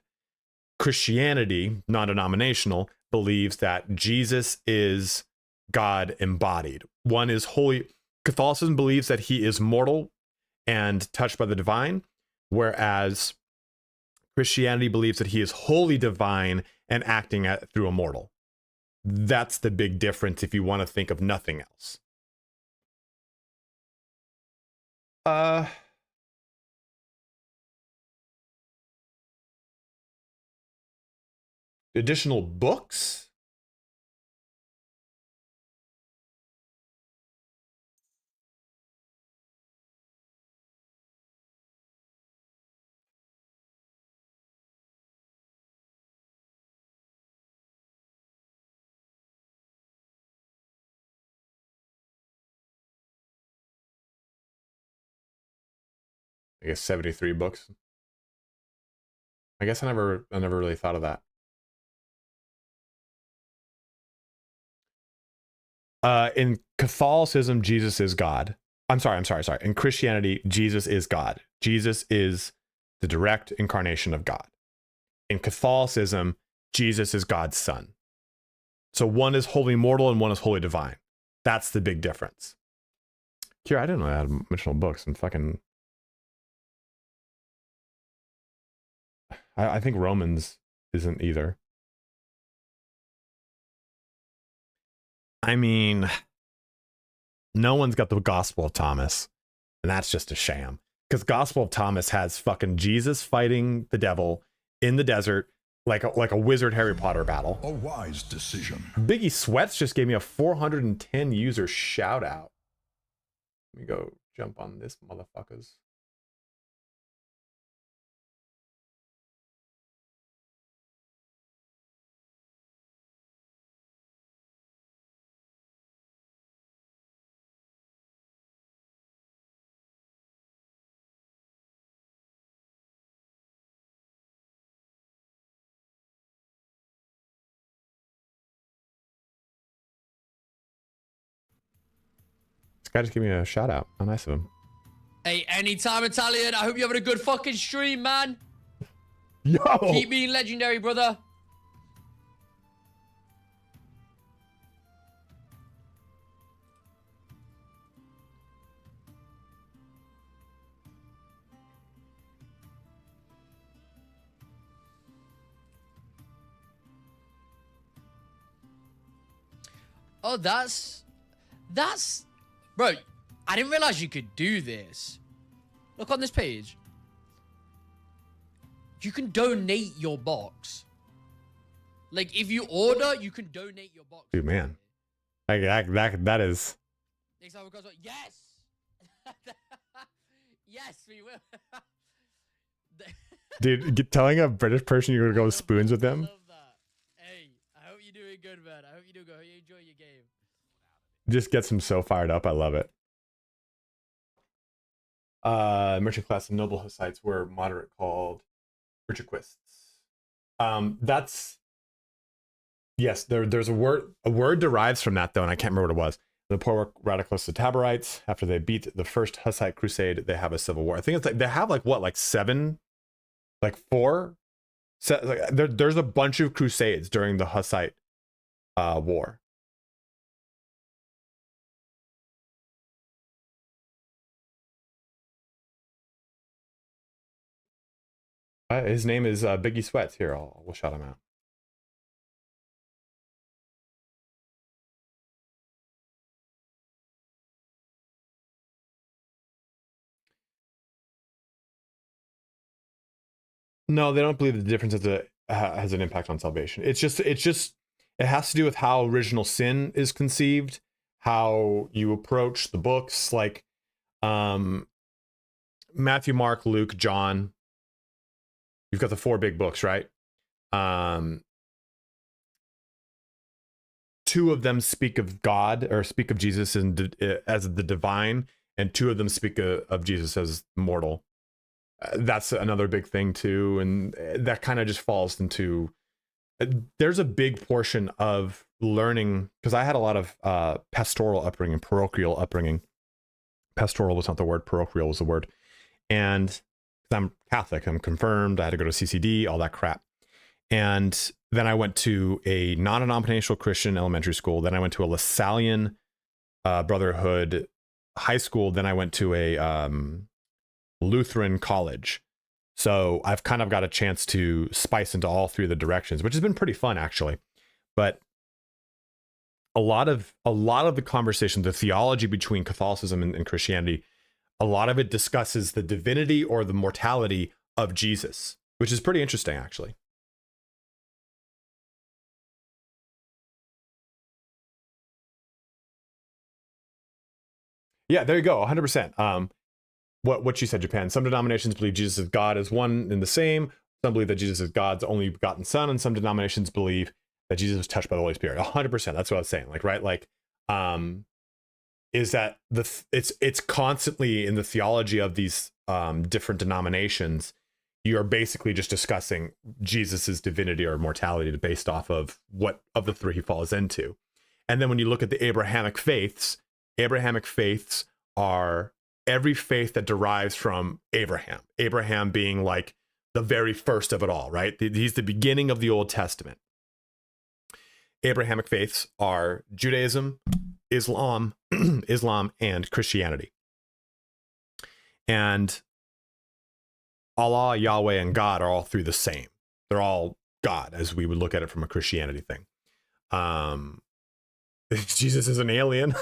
Christianity, non-denominational, believes that Jesus is God embodied. One is holy. Catholicism believes that he is mortal and touched by the divine, whereas Christianity believes that he is wholly divine and acting through a mortal. That's the big difference if you want to think of nothing else. Additional books? I guess 73 books. I guess I never really thought of that. In Catholicism, Jesus is God. I'm sorry. In Christianity, Jesus is God. Jesus is the direct incarnation of God. In Catholicism, Jesus is God's son. So one is wholly mortal and one is wholly divine. That's the big difference. Kira, I didn't know I had additional books and fucking... I think Romans isn't either. I mean, no one's got the Gospel of Thomas, and that's just a sham. Because Gospel of Thomas has fucking Jesus fighting the devil in the desert like a wizard Harry Potter battle.
A wise decision.
Biggie Sweats just gave me a 410 user shout out. Let me go jump on this motherfuckers. This guy just gave me a shout out. How nice of him.
Hey, anytime Italian. I hope you're having a good fucking stream, man.
Yo!
Keep being legendary, brother. Oh, that's... Bro, I didn't realize you could do this. Look on this page. You can donate your box. Like, if you order, you can donate your box.
Dude, man. That is...
Next time we go, yes! Yes, we will.
Dude, telling a British person you're going to go spoons with them?
Hey, I hope you're doing good, man. I hope you do good. I hope you enjoy your game.
Just gets him so fired up. I love it. Merchant class and noble Hussites were moderate, called Urchiquists. That's yes. There's a word derives from that though, and I can't remember what it was. The poor radicalists, the Taborites, after they beat the first Hussite crusade, they have a civil war. I think it's like they have like what, like four. There's a bunch of crusades during the Hussite war. His name is Biggie Sweats. Here, we'll shout him out. No, they don't believe the difference has an impact on salvation. It's just it has to do with how original sin is conceived, how you approach the books, like Matthew, Mark, Luke, John. You've got the 4 big books, right? 2 of them speak of God or speak of Jesus as the divine, and 2 of them speak of Jesus as mortal. That's another big thing too, and that kind of just falls into. There's a big portion of learning, because I had a lot of pastoral upbringing, parochial upbringing. Pastoral was not the word, parochial was the word, and I'm Catholic, I'm confirmed, I had to go to CCD, all that crap. And then I went to a non-denominational Christian elementary school. Then I went to a Lasallian Brotherhood high school. Then I went to a Lutheran college. So I've kind of got a chance to spice into all 3 of the directions, which has been pretty fun actually. But a lot of the conversation, the theology between Catholicism and Christianity, a lot of it discusses the divinity or the mortality of Jesus, which is pretty interesting, actually. Yeah, there you go, 100%. What you said, Japan. Some denominations believe Jesus is God as one and the same. Some believe that Jesus is God's only begotten Son, and some denominations believe that Jesus was touched by the Holy Spirit. 100%. That's what I was saying. Like, right? Like, is that it's constantly in the theology of these different denominations, you're basically just discussing Jesus's divinity or mortality based off of what of the 3 he falls into. And then when you look at the Abrahamic faiths are every faith that derives from Abraham being like the very first of it all, right? He's the beginning of the Old Testament. Abrahamic faiths are Judaism, Islam, and Christianity. And Allah, Yahweh, and God are all 3 the same. They're all God, as we would look at it from a Christianity thing. Jesus is an alien.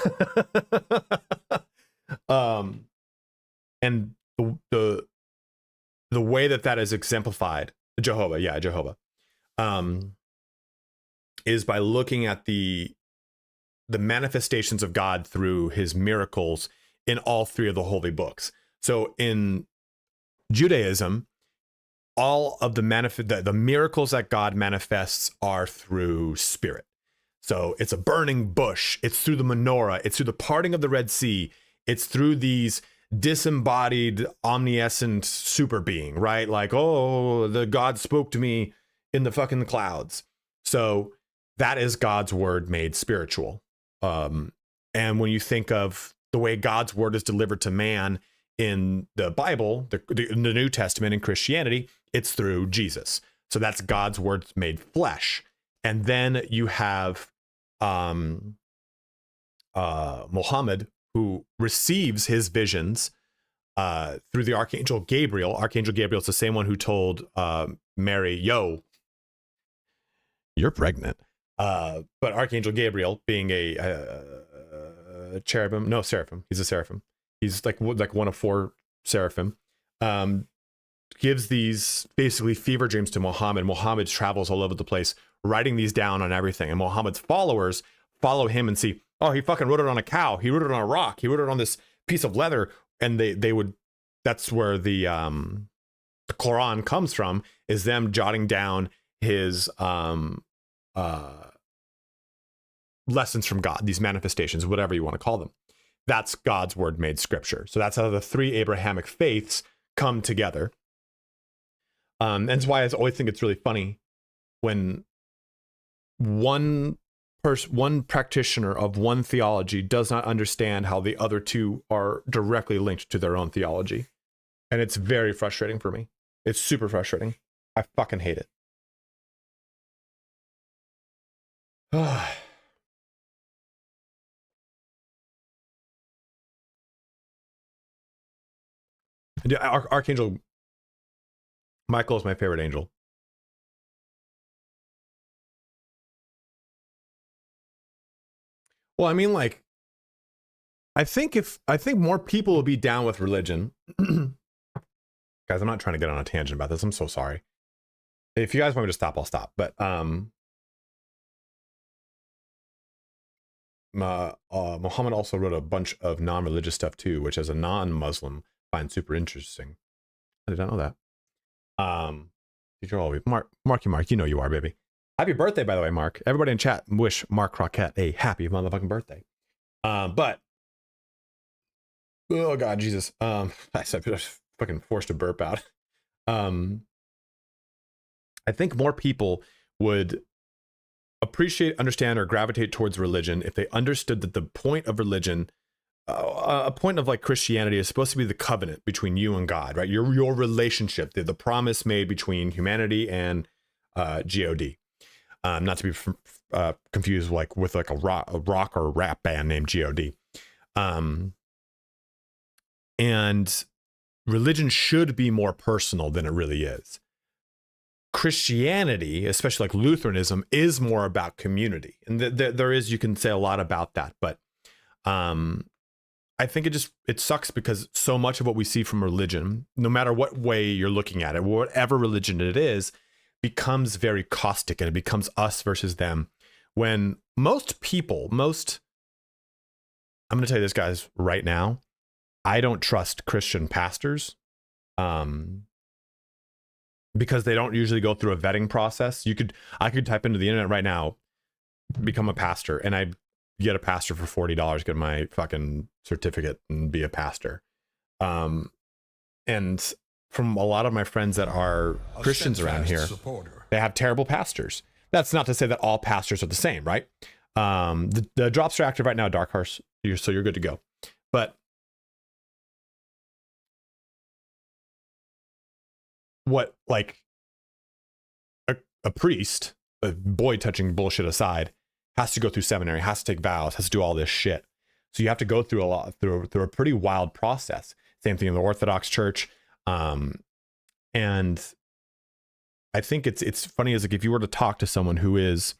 And the way that is exemplified, Jehovah, is by looking at the manifestations of God through his miracles in all 3 of the holy books. So in Judaism, all of the miracles that God manifests are through spirit. So it's a burning bush, it's through the menorah, it's through the parting of the Red Sea, it's through these disembodied, omniscient super being, right? Like, oh, the God spoke to me in the fucking clouds. So that is God's word made spiritual. And when you think of the way God's word is delivered to man in the Bible, the New Testament in Christianity, it's through Jesus. So that's God's word made flesh. And then you have Muhammad, who receives his visions through the Archangel Gabriel. Archangel Gabriel is the same one who told Mary, yo, you're pregnant. But Archangel Gabriel, being a cherubim, no, seraphim. He's a seraphim. He's like one of 4 seraphim. Gives these basically fever dreams to Muhammad. Muhammad travels all over the place, writing these down on everything. And Muhammad's followers follow him and see, oh, he fucking wrote it on a cow. He wrote it on a rock. He wrote it on this piece of leather. And they would, that's where the Quran comes from, is them jotting down his lessons from God, these manifestations, whatever you want to call them. that's God's word made scripture. So that's how the three Abrahamic faiths come together. And that's why I always think it's really funny when one practitioner of one theology does not understand how the other two are directly linked to their own theology. And it's very frustrating for me. It's super frustrating. I fucking hate it. Archangel Michael is my favorite angel. Well, I mean, like, I think more people will be down with religion. Guys, I'm not trying to get on a tangent about this. I'm so sorry. If you guys want me to stop, I'll stop. But Muhammad also wrote a bunch of non-religious stuff too, which as a non-Muslim find super interesting. I did not know that. These are all Marky Mark, you know you are, baby. Happy birthday, by the way, Mark. Everybody in chat wish Mark Crockett a happy motherfucking birthday. But oh god, Jesus. I was fucking forced to burp out. I think more people would appreciate, understand, or gravitate towards religion if they understood that the point of religion, a point of like Christianity, is supposed to be the covenant between you and God, right? Your relationship, the promise made between humanity and God. Not to be confused like with like a rock or rap band named God. And religion should be more personal than it really is. Christianity, especially like Lutheranism, is more about community. And there is, you can say a lot about that, but I think it sucks because so much of what we see from religion, no matter what way you're looking at it, whatever religion it is, becomes very caustic, and it becomes us versus them. When most people, I'm going to tell you this, guys, right now, I don't trust Christian pastors because they don't usually go through a vetting process. I could type into the internet right now, become a pastor, and I get a pastor for $40, get my fucking certificate and be a pastor. And from a lot of my friends that are Christians around here, they have terrible pastors. That's not to say that all pastors are the same, right? The drops are active right now, Dark Horse, so you're good to go. But what, like, a priest, a boy touching bullshit aside, has to go through seminary, has to take vows, has to do all this shit. So you have to go through through a pretty wild process. Same thing in the Orthodox Church. And I think it's funny is like if you were to talk to someone who is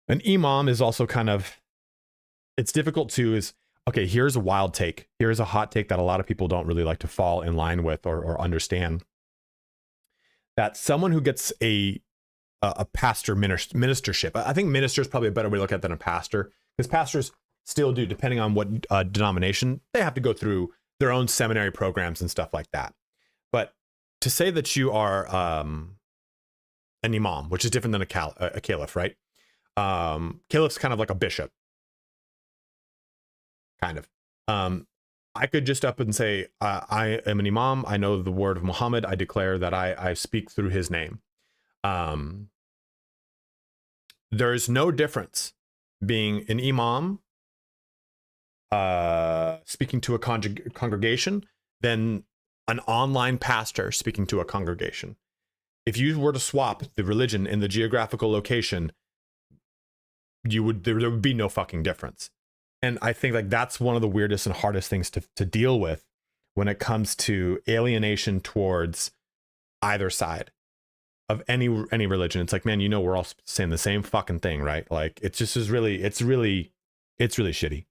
an imam, is also kind of, it's difficult to okay, here's a wild take. Here's a hot take that a lot of people don't really like to fall in line with or understand. That someone who gets a pastor ministership, I think minister is probably a better way to look at it than a pastor, because pastors still do, depending on what denomination, they have to go through their own seminary programs and stuff like that. But to say that you are an imam, which is different than a caliph, right? Caliph's kind of like a bishop, kind of. I could just up and say, I am an imam. I know the word of Muhammad. I declare that I speak through his name. There's no difference being an imam speaking to a congregation than an online pastor speaking to a congregation. If you were to swap the religion in the geographical location, there would be no fucking difference. And I think like that's one of the weirdest and hardest things to deal with when it comes to alienation towards either side of any religion. It's like, man, you know, we're all saying the same fucking thing, right? Like it's really shitty.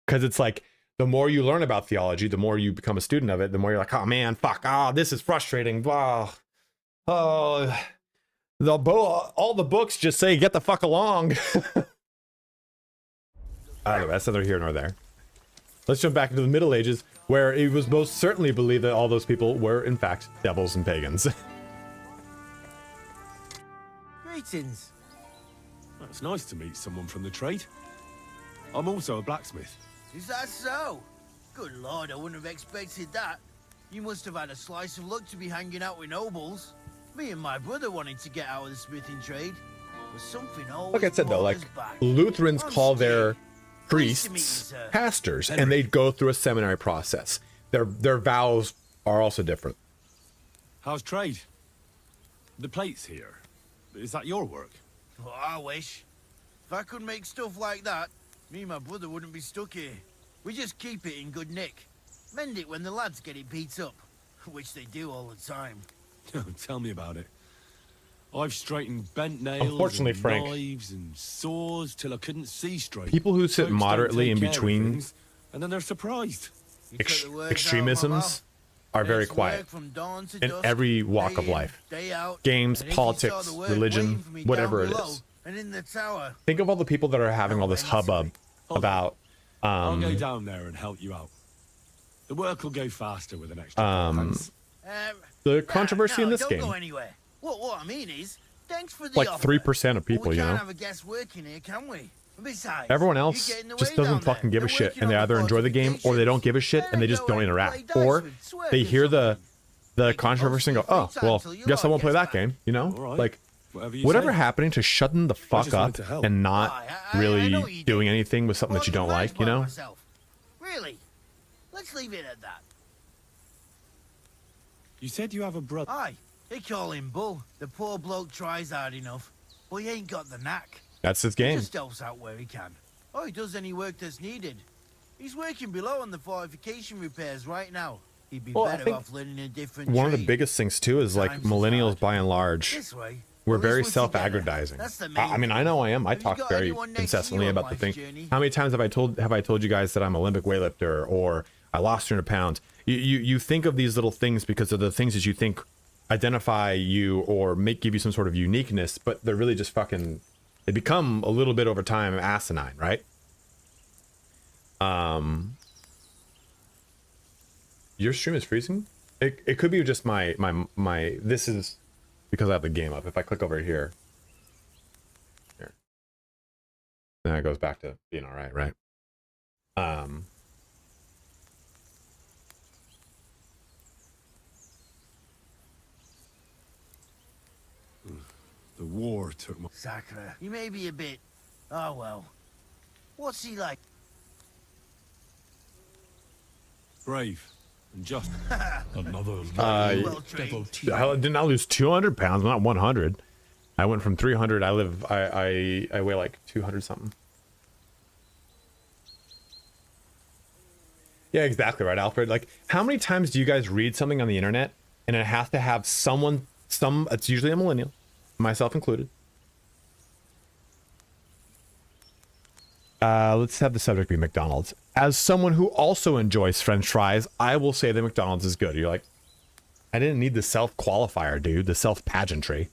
Because it's like, the more you learn about theology, the more you become a student of it, the more you're like, oh man, fuck, this is frustrating, blah. Oh, all the books just say, get the fuck along. Either way, that's neither here nor there. Let's jump back into the Middle Ages, where it was most certainly believed that all those people were, in fact, devils and pagans.
Greetings. Well, it's nice to meet someone from the trade. I'm also a blacksmith.
Is that so? Good lord, I wouldn't have expected that. You must have had a slice of luck to be hanging out with nobles. Me and my brother wanted to get out of the smithing trade. But something always
Like I said though,
brought
like
us back.
Lutherans
I'm
call
scared.
their
Pleased to meet you,
priests
sir.
pastors, and they go through a seminary process. Their vows are also different.
How's trade? The plates here. Is that your work?
Well, I wish. If I could make stuff like that, me and my brother wouldn't be stuck here. We just keep it in good nick. Mend it when the lads get it beat up, which they do all the time.
Tell me about it. I've straightened bent nails,
Unfortunately,
and
Frank,
knives and saws till I couldn't see straight.
people who sit
Folks don't
moderately
take
in
care of
between
things, and then they're surprised.
extremisms are very quiet in every walk of life. Games, politics, religion, whatever it is.
And in the tower.
Think of all the people that are having all this hubbub about
I'll go down there and help you out. The work will go faster with an extra hands.
the controversy in this
don't
game.
Go anywhere. What I mean is, thanks for the
Like
offer.
3% of people,
we
you
can't
know.
have a guest working here, can we? Besides,
Everyone
you
else
get in the
just
way
doesn't
down
fucking
there.
give a
They're
shit,
working
and they
on the
either enjoy the game or they don't give a shit and they just don't interact. Or they hear the controversy and go, "Oh, well, guess I won't play that game." You know, like whatever happening to shutting the fuck up and not really doing anything with something that you don't like. You know.
Really? Let's leave it at that.
You said you have a brother.
Aye, they call him Bull. The poor bloke tries hard enough, but he ain't got the knack.
That's his
He
game.
just helps out where he can. Or he does any work that's needed. He's working below on the fortification repairs right now. He'd be
Well, I
better
think
off learning a different
One of the
trade.
biggest things too is like millennials, by and large,
This way.
we're
At least
very
we're
self-aggrandizing.
That's the main
I mean, I know I am. I
Have you
talk
got
very
anyone next to
incessantly
you on
about the
life's
thing.
journey?
How many times have I told you guys that I'm Olympic weightlifter or I lost 200 pounds? You think of these little things because of the things that you think identify you or give you some sort of uniqueness, but they're really just fucking. They become a little bit over time asinine, right? Your stream is freezing. It could be just my. This is because I have the game up. If I click over here, then it goes back to being all right.
The war took my...
Sakura, he may be a bit... Oh, well. What's he like?
Brave and just.
Another
I didn't I lose 200 pounds, not 100. I went from 300. I weigh like 200 something. Yeah, exactly right, Alfred. Like, how many times do you guys read something on the internet and it has to have it's usually a millennial, myself included. Let's have the subject be McDonald's. As someone who also enjoys French fries, I will say that McDonald's is good. You're like, I didn't need the self-qualifier, dude, the self-pageantry.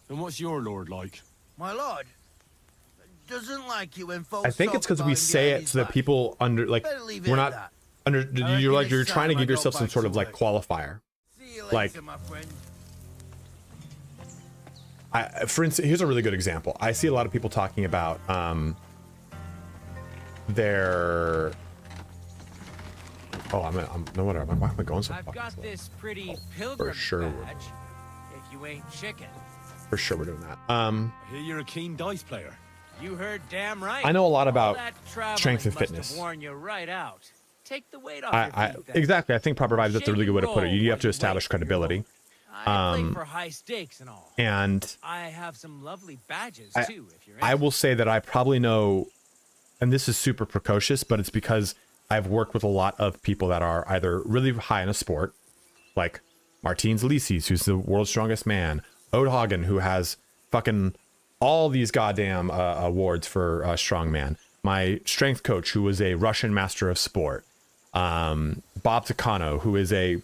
And what's your lord like?
My lord doesn't like it when folks
I think it's because we say it so that people
Better leave it
we're
at
not
that.
you're
it's
trying to
time I
give
got
yourself some
back
sort
to
of like
work.
qualifier.
See you
Like,
later, my friend.
For instance, here's a really good example. I see a lot of people talking about their. Oh, no wonder. Why am I going so
I've
fucking
got
slow?
this pretty pilgrim
sure we're-
badge. If you ain't chicken.
For sure, we're doing that.
I hear you're a keen dice player.
You heard damn right.
I know a lot
All
about
that traveling
strength and
must have
fitness.
worn you right out. Take the weight off your feet, then.
Exactly. I think proper vibes. That's a really good way to put it. You have to establish credibility.
I play for high stakes and all.
And
I have some lovely badges
I,
too. If you're
I will say that I probably know, and this is super precocious, but it's because I've worked with a lot of people that are either really high in a sport, like Martins Lisis, who's the world's strongest man, Odhagen, who has fucking all these goddamn awards for strongman, my strength coach, who was a Russian master of sport, Bob Takano, who is a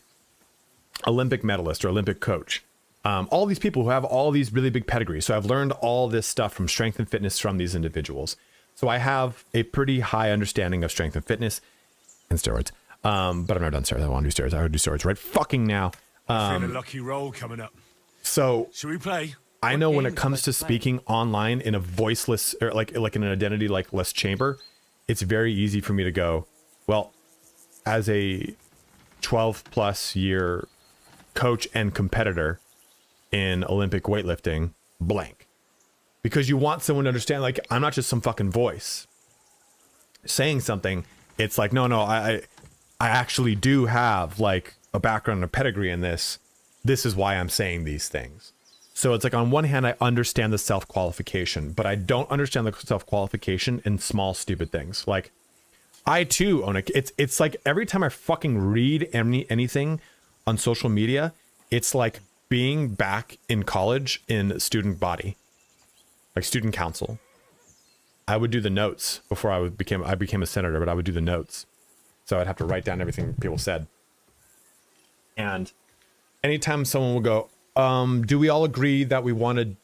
Olympic medalist or Olympic coach. All these people who have all these really big pedigrees. So I've learned all this stuff from strength and fitness from these individuals. So I have a pretty high understanding of strength and fitness and steroids. But I've never done steroids. I want to do steroids. I would do steroids right fucking now.
I feel a lucky roll coming up.
So
should we play?
I know when it comes to speaking online in a voiceless or like in an identity like less chamber, it's very easy for me to go, well, as a 12 plus year coach and competitor in Olympic weightlifting, blank. Because you want someone to understand, like, I'm not just some fucking voice saying something. It's like, no, I actually do have like a background and a pedigree in this. This is why I'm saying these things. So it's like, on one hand, I understand the self-qualification, but I don't understand the self-qualification in small, stupid things. Like, I too own a, it's like every time I fucking read anything on social media, it's like being back in college in student body, like student council. I would do the notes before I became a senator, but I would do the notes. So I'd have to write down everything people said. And anytime someone would go, do we all agree that we want to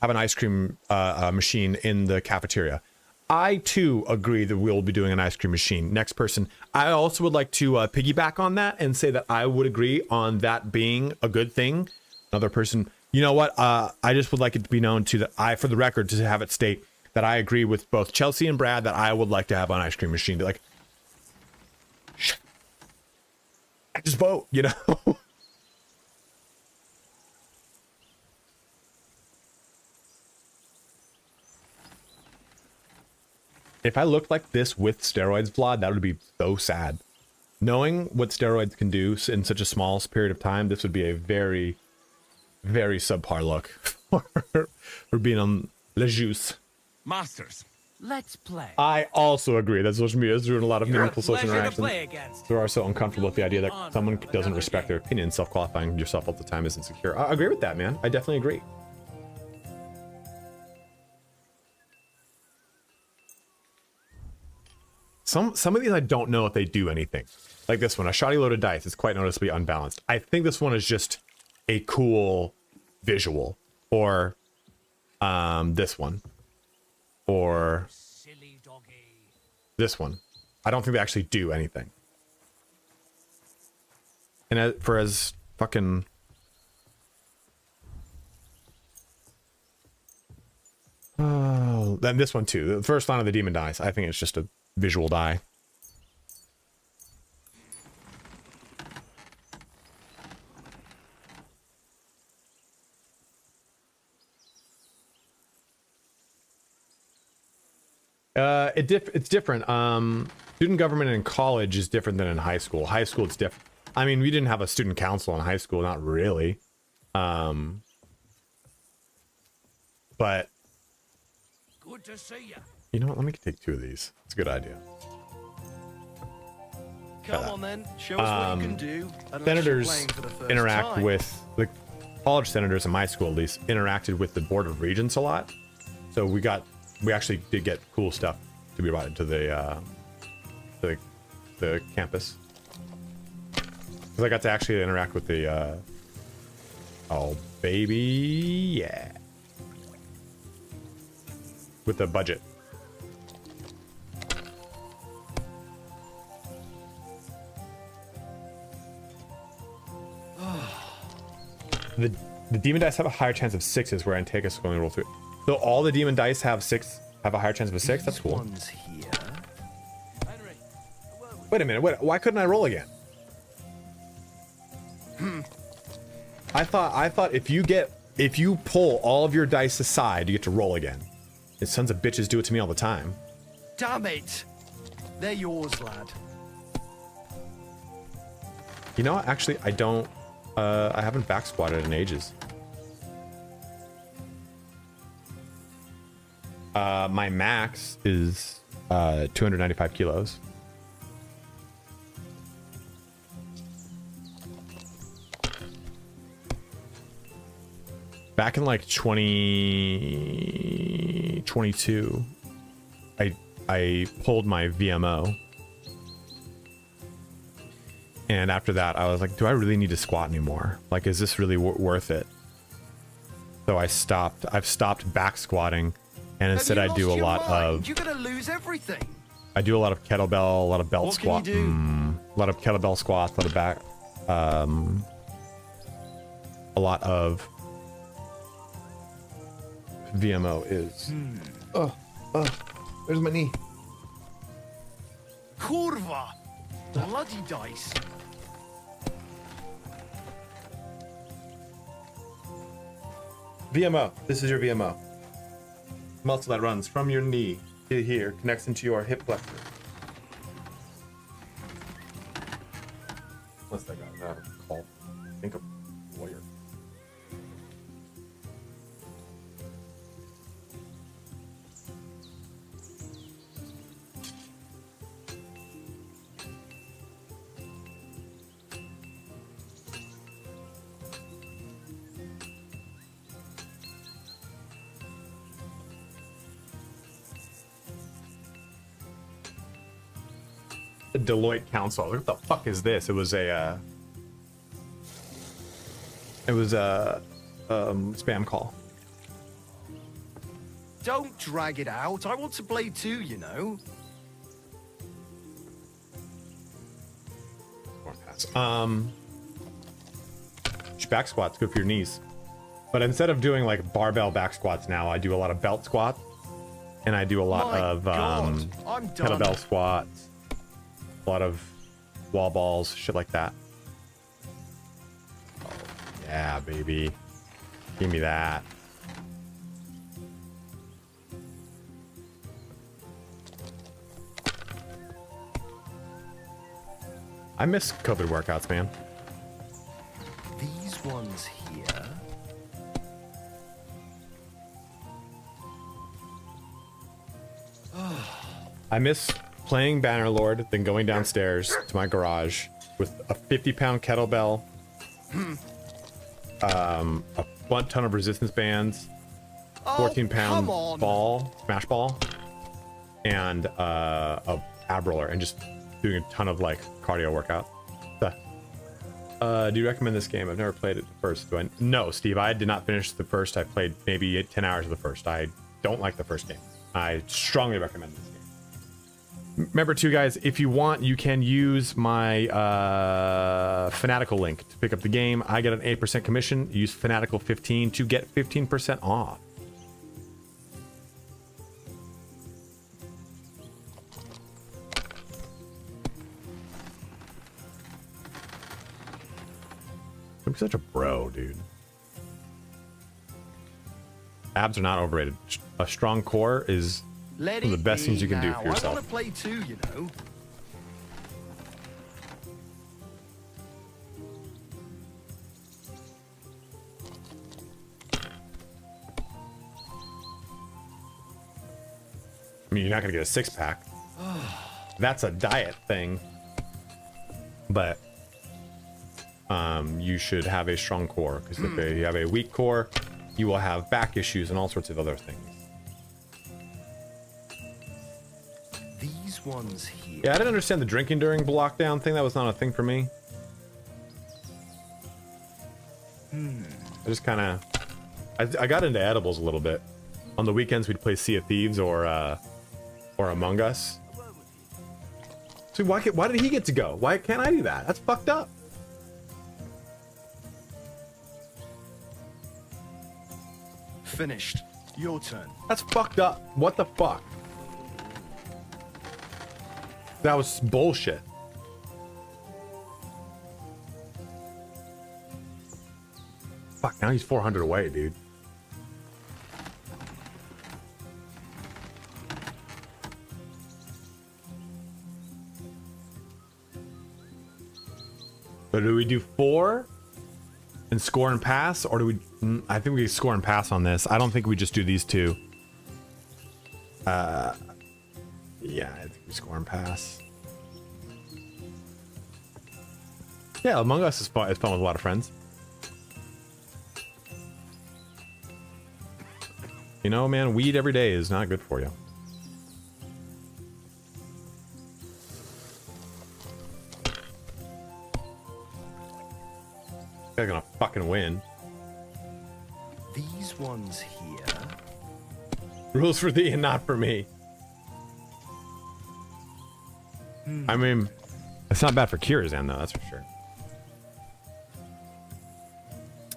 have an ice cream machine in the cafeteria? I too agree that we'll be doing an ice cream machine. Next person. I also would like to piggyback on that and say that I would agree on that being a good thing. Another person, you know what? I just would like it to be known for the record, to have it state that I agree with both Chelsea and Brad that I would like to have an ice cream machine. Be like, just vote, you know? If I looked like this with steroids, Vlad, that would be so sad. Knowing what steroids can do in such a small period of time, this would be a very, very subpar look for being on Le Juice.
Masters,
let's play.
I also agree that social media is doing a lot of
You're
meaningful
a
social
pleasure to
interactions.
play against.
Who are so uncomfortable with the idea that someone doesn't respect their opinion, self-qualifying yourself all the time is insecure. I agree with that, man. I definitely agree. Some of these I don't know if they do anything. Like this one, a shoddy loaded dice is quite noticeably unbalanced. I think this one is just a cool visual. Or this one. Or this one. I don't think they actually do anything. And as fucking... Oh, then this one too. The first line of the demon dice, I think it's just a visual die. It's different. Student government in college is different than in high school. High school, it's different. I mean, we didn't have a student council in high school, not really. But
Good to see you.
you know what? Let me take 2 of these. It's a good idea.
Come on then, show us what you can do. Unless you're
Senators
playing for the first
interact
time.
with the college senators in my school, at least, interacted with the board of regents a lot. So we actually did get cool stuff to be brought into the campus. Because I got to actually interact with the oh baby, yeah, with the budget. The demon dice have a higher chance of 6s, where Antagonists will only roll 3. So all the demon dice have a higher chance of a 6. That's cool. Wait a minute. Why couldn't I roll again? I thought if you pull all of your dice aside, you get to roll again. These sons of bitches do it to me all the time.
Damn it! They're yours, lad.
You know what? Actually, I don't. I haven't back squatted in ages. My max is 295 kilos. Back in like 2022, I pulled my VMO. And after that, I was like, do I really need to squat anymore? Like, is this really worth it? So I've stopped back squatting And instead I do a lot of...
You're gonna lose everything.
I do a lot of kettlebell, a lot of belt
What can
squat.
you do?
A lot of kettlebell squats, a lot of back... a lot of... VMO is... there's my knee.
Kurva! Bloody dice.
VMO. This is your VMO. Muscle that runs from your knee to here, connects into your hip flexor. Unless that guy's out of call. Think of warrior. The Deloitte Council. What the fuck is this? It was a spam call.
Don't drag it out. I want to play too, you know.
Back squats good for your knees, but instead of doing like barbell back squats now, I do a lot of belt squats, and I do a lot of kettlebell squats, a lot of wall balls, shit like that. Oh, yeah, baby, give me that. I miss COVID workouts, man.
These ones here.
I miss playing Bannerlord, then going downstairs to my garage with a 50-pound kettlebell, a ton of resistance bands, 14-pound ball, smash ball, and a ab roller, and just doing a ton of like cardio workout. Do you recommend this game? I've never played it first. No, Steve, I did not finish the first. I played maybe 10 hours of the first. I don't like the first game. I strongly recommend this game. Remember too, guys, if you want, you can use my Fanatical link to pick up the game. I get an 8% commission. Use Fanatical 15 to get 15% off. I'm such a bro, dude. Abs are not overrated. A strong core is one of the best things you can do for yourself.
I want to play too, you know.
I mean, you're not gonna get a six-pack. That's a diet thing. But you should have a strong core, because if you have a weak core, you will have back issues and all sorts of other things.
These ones here.
Yeah, I didn't understand the drinking during lockdown thing. That was not a thing for me. I just kind of... I got into edibles a little bit. On the weekends, we'd play Sea of Thieves or Among Us. So why did he get to go? Why can't I do that? That's fucked up.
Finished. Your turn.
That's fucked up. What the fuck? That was bullshit. Fuck, now he's 400 away, dude. So do we do 4 and score and pass, or do we... I think we score and pass on this. I don't think we just do these two. Yeah, I think we score and pass. Yeah, Among Us is fun. It's fun with a lot of friends. You know, man, weed every day is not good for you. They're gonna fucking win.
These ones here.
Rules for thee and not for me. I mean, it's not bad for Kirazan though, that's for sure.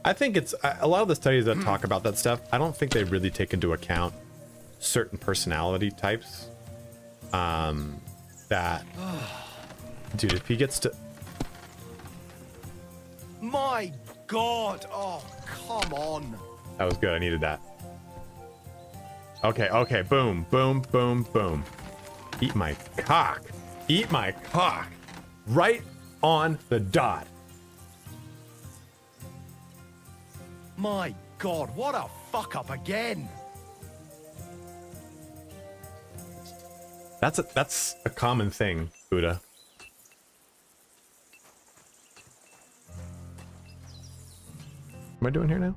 I think it's a lot of the studies that talk about that stuff, I don't think they really take into account certain personality types. That dude, if he gets to
My God! Oh, come on!
that was good, I needed that. Okay, okay, boom, boom, boom, boom. Eat my cock. Eat my cock. Right on the dot.
My God, what a fuck up again!
That's a common thing, Buddha. What am I doing here now?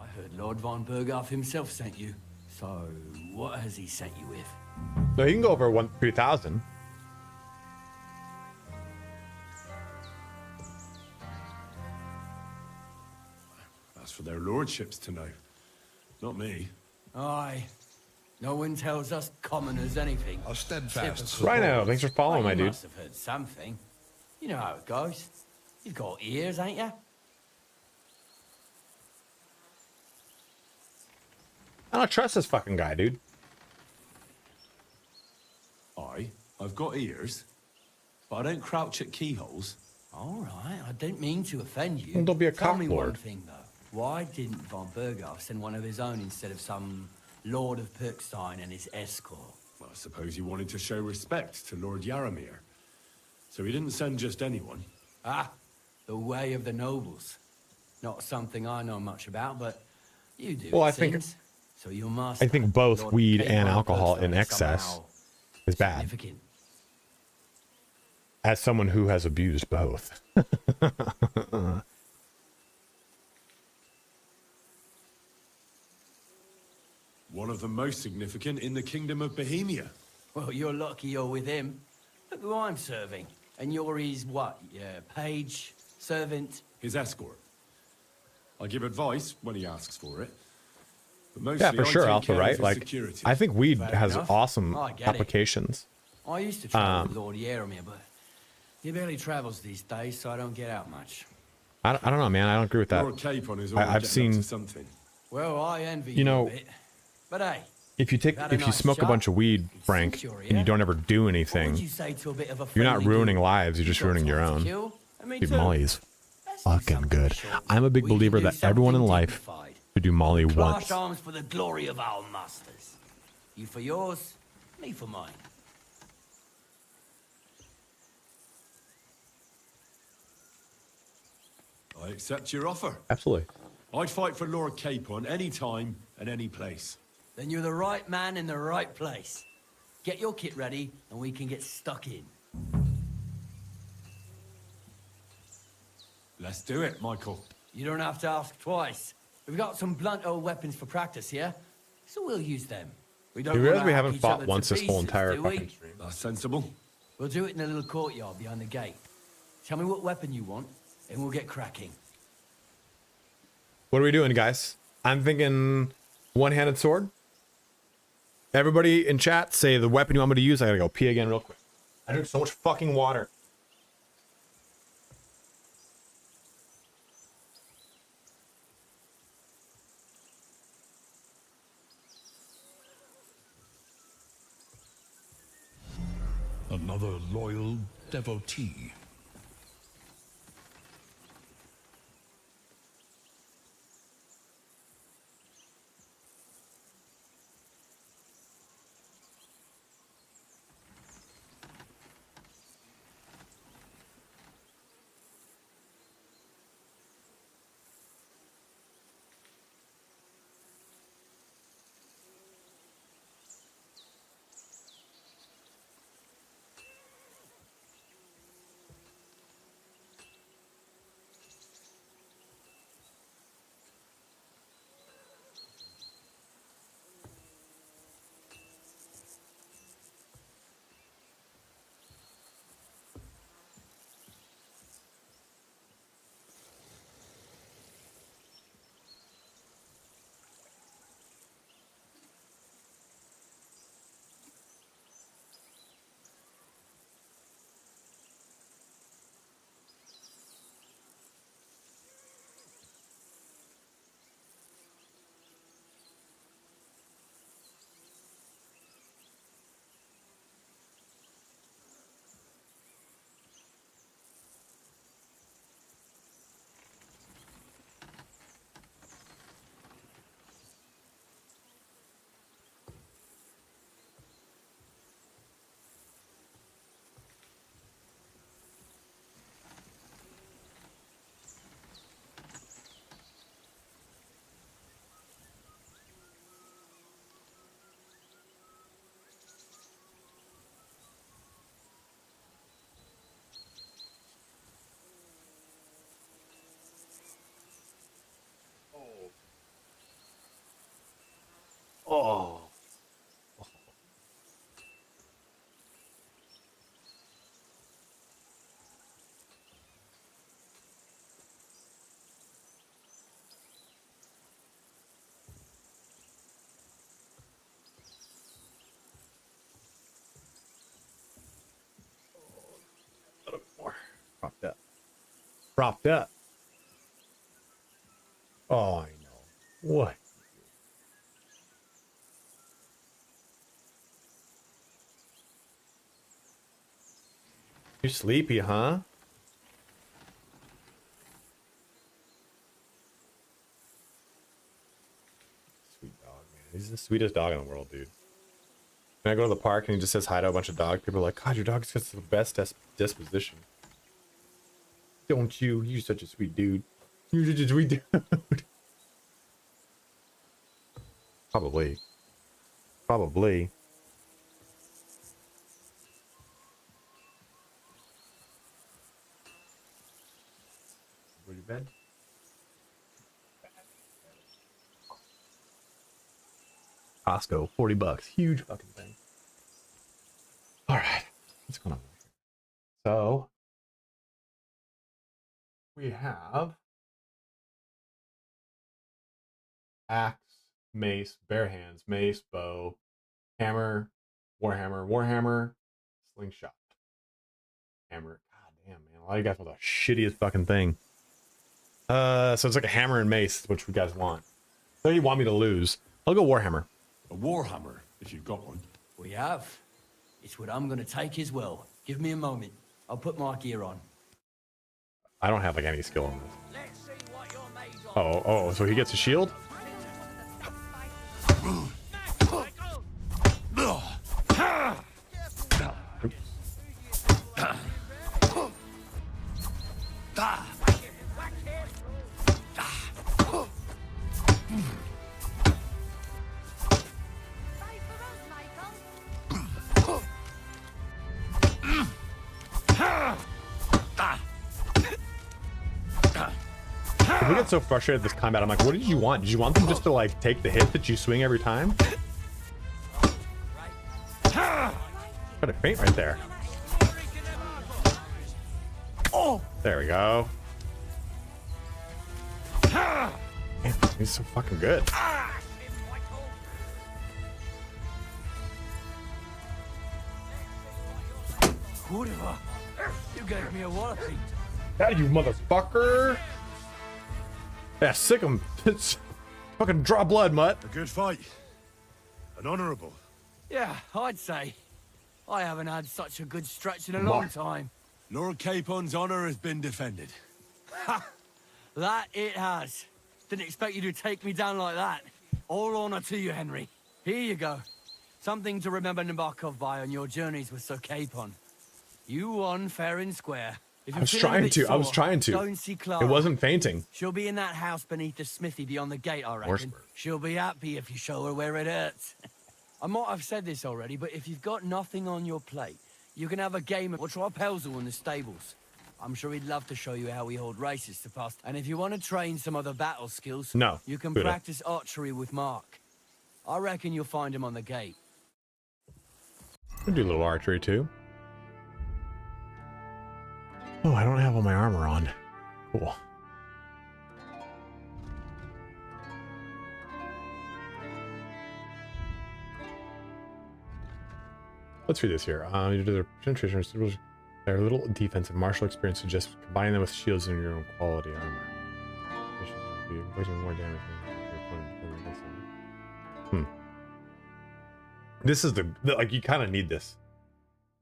I heard Lord von Berghoff himself sent you. So, what has he sent you with?
No, you can go over 3,000.
That's for their lordships to know. Not me.
Aye. No one tells us commoners anything.
A steadfast
Rhino, thanks for following, my
You
dude.
must have heard something. You know how it goes. You've got ears, ain't you?
I don't trust this fucking guy, dude.
I've got ears, but I don't crouch at keyholes.
All right, I don't mean to offend you.
Well, don't be a
Tell me one
cocklord.
thing, though. Why didn't von Berghoff send one of his own instead of some Lord of Perkstein and his escort?
Well, I suppose he wanted to show respect to Lord Yaramir. So he didn't send just anyone.
Ah, the way of the nobles. Not something I know much about, but you do.
Well,
it
I think-
seems. So you must.
I think both
Lord
weed
Cape
and
von
alcohol in
Perkstein
excess
somehow
is bad.
significant.
As someone who has abused both.
One of the most significant in the Kingdom of Bohemia.
Well, you're lucky you're with him. Look who I'm serving. And you're his, what, page, servant?
His escort. I give advice when he asks for it. But mostly
Yeah, for
I
sure,
take
Alpha,
care of
right?
his
Like,
security.
I think weed
Fair
has
enough.
awesome
I get it.
applications.
I used to travel with Lord Yaramir, but he barely travels these days, so I don't get out much.
I don't know, man. I don't agree with that.
Lord Capon is
I've
always getting up
seen,
to something.
Well, I envy
you know,
a bit. But hey,
if you
had a nice
smoke a
shot.
bunch of weed, Frank,
you're
and you
here.
don't ever do
What
anything,
would you say to a bit of a
you're not
friendly
ruining
duel?
lives. You're just
You've got
ruining your
time to
own.
kill, and me
Dude,
too.
Molly's fucking good. I'm a big
We can
believer
do
that everyone in
something
life
dignified.
should do Molly
Clash
once.
arms for the glory of our masters. You for yours, me for mine.
I accept your offer.
Absolutely.
I'd fight for Lord Capon any time and any place.
Then you're the right man in the right place. Get your kit ready, and we can get stuck in.
Let's do it, Michael.
You don't have to ask twice. We've got some blunt old weapons for practice here, so we'll use them. We don't
You realize
wanna
we
hack
haven't
each
fought
other to
once this whole
pieces,
entire
do we?
fucking stream.
That's sensible.
We'll do it in a little courtyard behind the gate. Tell me what weapon you want, and we'll get cracking.
What are we doing, guys? I'm thinking one-handed sword. Everybody in chat, say the weapon you want me to use. I gotta go pee again real quick. I drink so much fucking water.
Another loyal devotee.
Propped up. Propped up. Oh, I know. What? You sleepy, huh? Sweet dog, man. He's the sweetest dog in the world, dude. When I go to the park and he just says hi to a bunch of dogs, people are like, God, your dog's got the best disposition. Don't you? You're such a sweet dude. You're such a sweet dude. Probably. Probably. Go to bed. Costco, $40. Huge fucking thing. All right. What's going on? So we have axe, mace, bare hands, mace, bow, hammer, warhammer, slingshot, hammer. God damn, man. A lot of you guys want the shittiest fucking thing. So it's like a hammer and mace, which you guys want. So you want me to lose. I'll go warhammer.
A warhammer, if you've got one.
We have. It's what I'm gonna take as well. Give me a moment. I'll put my gear on.
I don't have like any skill on this. Oh, so he gets a shield? We get so frustrated with this combat. I'm like, what did you want? Did you want them just to like take the hit that you swing every time? Try to faint right there. Oh, there we go. Man, he's so fucking good.
Whatever. You gave me a walloping.
That you motherfucker. Yeah, sick him. It's fucking draw blood, mutt.
A good fight. An honourable.
Yeah, I'd say. I haven't had such a good stretch in a long time.
Lord Capon's honour has been defended.
Ha! That it has. Didn't expect you to take me down like that. All honour to you, Henry. Here you go. Something to remember Nabokov by on your journeys with Sir Capon. You won fair and square. If
I was trying to.
Go and see Clara.
It wasn't fainting.
She'll be in that house beneath the smithy beyond the gate, I reckon. She'll be happy if you show her where it hurts. I might have said this already, but if you've got nothing on your plate, you can have a game or try Pelzel in the stables. I'm sure he'd love to show you how we hold races to pass. And if you want to train some other battle skills, you can practice archery with Mark. I reckon you'll find him on the gate.
I'll do a little archery too. Oh, I don't have all my armor on. Cool. Let's read this here. You do their penetration. Their little defensive martial experience suggests combining them with shields in your own quality armor. More damage. This is the like you kind of need this.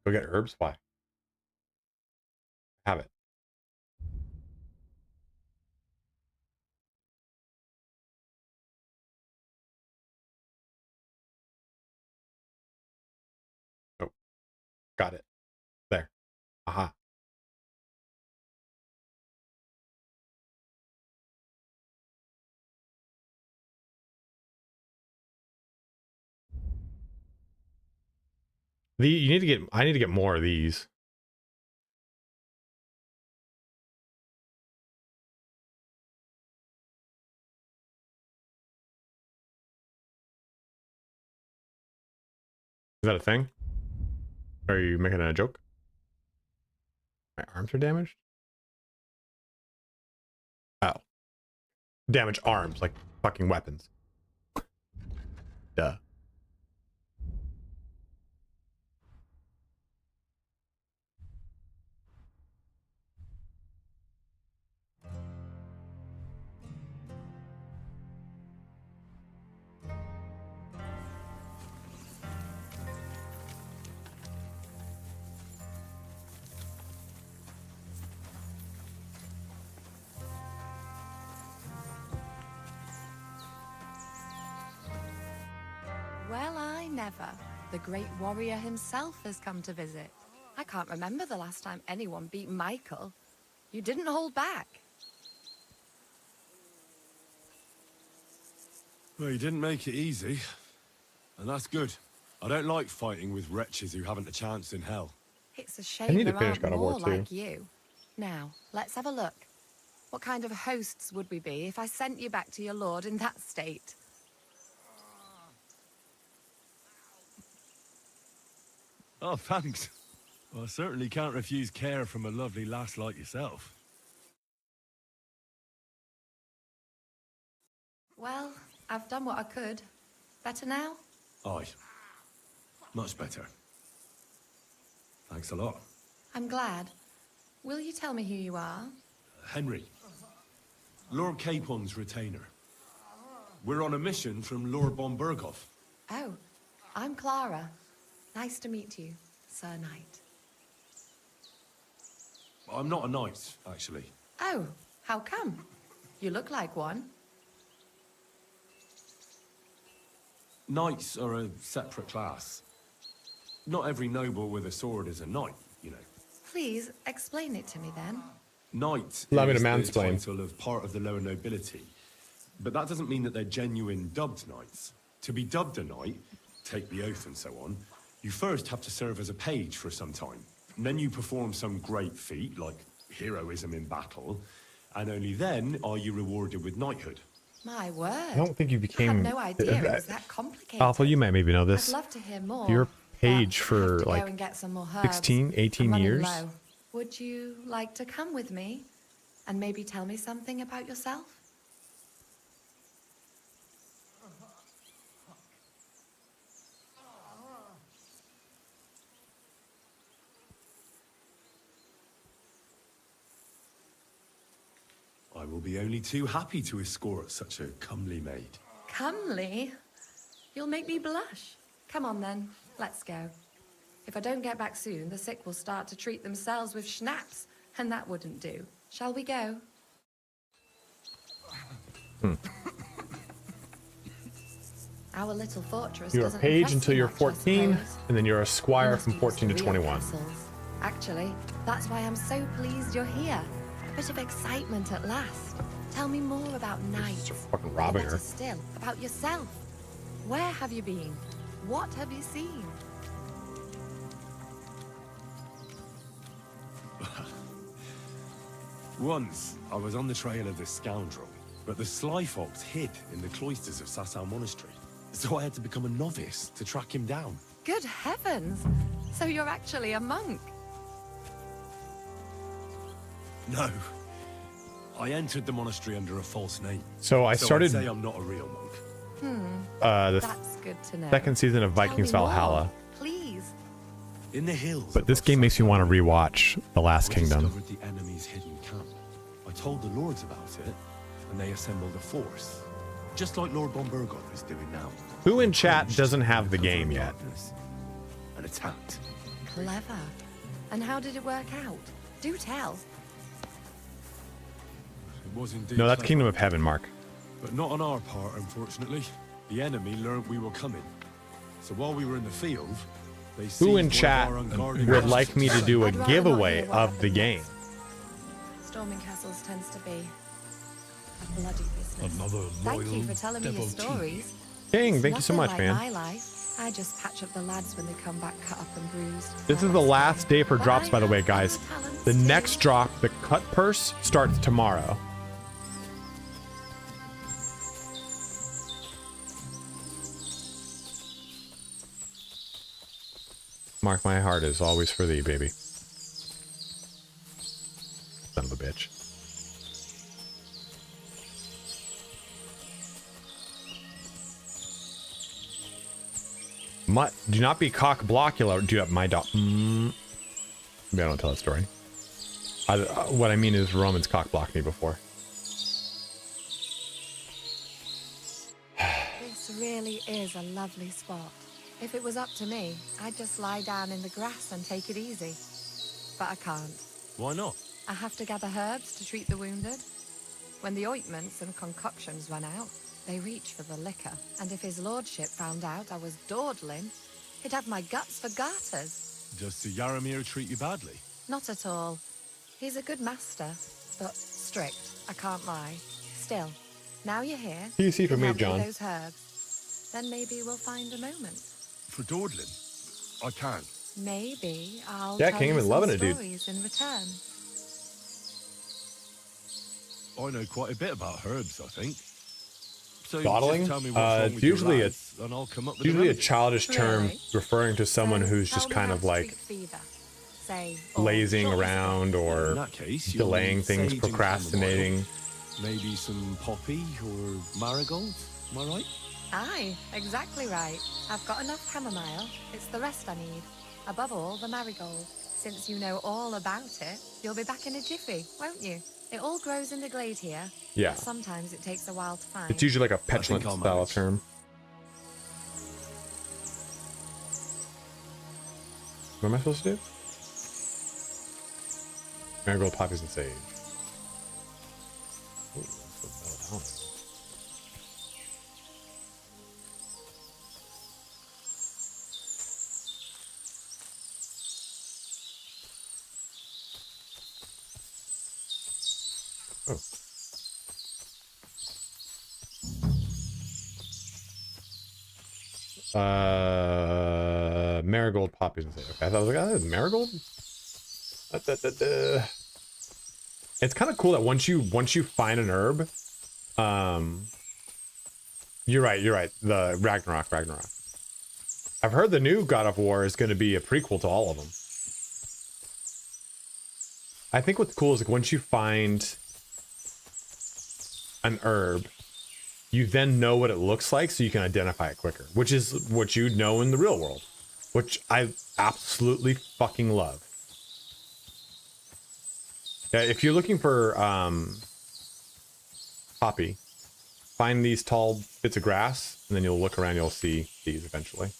Go get herbs. Why? Have it. Oh, got it. There. Aha. You need to get. I need to get more of these. Is that a thing? Are you making a joke? My arms are damaged? Oh. Damage arms, like fucking weapons. Duh.
Well, I never. The great warrior himself has come to visit. I can't remember the last time anyone beat Michael. You didn't hold back.
Well, you didn't make it easy. And that's good. I don't like fighting with wretches who haven't a chance in hell.
It's a shame
need to
there
finish
aren't
God of War
more
2.
like you. Now, let's have a look. What kind of hosts would we be if I sent you back to your lord in that state?
Oh, thanks. Well, I certainly can't refuse care from a lovely lass like yourself.
Well, I've done what I could. Better now?
Aye. Much better. Thanks a lot.
I'm glad. Will you tell me who you are?
Henry. Lord Capon's retainer. We're on a mission from Lord von Berghoff.
Oh, I'm Clara. Nice to meet you, Sir Knight.
I'm not a knight, actually.
Oh, how come? You look like one.
Knights are a separate class. Not every noble with a sword is a knight, you know.
Please, explain it to me then.
Knight
Allow me to
is the
mansplain.
title of part of the lower nobility. But that doesn't mean that they're genuine dubbed knights. To be dubbed a knight, take the oath and so on, you first have to serve as a page for some time. And then you perform some great feat, like heroism in battle, and only then are you rewarded with knighthood.
My word.
I don't think you became.
I had no idea it was that complicated.
Alpha, you might maybe know this.
I'd love to hear more.
You're a page
but I
for
have to go
like
and get some more herbs.
16, 18
I'm running
years.
low. Would you like to come with me and maybe tell me something about yourself?
I will be only too happy to escort such a comely maid.
Comely? You'll make me blush. Come on then, let's go. If I don't get back soon, the sick will start to treat themselves with schnapps, and that wouldn't do. Shall we go? Our little fortress
You're a
doesn't
page
impress
until
you
you're
much, I
14,
suppose.
and then you're a
You
squire
must
from
be
14 to
used real
21.
castles. Actually, that's why I'm so pleased you're here. A bit of excitement at last. Tell me more about knights.
Fucking robbing
Better
her.
still, about yourself. Where have you been? What have you seen?
Once, I was on the trail of this scoundrel, but the sly fox hid in the cloisters of Sasau Monastery. So I had to become a novice to track him down.
Good heavens! So you're actually a monk?
No. I entered the monastery under a false name.
So I started-
I'd say I'm not a real monk.
The
That's good to know.
second season of Vikings
Tell me more,
Valhalla.
Please.
In the hills.
But this game makes me want to rewatch The Last
I
Kingdom.
discovered the enemy's hidden camp. I told the lords about it, and they assembled a force. Just like Lord von Berghoff is doing now.
Who in chat doesn't have the game yet?
And attacked.
Clever. And how did it work out? Do tell.
It was indeed
No, that's
clever.
Kingdom of Heaven, Mark.
But not on our part, unfortunately. The enemy learned we were coming. So while we were in the field, they
Who
seized
in
one of
chat
our unguarded
would like me to
horses.
do a
I'd rather not
giveaway
hear what
of the
happened
game?
Storming castles tends to be a bloody business.
Another
Thank you
loyal
for telling me your
devotee.
stories.
King, thank you so
Nothing
much,
like
man.
my life. I just patch up the lads when they come back cut up and bruised.
This is the last day for
But
drops,
I
by the way,
have
guys.
other talents
The
too.
next drop, the cut purse, starts tomorrow. Mark, my heart is always for thee, baby. Son of a bitch. Do not be cock blockula. Do my dog. Maybe I don't tell that story. What I mean is Roman's cock blocked me before.
This really is a lovely spot. If it was up to me, I'd just lie down in the grass and take it easy. But I can't.
Why not?
I have to gather herbs to treat the wounded. When the ointments and concoctions run out, They reach for the liquor, and if his lordship found out I was dawdling, he'd have my guts for garters.
Does Sir Yaramir treat you badly?
Not at all. He's a good master, but strict, I can't lie. Still, now you're here,
Easy for
can
me,
help me with
John.
those herbs. Then maybe we'll find a moment.
For dawdling? I can.
Maybe I'll
Yeah,
tell
King,
you
been
some
loving it, dude.
stories in return.
I know quite a bit about herbs, I think. So
Dawdling?
just tell me what's wrong
It's
with your
usually
lads, and I'll come up with
usually a
remedy.
childish term
Really?
referring to someone
So
who's
tell
just
me
kind
how
of
to
like
treat fever. Say, or
lazing
short
around or
In that case, you'll
delaying
need
things,
sage and
procrastinating.
chamomile, maybe some poppy or marigold. Am I right?
Aye, exactly right. I've got enough chamomile. It's the rest I need. Above all, the marigold. Since you know all about it, you'll be back in a jiffy, won't you? It all grows in the glade here.
Yeah.
But sometimes it takes a while to find.
It's usually like a
think
petulant
I'll
style
manage.
term. What am I supposed to do? Marigold, poppies, and sage. Ooh, that's so belladonna. Oh. Marigold, poppies, and sage. Okay, I thought I was like, oh, marigold. It's kind of cool that once you find an herb, you're right. The Ragnarok. I've heard the new God of War is going to be a prequel to all of them. I think what's cool is like once you find an herb, you then know what it looks like, so you can identify it quicker, which is what you'd know in the real world, which I absolutely fucking love. Yeah, if you're looking for poppy, find these tall bits of grass, and then you'll look around, you'll see these eventually.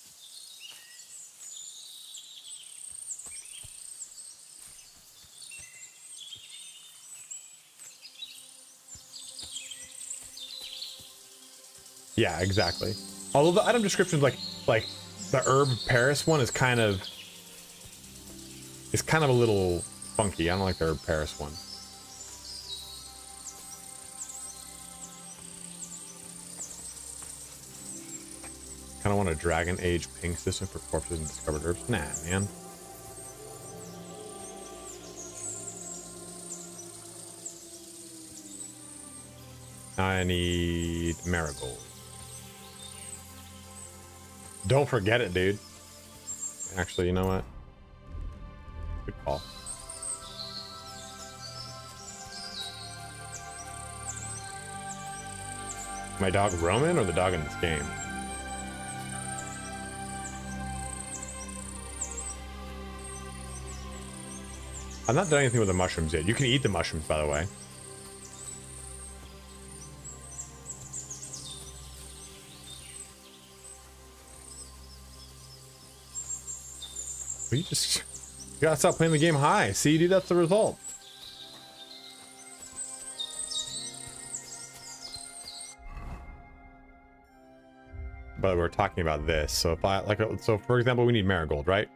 Yeah, exactly. Although the item descriptions, like the herb Paris one is kind of a little funky. I don't like the herb Paris one. Kind of want a Dragon Age ping system for corpses and discovered herbs. Nah, man. I need marigold. Don't forget it, dude. Actually, you know what? Good call. My dog Roman or the dog in this game? I've not done anything with the mushrooms yet. You can eat the mushrooms, by the way. But you gotta stop playing the game high. See, dude, that's the result. But we're talking about this. So if I so for example, we need marigold, right?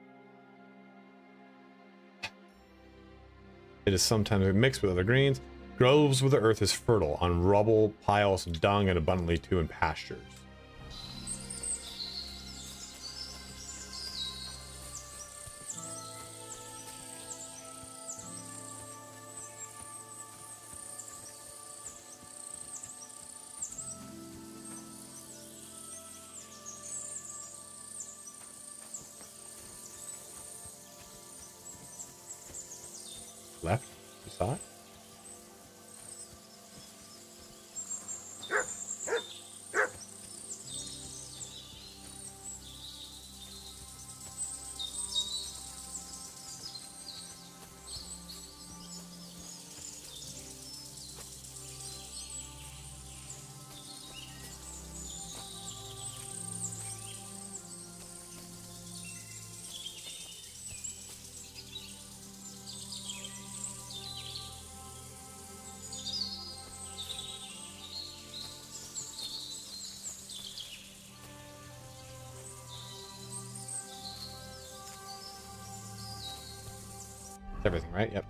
It is sometimes mixed with other greens. Grows where the earth is fertile, on rubble, piles, dung, and abundantly too in pastures. Left? You saw it? everything, right? Yep.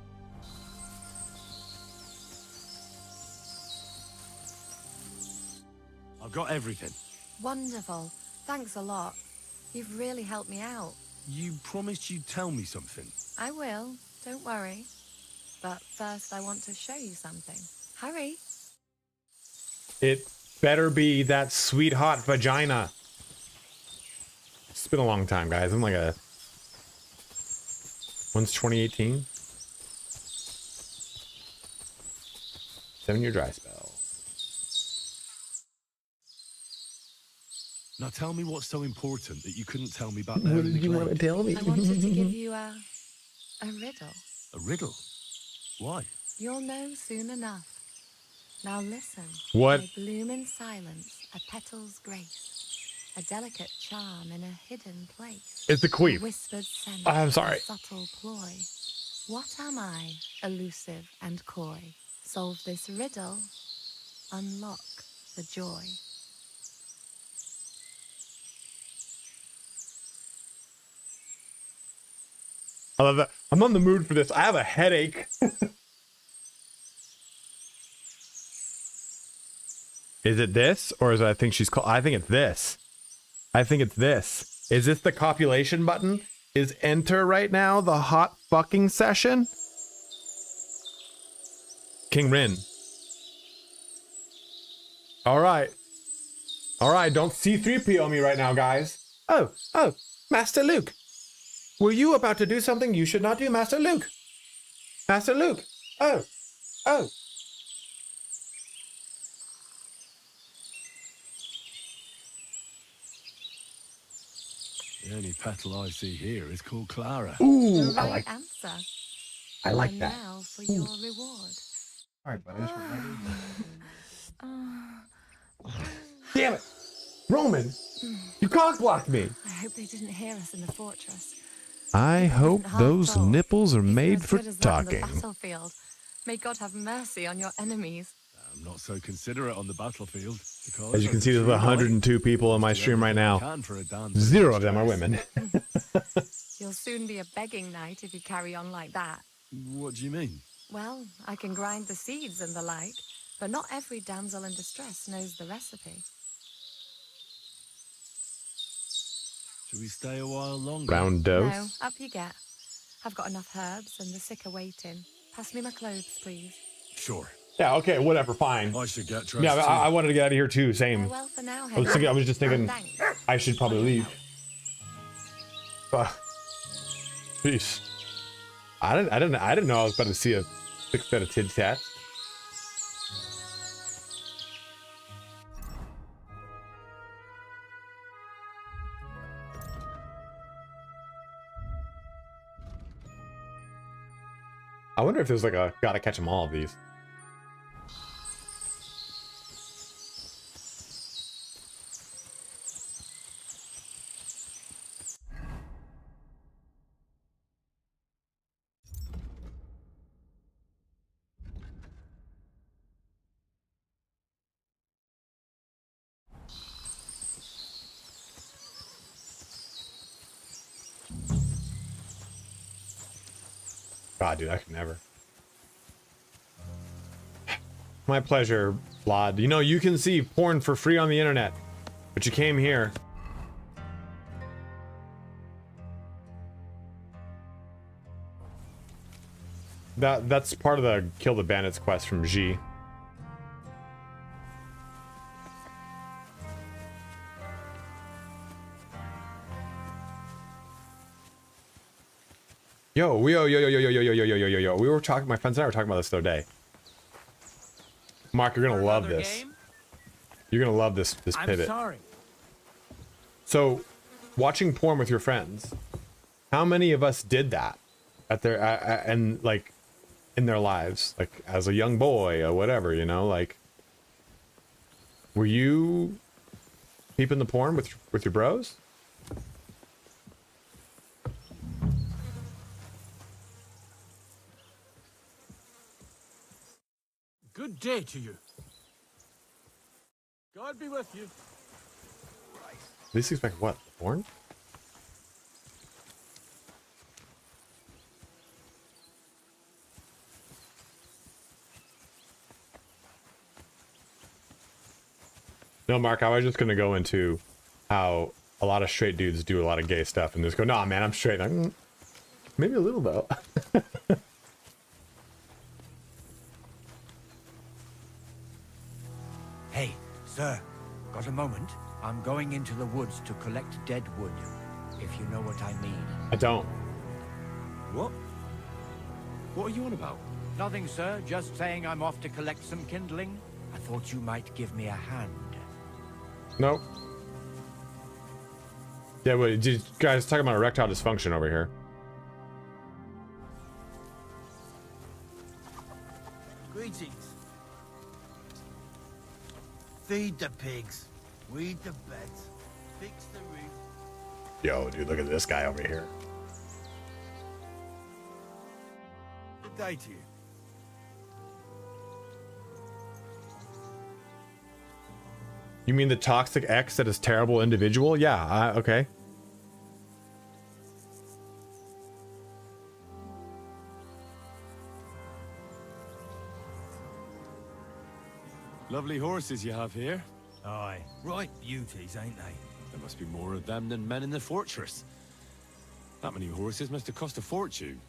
I've got everything.
Wonderful. Thanks a lot. You've really helped me out.
You promised you'd tell me something.
I will. Don't worry. But first I want to show you something. Hurry.
It better be that sweet hot vagina. It's been a long time, guys. I'm like a... When's 2018? 7-year dry spell.
Now tell me what's so important that you couldn't tell me back there
What
in
did
the
you want to
glade.
tell me?
I wanted to give you a riddle.
A riddle? Why?
You'll know soon enough. Now listen.
What?
I bloom in silence, a petal's grace, a delicate charm in a hidden place.
It's the queef.
A whispered scent,
I'm sorry.
a subtle ploy. What am I, elusive and coy? Solve this riddle, unlock the joy.
I love that. I'm on the mood for this. I have a headache. Is it this? Or is it, I think she's called, I think it's this. I think it's this. Is this the copulation button? Is enter right now the hot fucking session? King Rin. All right. All right, don't C-3PO me right now, guys. Oh, Master Luke. Were you about to do something you should not do, Master Luke? Master Luke. Oh.
The only petal I see here is called Clara.
Ooh,
The
I
right
like
answer.
I like
And
that.
now for your reward.
All right, buddy. Damn it. Roman, you cock-blocked me.
I hope they didn't hear us in the fortress.
I hope those nipples are
As
made for
good as that on the
talking.
battlefield. May God have mercy on your enemies.
I'm not so considerate on the battlefield. Because
As you can see, there's 102 people in my stream right now. 0 of them are women.
You'll soon be a begging knight if you carry on like that.
What do you mean?
Well, I can grind the seeds and the like, but not every damsel in distress knows the recipe.
Should we stay a while longer?
Round dose.
No, up you get. I've got enough herbs and the sick are waiting. Pass me my clothes, please.
Sure.
Yeah, okay, whatever, fine.
I should get dressed.
Yeah,
too.
I wanted to get out of here too, same.
Well, for now,
I was just thinking
Thanks.
I should probably leave. Jeez. I didn't know I was about to see a 6 set of tid tats. I wonder if there's like a gotta catch them all of these. God, dude, I could never. My pleasure, Vlad. You know, you can see porn for free on the internet, but you came here. That's part of the Kill the Bandits quest from G. Yo. We were talking, my friends and I were talking about this the other day. Mark, you're gonna love this. You're gonna love this pivot.
I'm sorry.
So, watching porn with your friends, how many of us did that at their and like in their lives, like as a young boy or whatever, you know, like were you peeping the porn with your bros?
Good day to you. God be with you.
Least expect what? Porn? No, Mark, I was just gonna go into how a lot of straight dudes do a lot of gay stuff and just go, nah, man, I'm straight. Like, maybe a little though.
Hey, sir, got a moment? I'm going into the woods to collect dead wood, if you know what I mean.
I don't.
What? What are you on about?
Nothing, sir. Just saying I'm off to collect some kindling. I thought you might give me a hand.
Nope. Yeah, wait, you guys talking about erectile dysfunction over here.
Greetings. Feed the pigs, weed the beds, fix the roof.
Yo, dude, look at this guy over here.
Good day to you.
You mean the toxic ex that is terrible individual? Yeah, okay.
Lovely horses you have here.
Aye, right beauties, ain't they?
There must be more of them than men in the fortress. That many horses must have cost a fortune.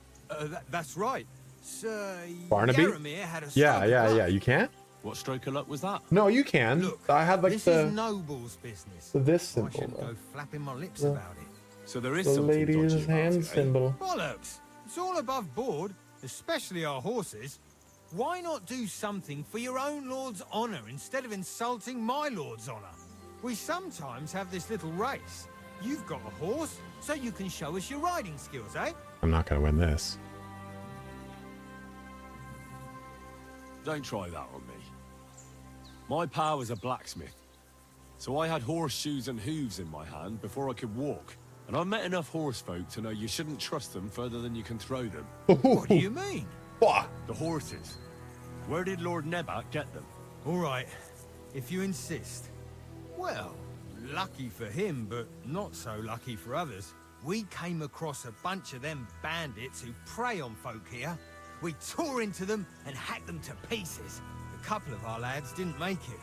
That's right. Sir
Barnaby?
Yaramir had a
Yeah. You can't?
What stroke of luck was that?
No, you can.
Look,
I had like
this
the
is noble's business.
this
I
symbol.
shouldn't go flapping my lips about it.
So there is
The
something
lady's
dodgy
hand
about it, eh?
symbol.
Bollocks! It's all above board, especially our horses. Why not do something for your own lord's honor instead of insulting my lord's honor? We sometimes have this little race. You've got a horse, so you can show us your riding skills, eh?
I'm not gonna win this.
Don't try that on me. My pa was a blacksmith, so I had horseshoes and hooves in my hand before I could walk. And I've met enough horse folk to know you shouldn't trust them further than you can throw them.
What do you mean?
What?
The horses. Where did Lord Nebat get them?
All right, if you insist. Well, lucky for him, but not so lucky for others. We came across a bunch of them bandits who prey on folk here. We tore into them and hacked them to pieces. A couple of our lads didn't make it.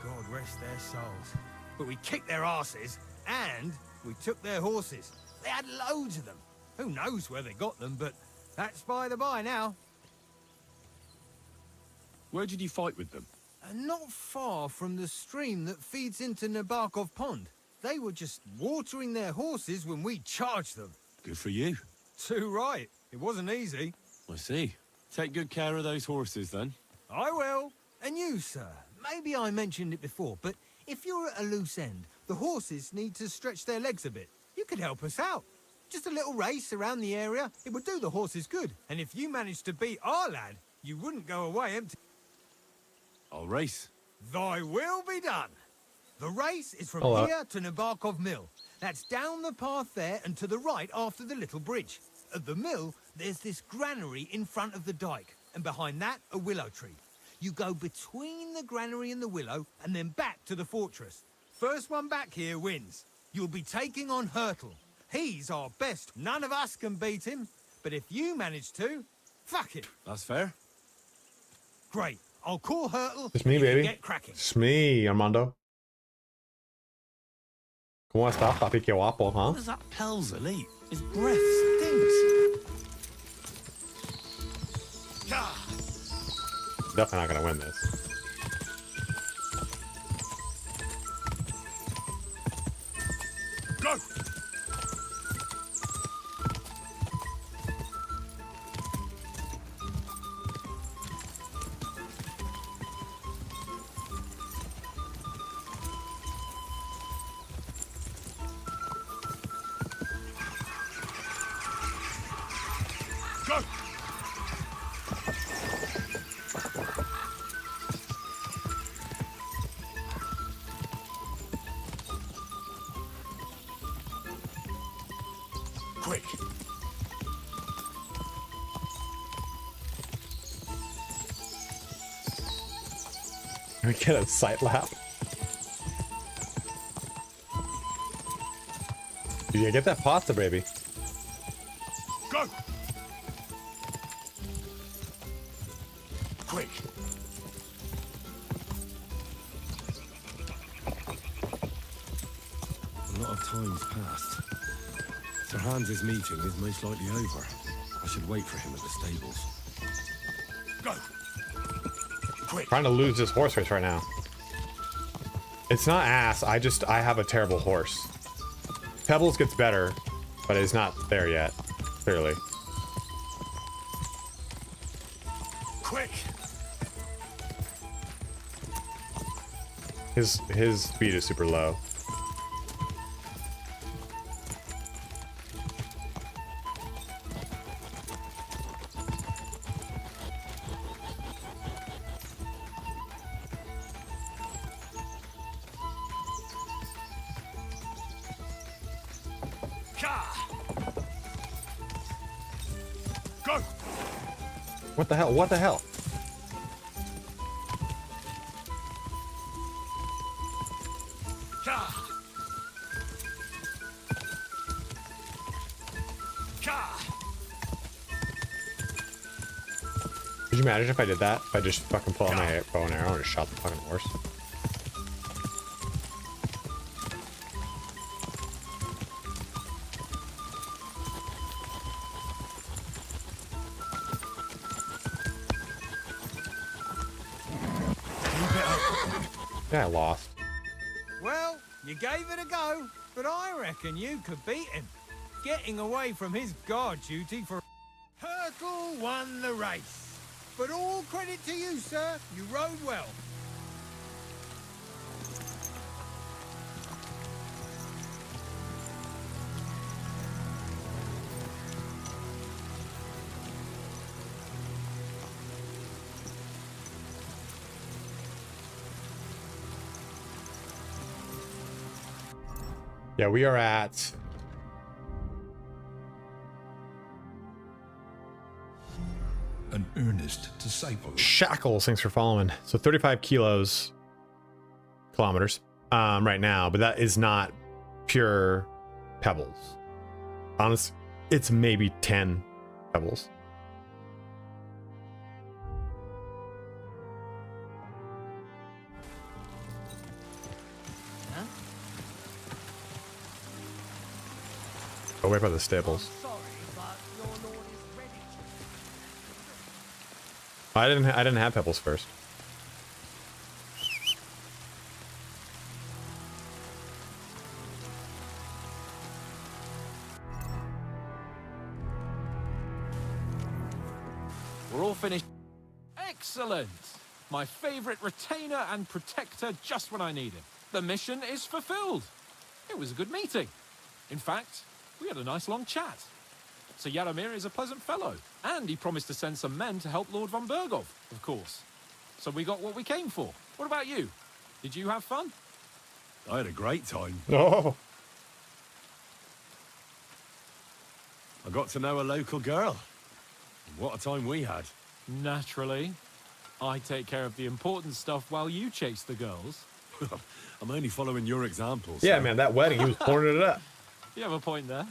God rest their souls. But we kicked their asses, and we took their horses. They had loads of them. Who knows where they got them, but that's by the by now.
Where did you fight with them?
Not far from the stream that feeds into Nabokov Pond. They were just watering their horses when we charged them.
Good for you.
Too right. It wasn't easy.
I see. Take good care of those horses, then.
I will. And you, sir. Maybe I mentioned it before, but if you're at a loose end, the horses need to stretch their legs a bit. You could help us out. Just a little race around the area. It would do the horses good. And if you managed to beat our lad, you wouldn't go away empty.
I'll race.
Thy will be done. The race is from
Hello.
here to Nabokov Mill. That's down the path there and to the right after the little bridge. At the mill, there's this granary in front of the dike, and behind that, a willow tree. You go between the granary and the willow, and then back to the fortress. First one back here wins. You'll be taking on Hurtle. He's our best. None of us can beat him, but if you manage to, fuck it.
That's fair.
Great. I'll call Hurtle.
It's me,
and you can
baby.
Get cracking.
It's me, Armando. ¿Cómo estás, papi? Qué guapo, huh?
What does that Pelzer eat? His breath stinks.
Definitely not gonna win this.
Go! Go! Quick!
Can we get a sight lap? Yeah, get that pasta, baby.
Go! Quick! Sir Hans's meeting is most likely over. I should wait for him at the stables.
Go! Quick!
Trying to lose this horse race right now. It's not ass, I have a terrible horse. Pebbles gets better, but it's not there yet, clearly.
Quick!
His speed is super low.
Go!
What the hell? What the hell? Could you imagine if I did that? If I just fucking pull out my bow and arrow and just shot the fucking horse? Yeah, I lost.
Well, you gave it a go, but I reckon you could beat him. Getting away from his guard duty for... Hurtle won the race. But all credit to you, sir. You rode well.
Yeah, we are at...
An earnest disciple.
Shackles, thanks for following. So 35 kilometers right now, but that is not pure pebbles. Honest, it's maybe 10 pebbles. Away by the stables. I didn't have pebbles first.
We're all finished. Excellent! My favorite retainer and protector just when I need him. The mission is fulfilled. It was a good meeting. In fact, we had a nice long chat. Sir Yaramir is a pleasant fellow, and he promised to send some men to help Lord von Bergov, of course. So we got what we came for. What about you? Did you have fun?
I had a great time.
Oh.
I got to know a local girl. What a time we had.
Naturally. I take care of the important stuff while you chase the girls.
I'm only following your example.
Yeah,
so.
man, that wedding, he was pouring it up.
You have a point there.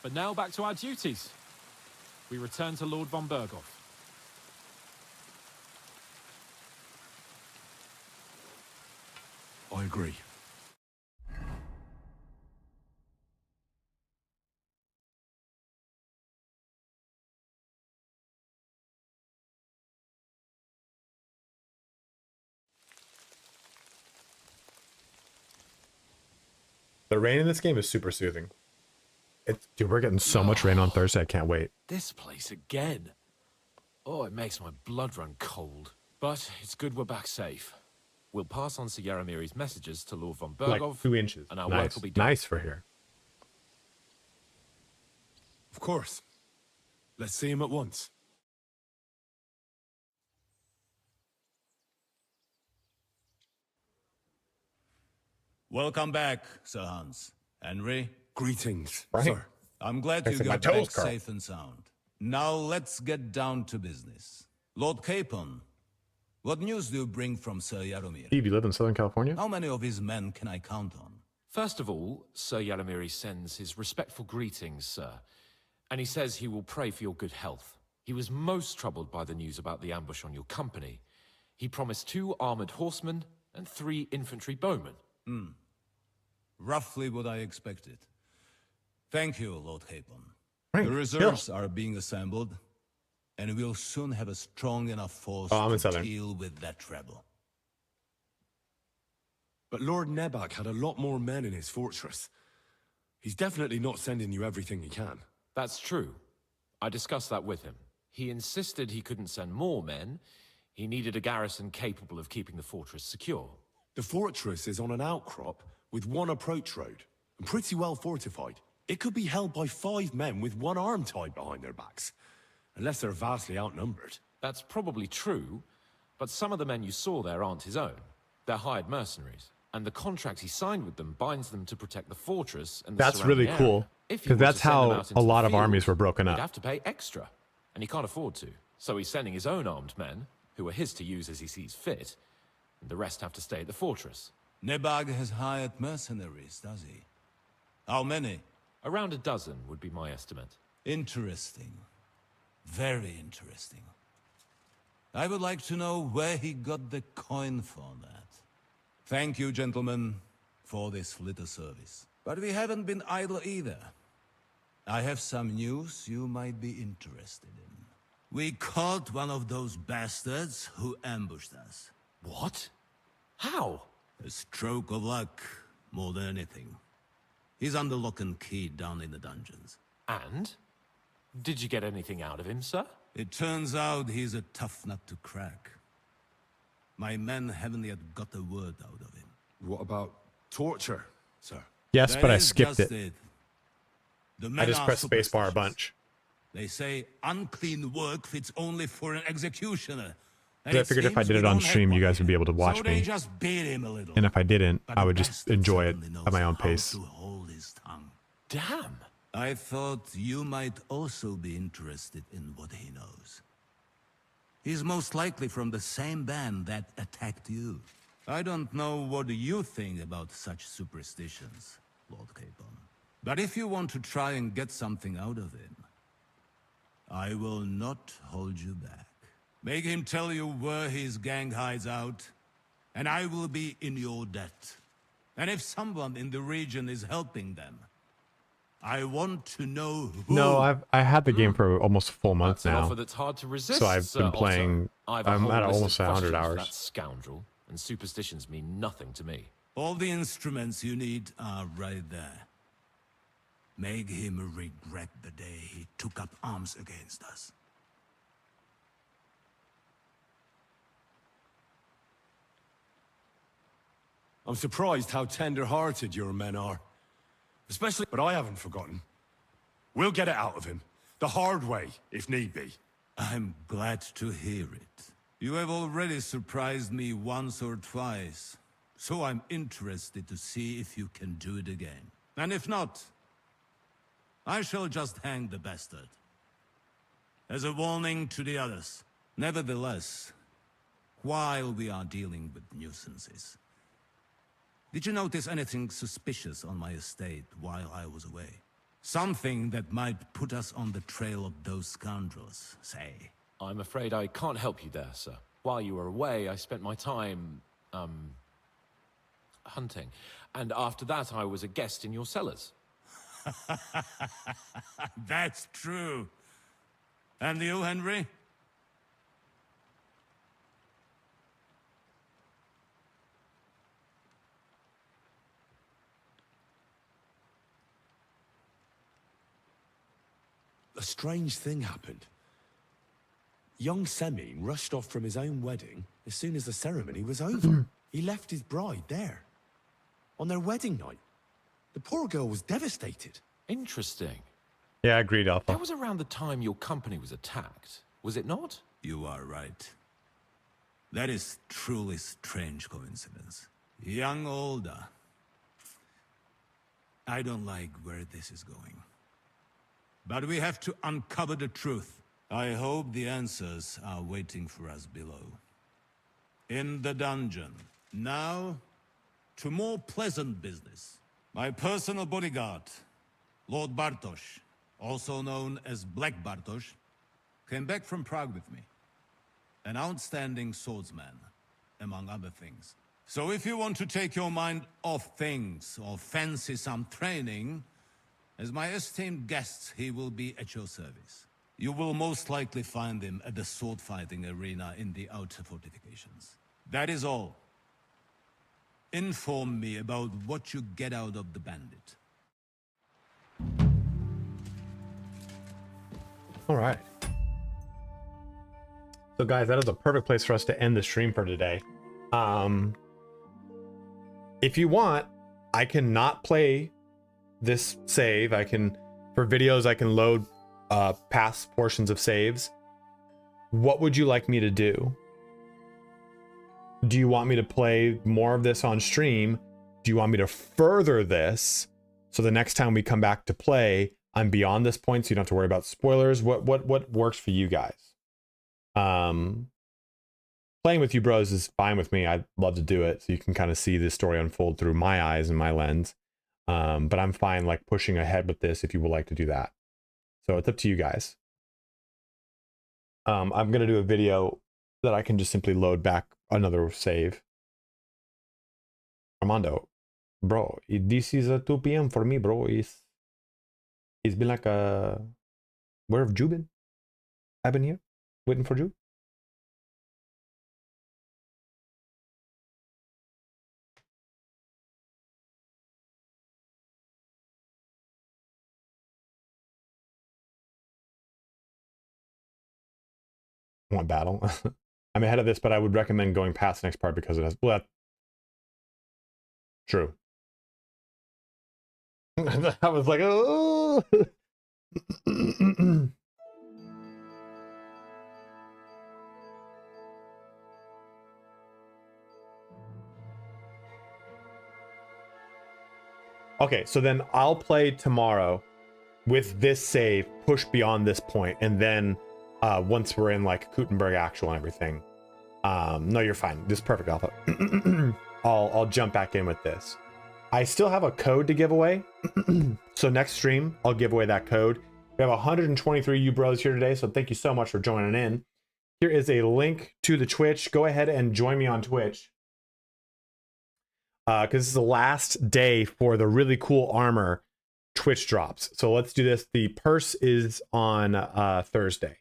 But now back to our duties. We return to Lord von Bergov.
I agree.
The rain in this game is super soothing. Dude, we're getting so much rain on Thursday. I can't wait.
This place again. Oh, it makes my blood run cold. But it's good we're back safe. We'll pass on Sir Yaramiri's messages to Lord von Bergov.
Like 2 inches.
And our
Nice.
work will be done.
Nice for here.
Of course. Let's see him at once.
Welcome back, Sir Hans. Henry?
Greetings,
Right.
sir.
I'm glad
Thanks
you
to my
got back
toes, Carl.
safe and sound. Now let's get down to business. Lord Capon, what news do you bring from Sir Yaramir?
Steve, you live in Southern California?
How many of his men can I count on?
First of all, Sir Yaramiri sends his respectful greetings, sir. And he says he will pray for your good health. He was most troubled by the news about the ambush on your company. He promised 2 armored horsemen and 3 infantry bowmen.
Roughly what I expected. Thank you, Lord Capon.
Right,
The reserves are being assembled, and we'll soon have a strong enough force to deal with that rebel.
But Lord Nebak had a lot more men in his fortress. He's definitely not sending you everything he can.
That's true. I discussed that with him. He insisted he couldn't send more men. He needed a garrison capable of keeping the fortress secure.
The fortress is on an outcrop with one approach road, and pretty well fortified. It could be held by 5 men with one arm tied behind their backs, unless they're vastly outnumbered.
That's probably true, but some of the men you saw there aren't his own. They're hired mercenaries, and the contract he signed with them binds them to protect the fortress and the
That's really
surrounding
cool,
area. If he
because
were
that's
to send them
how
out into
a
the
lot of
field,
armies were broken
he'd
up.
have to pay extra, and he can't afford to. So he's sending his own armed men, who are his to use as he sees fit, and the rest have to stay at the fortress.
Nebag has hired mercenaries, does he? How many?
Around a dozen would be my estimate.
Interesting. Very interesting. I would like to know where he got the coin for that. Thank you, gentlemen, for this little service. But we haven't been idle either. I have some news you might be interested in. We caught one of those bastards who ambushed us.
What? How?
A stroke of luck, more than anything. He's under lock and key down in the dungeons.
And? Did you get anything out of him, sir?
It turns out he's a tough nut to crack. My men haven't yet got a word out of him.
What about torture, sir?
Yes,
That
but I
is
skipped
just
it.
The men
I just
are
pressed spacebar a
superstitious.
bunch.
They say unclean work fits only for an executioner. And
I figured if I
seems
did
we
it on
don't have
stream, you
one
guys would be able to watch
so
me.
they just beat him a little.
And if I didn't,
But
I
the
would just
bastard
enjoy it
certainly
at my
knows
own
how
pace.
to hold his tongue.
Damn.
I thought you might also be interested in what he knows. He's most likely from the same band that attacked you. I don't know what you think about such superstitions, Lord Capon. But if you want to try and get something out of him, I will not hold you back. Make him tell you where his gang hides out, and I will be in your debt. And if someone in the region is helping them, I want to know who.
No, I had the game for almost a full month
That's an
now.
offer that's hard to resist,
So I've
Sir
been playing.
Otto. I've a
I'm
whole
at
list of
almost 100
questions for
hours.
that scoundrel, and superstitions mean nothing to me.
All the instruments you need are right there. Make him regret the day he took up arms against us.
I'm surprised how tender-hearted your men are. Especially, but I haven't forgotten. We'll get it out of him. The hard way, if need be.
I'm glad to hear it. You have already surprised me once or twice, so I'm interested to see if you can do it again. And if not, I shall just hang the bastard. As a warning to the others. Nevertheless, while we are dealing with nuisances, did you notice anything suspicious on my estate while I was away? Something that might put us on the trail of those scoundrels, say.
I'm afraid I can't help you there, sir. While you were away, I spent my time, hunting. And after that, I was a guest in your cellars.
That's true. And you, Henry?
A strange thing happened. Young Semine rushed off from his own wedding as soon as the ceremony was over. He left his bride there. On their wedding night. The poor girl was devastated.
Interesting.
Yeah, I agreed, Alpha.
That was around the time your company was attacked, was it not?
You are right. That is truly strange coincidence. Young Olda. I don't like where this is going. But we have to uncover the truth. I hope the answers are waiting for us below. In the dungeon. Now, to more pleasant business. My personal bodyguard, Lord Bartosz, also known as Black Bartosz, came back from Prague with me. An outstanding swordsman, among other things. So if you want to take your mind off things or fancy some training, As my esteemed guest, he will be at your service. You will most likely find him at the sword-fighting arena in the outer fortifications. That is all. Inform me about what you get out of the bandit.
All right. So guys, that is a perfect place for us to end the stream for today. If you want, I can not play this save. I can, for videos, I can load past portions of saves. What would you like me to do? Do you want me to play more of this on stream? Do you want me to further this so the next time we come back to play, I'm beyond this point, so you don't have to worry about spoilers? What works for you guys? Playing with you bros is fine with me. I'd love to do it so you can kind of see this story unfold through my eyes and my lens. But I'm fine like pushing ahead with this if you would like to do that. So it's up to you guys. I'm gonna do a video that I can just simply load back another save. Armando, bro, this is 2 p.m. for me, bro. It's been like a... Where have you been? I've been here waiting for you. Want battle? I'm ahead of this, but I would recommend going past the next part because it has... Well, true. I was like, oh. Okay, so then I'll play tomorrow with this save, push beyond this point, and then once we're in like KUTTENBERG actual and everything. No, you're fine. This is perfect, Alpha. I'll jump back in with this. I still have a code to give away. So next stream, I'll give away that code. We have 123 you bros here today, so thank you so much for joining in. Here is a link to the Twitch. Go ahead and join me on Twitch. Because this is the last day for the really cool armor Twitch drops. So let's do this. The purse is on Thursday.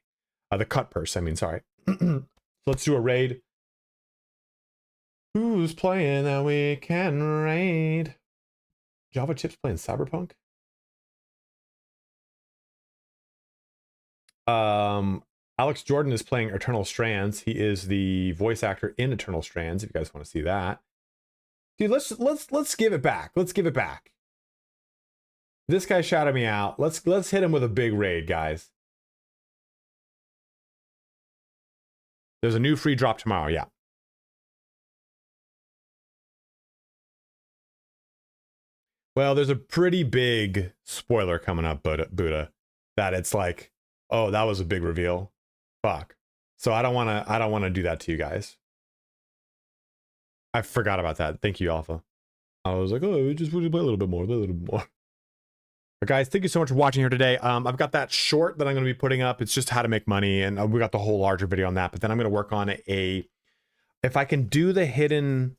The cut purse, I mean, sorry. So let's do a raid. Who's playing that we can raid? Java Chips playing Cyberpunk? Alex Jordan is playing Eternal Strands. He is the voice actor in Eternal Strands, if you guys want to see that. Dude, let's give it back. Let's give it back. This guy shouted me out. Let's hit him with a big raid, guys. There's a new free drop tomorrow, yeah. Well, there's a pretty big spoiler coming up, Buddha, that it's like, oh, that was a big reveal. Fuck. So I don't want to do that to you guys. I forgot about that. Thank you, Alpha. I was like, oh, just play a little bit more, But guys, thank you so much for watching here today. I've got that short that I'm going to be putting up. It's just how to make money, and we got the whole larger video on that. But then I'm going to work on if I can do the hidden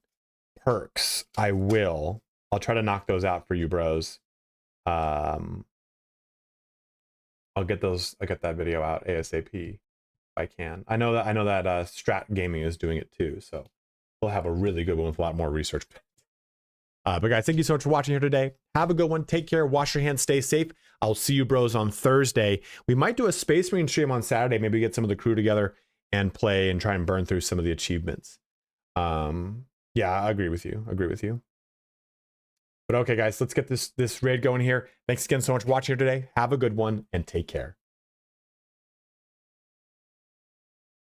perks, I will. I'll try to knock those out for you, bros. I'll get that video out ASAP if I can. I know that Strat Gaming is doing it too, so we'll have a really good one with a lot more research. But guys, thank you so much for watching here today. Have a good one. Take care. Wash your hands. Stay safe. I'll see you bros on Thursday. We might do a Space Marine stream on Saturday. Maybe get some of the crew together and play and try and burn through some of the achievements. Yeah, I agree with you. But okay, guys, let's get this raid going here. Thanks again so much for watching here today. Have a good one and take care.